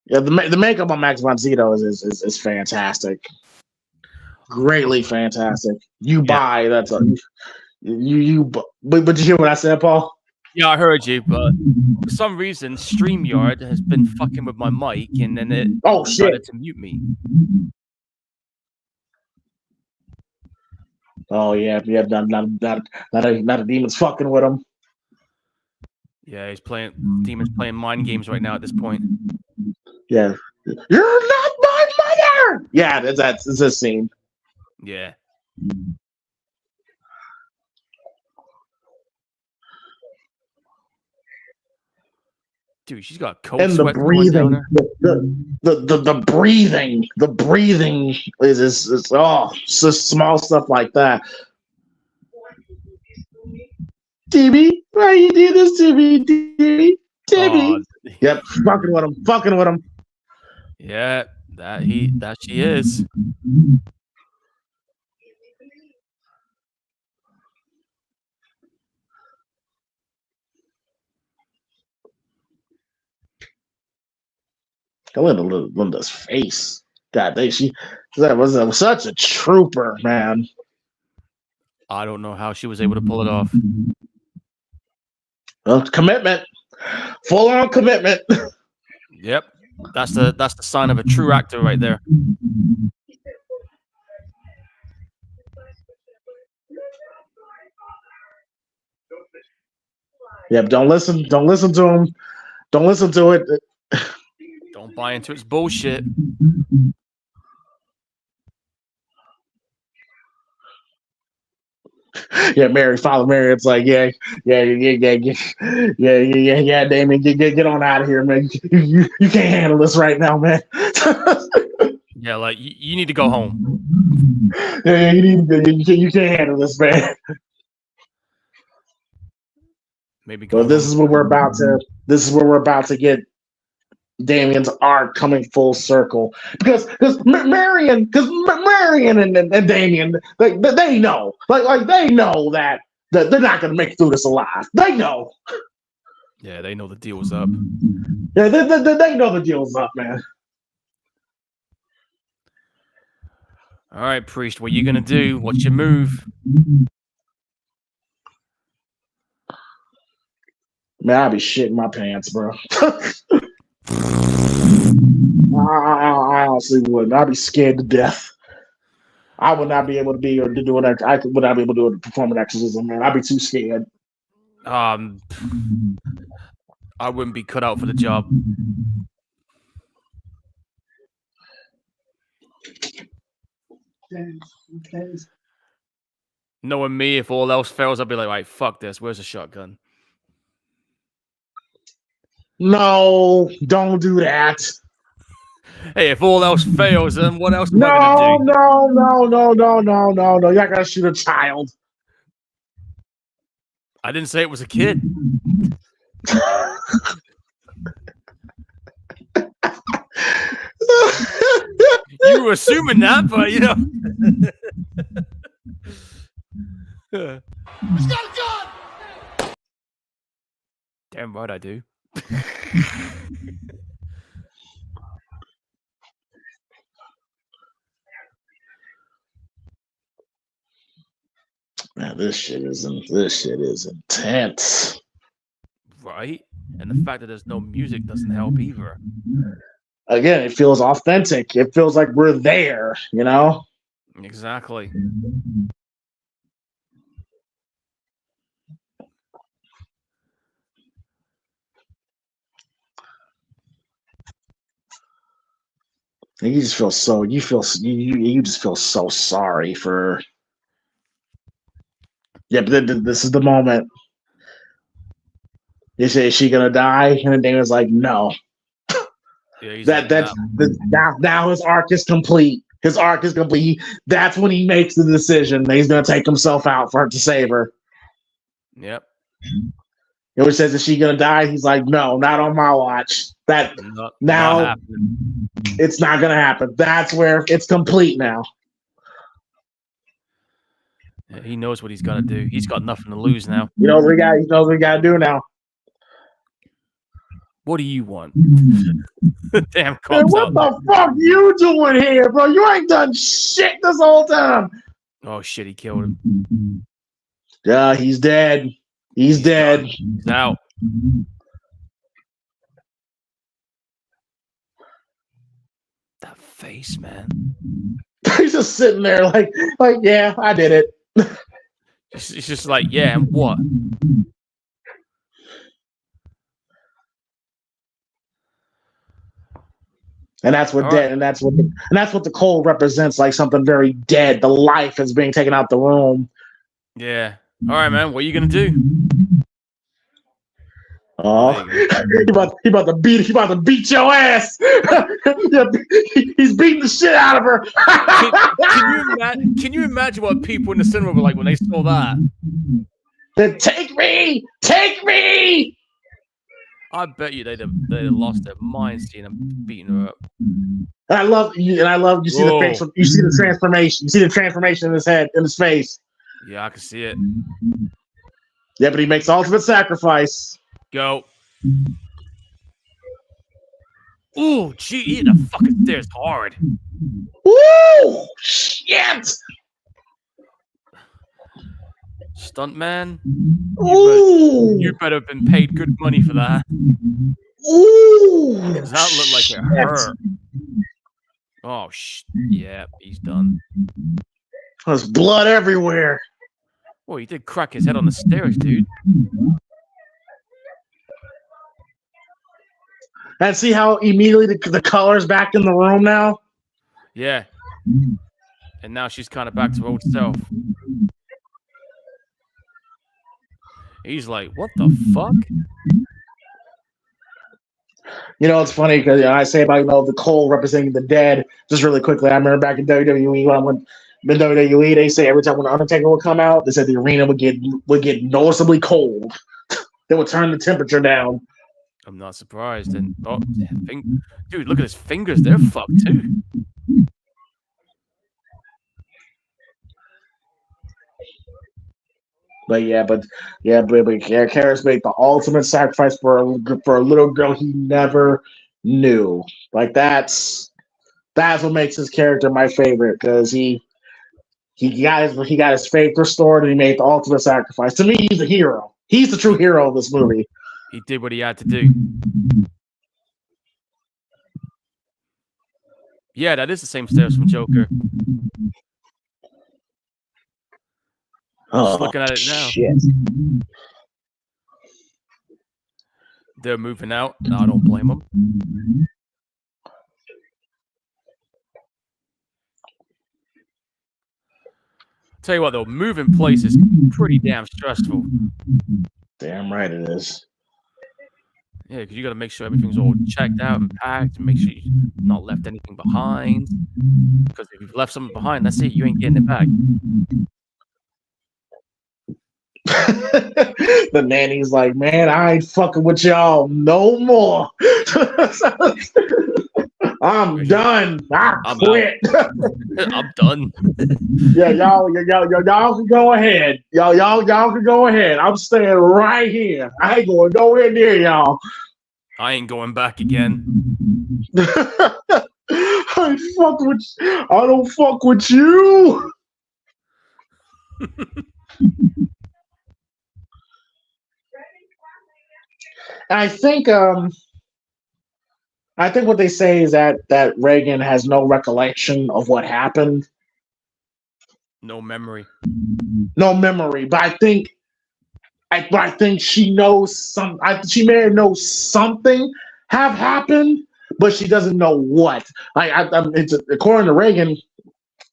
Speaker 1: Yeah, the makeup on Max von Sydow is fantastic. Greatly fantastic. Buy that's a but you hear what I said, Paul?
Speaker 2: Yeah, I heard you, but for some reason StreamYard has been fucking with my mic and then it decided to mute me.
Speaker 1: Oh yeah, not a demon's fucking with him.
Speaker 2: Yeah, Demon's playing mind games right now at this point.
Speaker 1: Yeah. You're not my mother! Yeah, that's a scene.
Speaker 2: Yeah. Dude, she's got cold
Speaker 1: and the
Speaker 2: sweat
Speaker 1: breathing,
Speaker 2: going down
Speaker 1: the breathing is it's just small stuff like that. TV, why you do this to me, TV? Timmy.
Speaker 2: Oh,
Speaker 1: Yep, fucking with him.
Speaker 2: yeah, that she is.
Speaker 1: Linda's face. God, that was such a trooper, man.
Speaker 2: I don't know how she was able to pull it off.
Speaker 1: Well, commitment, full on commitment.
Speaker 2: Yep, that's the sign of a true actor right there.
Speaker 1: Yep, don't listen to him. Don't listen to it.
Speaker 2: Don't buy into its bullshit.
Speaker 1: Yeah, follow Mary. It's like, yeah, Damien, get on out of here, man. You can't handle this right now, man.
Speaker 2: Yeah, like you need to go home.
Speaker 1: Yeah, you can't handle this, man.
Speaker 2: Maybe.
Speaker 1: Well, this is where we're about to get Damien's arc coming full circle because Marion and Damien they know they know that they're not gonna make it through this alive. They know.
Speaker 2: Yeah, they know the deal was up.
Speaker 1: Yeah, they know the deal's up, man.
Speaker 2: All right, Priest, what are you gonna do? What's your move?
Speaker 1: Man, I'll be shitting my pants, bro. I honestly wouldn't. I'd be scared to death. I would not be able to be or to do an. I would not be able to perform an exorcism, man. I'd be too scared.
Speaker 2: I wouldn't be cut out for the job. Knowing me, if all else fails, I'd be like, right, fuck this. Where's the shotgun?
Speaker 1: No, don't do that.
Speaker 2: Hey, if all else fails, then what else am I
Speaker 1: No.
Speaker 2: gonna do?
Speaker 1: You're not gonna shoot a child.
Speaker 2: I didn't say it was a kid. You were assuming that, but you know.
Speaker 3: He's got a gun!
Speaker 2: Damn right I do.
Speaker 1: Man, this shit is intense.
Speaker 2: Right? And the fact that there's no music doesn't help either.
Speaker 1: Again, it feels authentic. It feels like we're there, you know?
Speaker 2: Exactly.
Speaker 1: You just feel so you just feel so sorry for. Yeah, but this is the moment. They say, is she gonna die? And then Damien's like, no.
Speaker 2: Yeah,
Speaker 1: Now his arc is complete. His arc is complete. That's when he makes the decision that he's gonna take himself out for her to save her.
Speaker 2: Yep.
Speaker 1: He always says, is she gonna die? He's like, no, not on my watch. Now it's not gonna happen. That's where it's complete now.
Speaker 2: Yeah, he knows what he's got to do. He's got nothing to lose now.
Speaker 1: He knows what he got to do now.
Speaker 2: What do you want? Damn cops.
Speaker 1: Man, what the fuck you doing here, bro? You ain't done shit this whole time.
Speaker 2: Oh shit, he killed him.
Speaker 1: Yeah, he's dead. He's dead.
Speaker 2: Done. He's out. That face, man.
Speaker 1: He's just sitting there like, yeah, I did it.
Speaker 2: It's just like, yeah, and what?
Speaker 1: And that's what dead, and that's what the cold represents, like something very dead. The life is being taken out the room.
Speaker 2: Yeah. All right, man. What are you gonna do?
Speaker 1: Oh, he about to beat your ass. He's beating the shit out of her.
Speaker 2: Can you imagine what people in the cinema were like when they saw that?
Speaker 1: Then take me.
Speaker 2: I bet you they'd have lost their minds seeing him beating her up.
Speaker 1: And I love you see the face, you see the transformation. You see the transformation in his head, in his face.
Speaker 2: Yeah, I can see it.
Speaker 1: Yeah, but he makes the ultimate sacrifice.
Speaker 2: Go. Ooh, gee, the fucking stairs hard.
Speaker 1: Woo! Shit!
Speaker 2: Stuntman,
Speaker 1: Ooh!
Speaker 2: you better have been paid good money for that.
Speaker 1: Ooh!
Speaker 2: Because that looked like it hurt. Oh, yeah, he's done.
Speaker 1: There's blood everywhere.
Speaker 2: Oh, he did crack his head on the stairs, dude.
Speaker 1: And see how immediately the color's back in the room now?
Speaker 2: Yeah. And now she's kind of back to her old self. He's like, what the fuck?
Speaker 1: You know, it's funny because I say about the coal representing the dead. Just really quickly, I remember back in WWE when I went in WWE, they say every time when the Undertaker would come out, they said the arena would get noticeably cold. They would turn the temperature down.
Speaker 2: I'm not surprised. And dude, look at his fingers; they're fucked too.
Speaker 1: But Karis made the ultimate sacrifice for a little girl he never knew. Like that's what makes his character my favorite, because he got his faith restored and he made the ultimate sacrifice. To me, he's a hero. He's the true hero of this movie.
Speaker 2: He did what he had to do. Yeah, that is the same stairs from Joker. Just looking at it now.
Speaker 1: Shit.
Speaker 2: They're moving out. No, I don't blame them. Tell you what, though, moving place is pretty damn stressful.
Speaker 1: Damn right it is.
Speaker 2: Yeah, because you got to make sure everything's all checked out and packed, and make sure you've not left anything behind. Because if you've left something behind, that's it. You ain't getting it back.
Speaker 1: The nanny's like, man, I ain't fucking with y'all no more. I'm done. I quit.
Speaker 2: I'm done.
Speaker 1: Yeah, y'all can go ahead. Y'all can go ahead. I'm staying right here. I ain't going nowhere near y'all.
Speaker 2: I ain't going back again.
Speaker 1: I don't fuck with you. I think what they say is that Reagan has no recollection of what happened.
Speaker 2: No memory.
Speaker 1: No memory, but I think she knows she may know something have happened, but she doesn't know what. According to Reagan,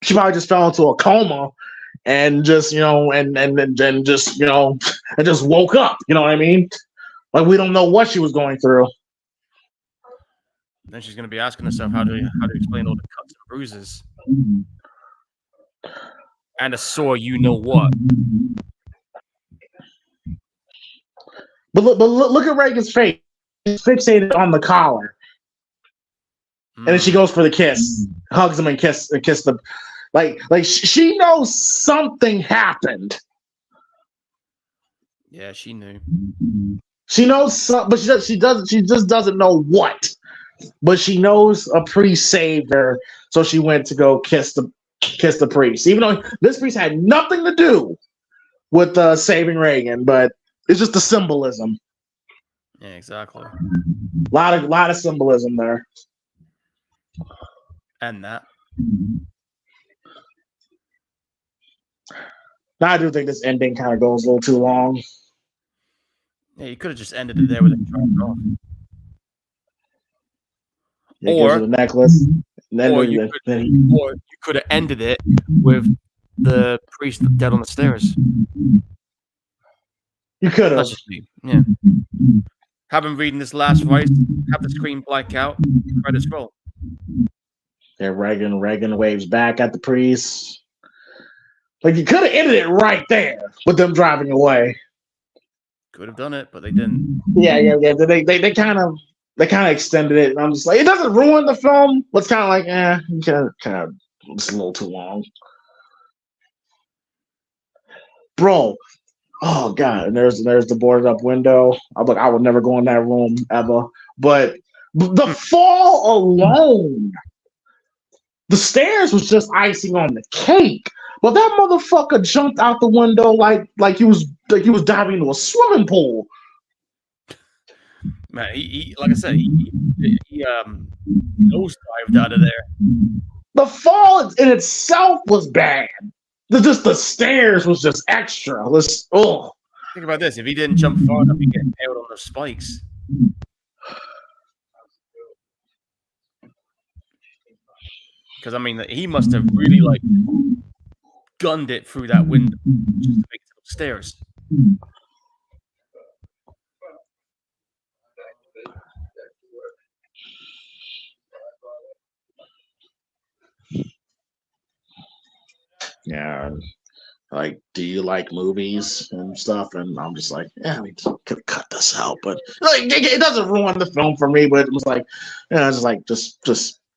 Speaker 1: she probably just fell into a coma and just and just woke up. You know what I mean? Like, we don't know what she was going through.
Speaker 2: Then she's going to be asking herself how to explain all the cuts and bruises and a sore, you know what.
Speaker 1: But look at Reagan's face. She's fixated on the collar, and then she goes for the kiss, hugs him and kiss the like she knows something happened.
Speaker 2: Yeah, she knew.
Speaker 1: She knows something, but she just doesn't know what. But she knows a priest saved her, so she went to go kiss the priest. Even though this priest had nothing to do with saving Reagan, but it's just the symbolism.
Speaker 2: Yeah, exactly.
Speaker 1: Lot of symbolism there.
Speaker 2: And that.
Speaker 1: Now, I do think this ending kind of goes a little too long.
Speaker 2: Yeah, you could have just ended it there with a drop off.
Speaker 1: Yeah, or the necklace.
Speaker 2: Or you could have ended it with the priest dead on the stairs.
Speaker 1: You could have.
Speaker 2: That's just me. Yeah. Have him reading this last rites, have the screen black out, credits roll.
Speaker 1: Yeah, Reagan waves back at the priest. Like, you could have ended it right there with them driving away.
Speaker 2: Could have done it, but they didn't.
Speaker 1: Yeah. They kind of extended it, and I'm just like, it doesn't ruin the film, but it's kind of like, kind of, it's a little too long, bro. Oh god, and there's the boarded up window. I would never go in that room ever. But the fall alone, the stairs was just icing on the cake. But that motherfucker jumped out the window like he was diving into a swimming pool.
Speaker 2: Man, he like I said, he nosedived out of there.
Speaker 1: The fall in itself was bad. The stairs was just extra.
Speaker 2: Think about this: if he didn't jump far enough, he'd get impaled on those spikes. Because I mean, he must have really like gunned it through that window just to make it upstairs.
Speaker 1: Yeah, like, do you like movies and stuff? And I'm just like, yeah, we could have cut this out, but like, it doesn't ruin the film for me. But it was like, it's like just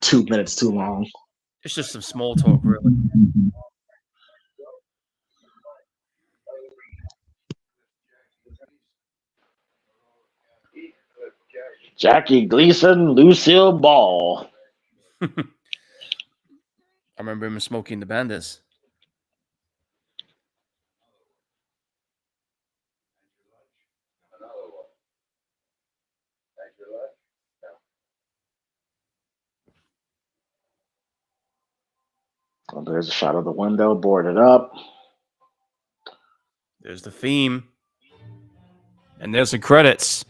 Speaker 1: 2 minutes too long.
Speaker 2: It's just some small talk, really.
Speaker 1: Jackie Gleason, Lucille Ball.
Speaker 2: I remember him smoking the Bandits.
Speaker 1: Oh, there's a shot of the window, boarded up.
Speaker 2: There's the theme. And there's the credits.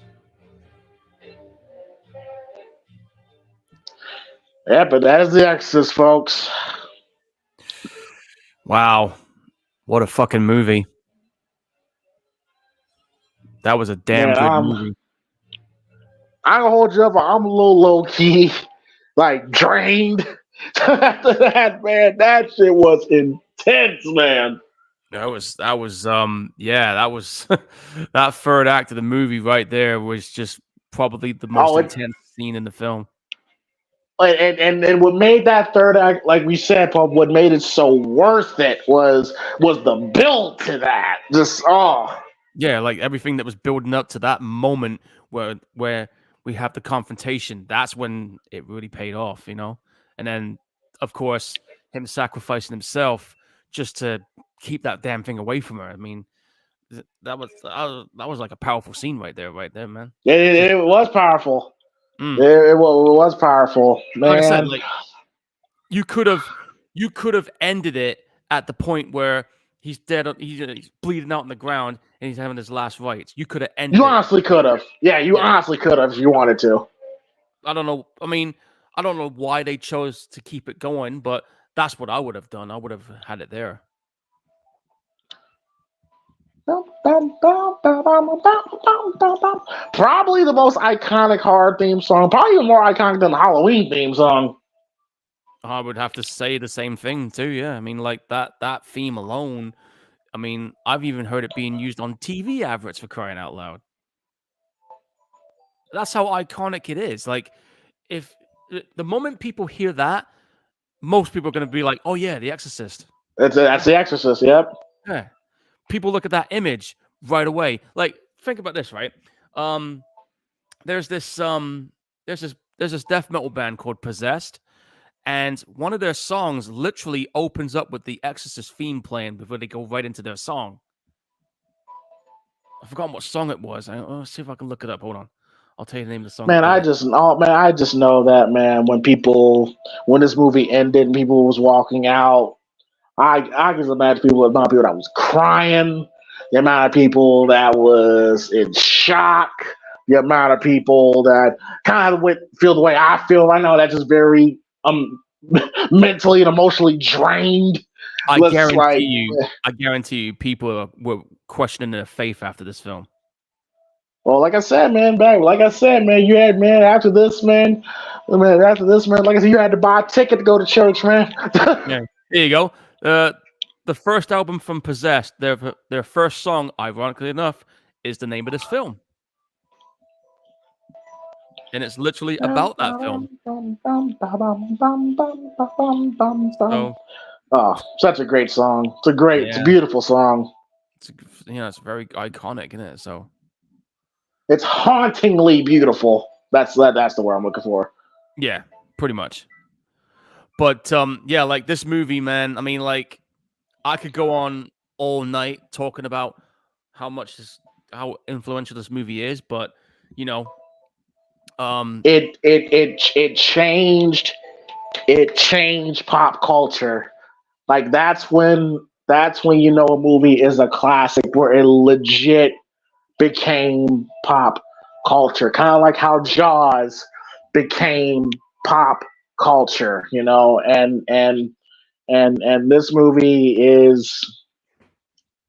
Speaker 1: Yeah, but that is the Exorcist, folks.
Speaker 2: Wow. What a fucking movie. That was a damn good movie.
Speaker 1: I don't hold you up, I'm a little low-key, like, drained. After that, man, that shit was intense, man.
Speaker 2: That was that third act of the movie right there was just probably the most intense scene in the film.
Speaker 1: And what made that third act, like we said, Paul, what made it so worth it was the build to that.
Speaker 2: Yeah, like everything that was building up to that moment where we have the confrontation. That's when it really paid off, you know. And then, of course, him sacrificing himself just to keep that damn thing away from her. I mean, that was like a powerful scene right there, man.
Speaker 1: It was powerful. It was powerful, man.
Speaker 2: Like I said, like you could have ended it at the point where he's dead. He's bleeding out on the ground and he's having his last rites. You could have ended.
Speaker 1: You honestly could have. Yeah, honestly could have if you wanted to.
Speaker 2: I don't know. I mean, I don't know why they chose to keep it going, but that's what I would have done. I would have had it there.
Speaker 1: Probably the most iconic horror theme song. Probably even more iconic than the Halloween theme song.
Speaker 2: I would have to say the same thing too. Yeah, I mean, like that theme alone. I mean, I've even heard it being used on TV adverts, for crying out loud. That's how iconic it is. Like, if the moment people hear that, most people are going to be like, "Oh yeah, The Exorcist."
Speaker 1: That's The Exorcist. Yep.
Speaker 2: Yeah. People look at that image right away. Like, think about this, right? There's this death metal band called Possessed, and one of their songs literally opens up with the Exorcist theme playing before they go right into their song. I forgot what song it was. I'll see if I can look it up. Hold on. I'll tell you the name of the song.
Speaker 1: Man, I just know that, man, when this movie ended and people was walking out, I can imagine the amount of people that was crying, the amount of people that was in shock, the amount of people that kind of feel the way I feel right now. That's just very mentally and emotionally drained.
Speaker 2: I guarantee you, people were questioning their faith after this film.
Speaker 1: Well, like I said, man, you had, man, after this, man, like I said, you had to buy a ticket to go to church, man.
Speaker 2: Yeah, there you go. The first album from Possessed, their first song, ironically enough, is the name of this film. And it's literally about that film. So,
Speaker 1: Oh, such a great song. It's a
Speaker 2: yeah,
Speaker 1: beautiful song.
Speaker 2: it's very iconic, isn't it? So,
Speaker 1: It's hauntingly beautiful. That's the word I'm looking for.
Speaker 2: yeah, pretty much. But yeah, like this movie, man. I mean, like I could go on all night talking about how influential this movie is, but you know,
Speaker 1: It changed pop culture. Like that's when you know a movie is a classic where it legit became pop culture. Kind of like how Jaws became pop culture, and this movie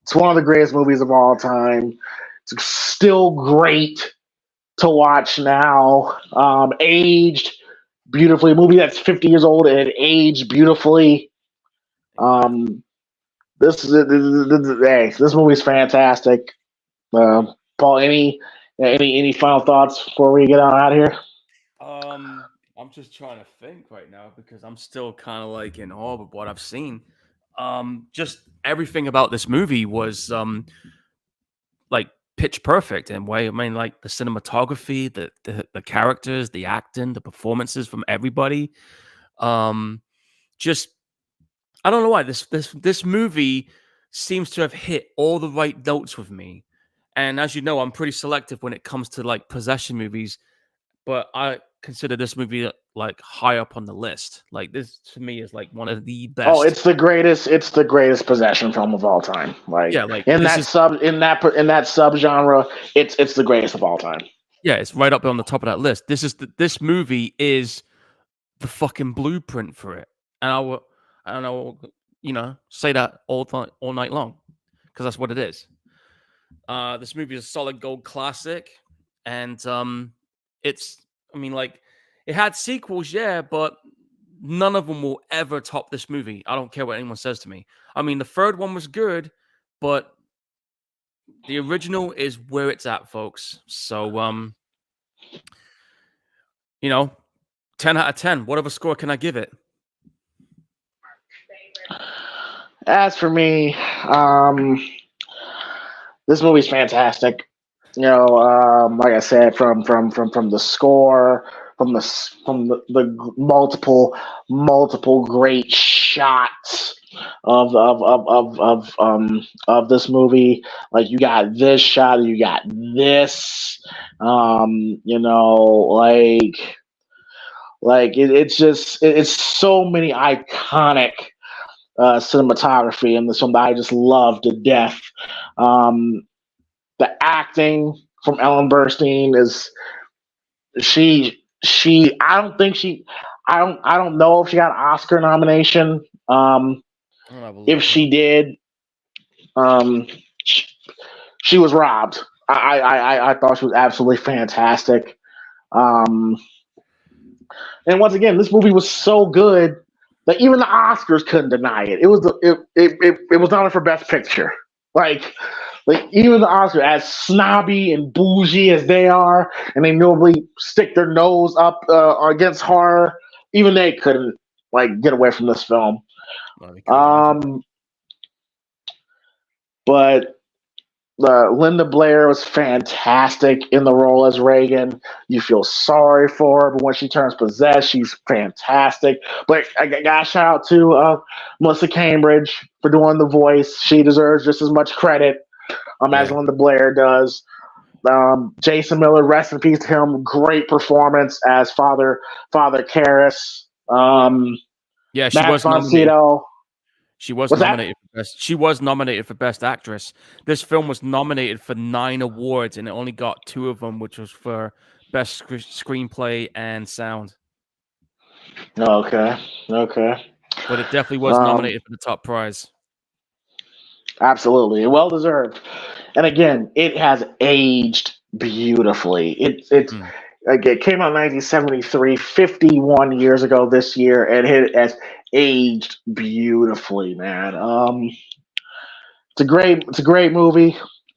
Speaker 1: it's one of the greatest movies of all time. It's still great to watch now. Aged beautifully. A movie that's 50 years old and it aged beautifully. Um, this movie's fantastic. Paul, any final thoughts before we get on out of here?
Speaker 2: I'm just trying to think right now because I'm still kind of like in awe of what I've seen. Just everything about this movie was like pitch perfect in a way. I mean, like the cinematography, the characters, the acting, the performances from everybody. Just I don't know why this movie seems to have hit all the right notes with me. And as you know, I'm pretty selective when it comes to like possession movies, but I consider this movie like high up on the list. Like this to me is like one of the
Speaker 1: Oh,
Speaker 2: best.
Speaker 1: it's the greatest. It's the greatest possession film of all time. Like
Speaker 2: Yeah, like
Speaker 1: in
Speaker 2: this
Speaker 1: that
Speaker 2: is
Speaker 1: sub in that sub genre, it's the greatest of all time.
Speaker 2: yeah, it's right up on the top of that list. This movie is the fucking blueprint for it, and I will say that all night long because that's what it is. This movie is a solid gold classic, and it's I mean like it had sequels, yeah, but none of them will ever top this movie. I don't care what anyone says to me. I mean, the third one was good, but the original is where it's at, folks. So 10 out of 10. Whatever score can I give it?
Speaker 1: As for me, this movie's fantastic. Like I said, from the score, from the multiple great shots of this movie. Like you got this shot, you got this. It's so many iconic cinematography in this film that I just love to death. Um, the acting from Ellen Burstyn is she I don't know if she got an Oscar nomination. If she did, um, she, she was robbed. I thought she was absolutely fantastic. Um, and once again, this movie was so good that even the Oscars couldn't deny it. It was nominated for Best Picture. Like even the Oscars, as snobby and bougie as they are, and they normally stick their nose up against horror, even they couldn't like get away from this film. But Linda Blair was fantastic in the role as Reagan. You feel sorry for her, but when she turns possessed, she's fantastic. But I got to shout out to Melissa Cambridge for doing the voice. She deserves just as much credit as Linda Blair does. Jason Miller, rest in peace to him. Great performance as Father Karras.
Speaker 2: She
Speaker 1: Max
Speaker 2: was
Speaker 1: von
Speaker 2: nominated.
Speaker 1: Sydow.
Speaker 2: She was
Speaker 1: What's
Speaker 2: nominated
Speaker 1: that?
Speaker 2: for best. She was nominated for best actress. This film was nominated for 9 awards, and it only got 2 of them, which was for best screenplay and sound.
Speaker 1: Okay.
Speaker 2: But it definitely was nominated for the top prize.
Speaker 1: Absolutely, well deserved. And again, it has aged beautifully. It came out in 1973, 51 years ago this year, and it has aged beautifully, man. It's a great movie.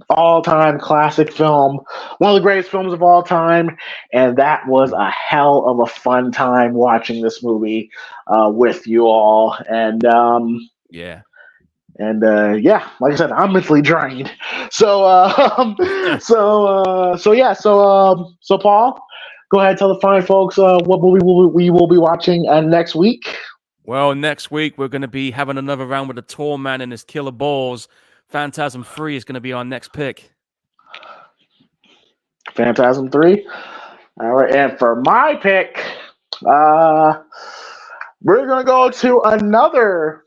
Speaker 1: all-time classic film, one of the greatest films of all time, and that was a hell of a fun time watching this movie with you all.
Speaker 2: Yeah.
Speaker 1: Yeah, like I said, I'm mentally drained. So so Paul, go ahead and tell the fine folks what movie we will be watching next week.
Speaker 2: Well, next week we're going to be having another round with the Tall Man and his killer balls. Phantasm 3 is going to be our next pick.
Speaker 1: Phantasm 3. All right, and for my pick, we're gonna go to another,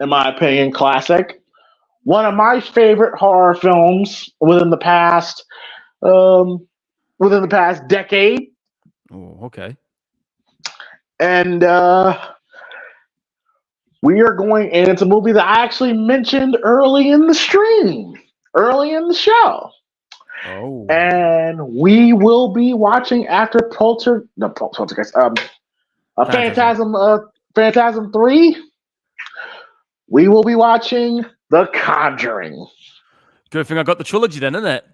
Speaker 1: in my opinion, classic. One of my favorite horror films um, within the past decade,
Speaker 2: Oh, okay.
Speaker 1: and we are going. And it's a movie that I actually mentioned early in the stream, early in the show.
Speaker 2: Oh.
Speaker 1: And we will be watching after Poltergeist, Phantasm 3. We will be watching The Conjuring.
Speaker 2: Good thing I got the trilogy then, isn't it?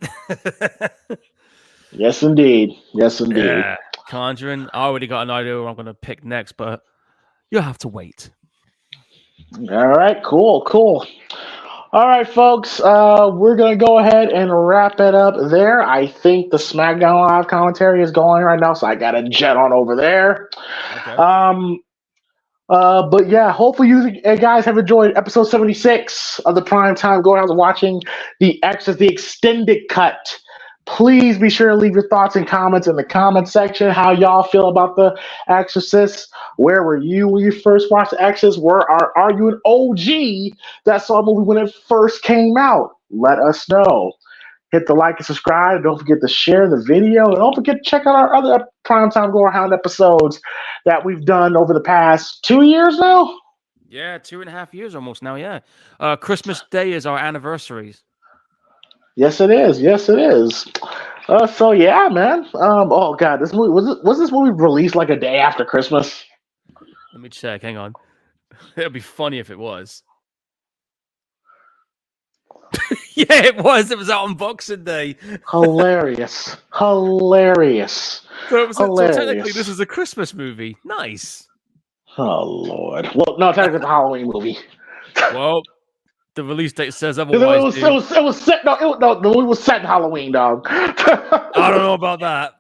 Speaker 1: Yes, indeed. Yes, indeed.
Speaker 2: Yeah. Conjuring. I already got an idea what I'm going to pick next, but you'll have to wait.
Speaker 1: All right, cool. All right, folks, we're going to go ahead and wrap it up there. I think the SmackDown Live commentary is going right now, so I got to jet on over there.
Speaker 2: Okay.
Speaker 1: But yeah, hopefully you guys have enjoyed episode 76 of the Primetime Gorehounds, watching the Exorcist, the extended cut. Please be sure to leave your thoughts and comments in the comment section. How y'all feel about the Exorcist? Where were you when you first watched the Exorcist? Are you an OG that saw a movie when it first came out? Let us know. Hit the like and subscribe. Don't forget to share the video. And don't forget to check out our other Primetime Gorehound episodes that we've done over the past 2 years now.
Speaker 2: Yeah, 2.5 years almost now, yeah. Christmas Day is our anniversaries.
Speaker 1: Yes, it is. Yes, it is. So yeah, man. Oh god, this movie was this movie released like a day after Christmas?
Speaker 2: Let me check. Hang on. It'd be funny if it was. Yeah, it was. It was out on Boxing Day.
Speaker 1: Hilarious.
Speaker 2: So technically, this is a Christmas movie. Nice.
Speaker 1: Oh lord. Well, no, technically it's a Halloween movie.
Speaker 2: Well, the release date says
Speaker 1: It
Speaker 2: otherwise.
Speaker 1: was set. No, the movie was set in Halloween, dog.
Speaker 2: I don't know about that.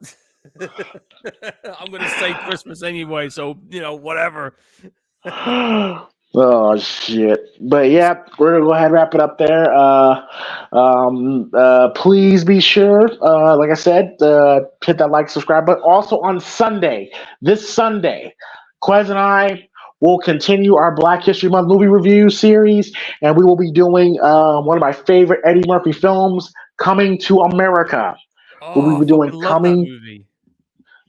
Speaker 2: I'm gonna say Christmas anyway, so whatever.
Speaker 1: Oh shit! But yeah, we're gonna go ahead and wrap it up there. Please be sure, like I said, hit that like, subscribe. But also on this Sunday, Quez and I will continue our Black History Month movie review series, and we will be doing one of my favorite Eddie Murphy films, Coming to America.
Speaker 2: Oh,
Speaker 1: We'll be doing
Speaker 2: I love that movie.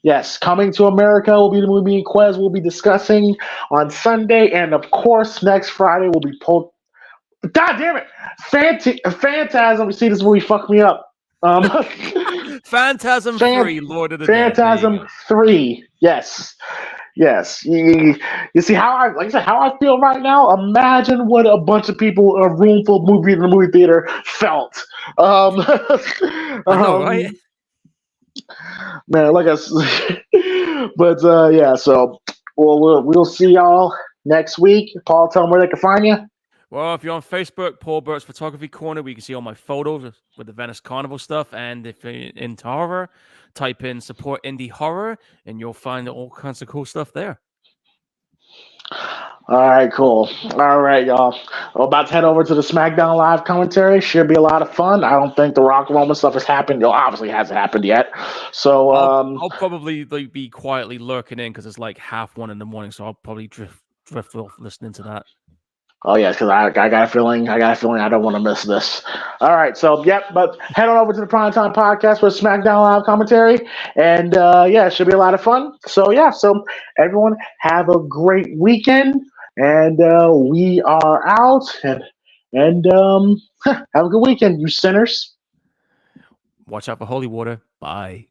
Speaker 1: Yes, Coming to America will be the movie me and Quez will be discussing on Sunday, and of course, next Friday will be God damn it! Phantasm. You see, this movie fucked me up.
Speaker 2: Phantasm 3, Lord of the Dead.
Speaker 1: Phantasm 3. Yes. You see how I feel right now. Imagine what a bunch of people in a room full of movie in the movie theater felt.
Speaker 2: I know, right?
Speaker 1: Man, but yeah. So we'll see y'all next week. Paul, tell them where they can find you.
Speaker 2: Well, if you're on Facebook, Paul Burt's Photography Corner, where you can see all my photos with the Venice Carnival stuff. And if you're into horror, type in support indie horror, and you'll find all kinds of cool stuff there.
Speaker 1: All right, cool. All right, y'all. We're about to head over to the SmackDown Live commentary. Should be a lot of fun. I don't think the Rock Roman stuff has happened. It obviously hasn't happened yet. So
Speaker 2: I'll probably be quietly lurking in because it's like 1:30 in the morning. So I'll probably drift off listening to that.
Speaker 1: Oh yes, because I got a feeling I don't want to miss this. All right, so but head on over to the Primetime Podcast for SmackDown Live commentary, and yeah, it should be a lot of fun. So yeah, so everyone have a great weekend, and we are out, and have a good weekend, you sinners.
Speaker 2: Watch out for holy water. Bye.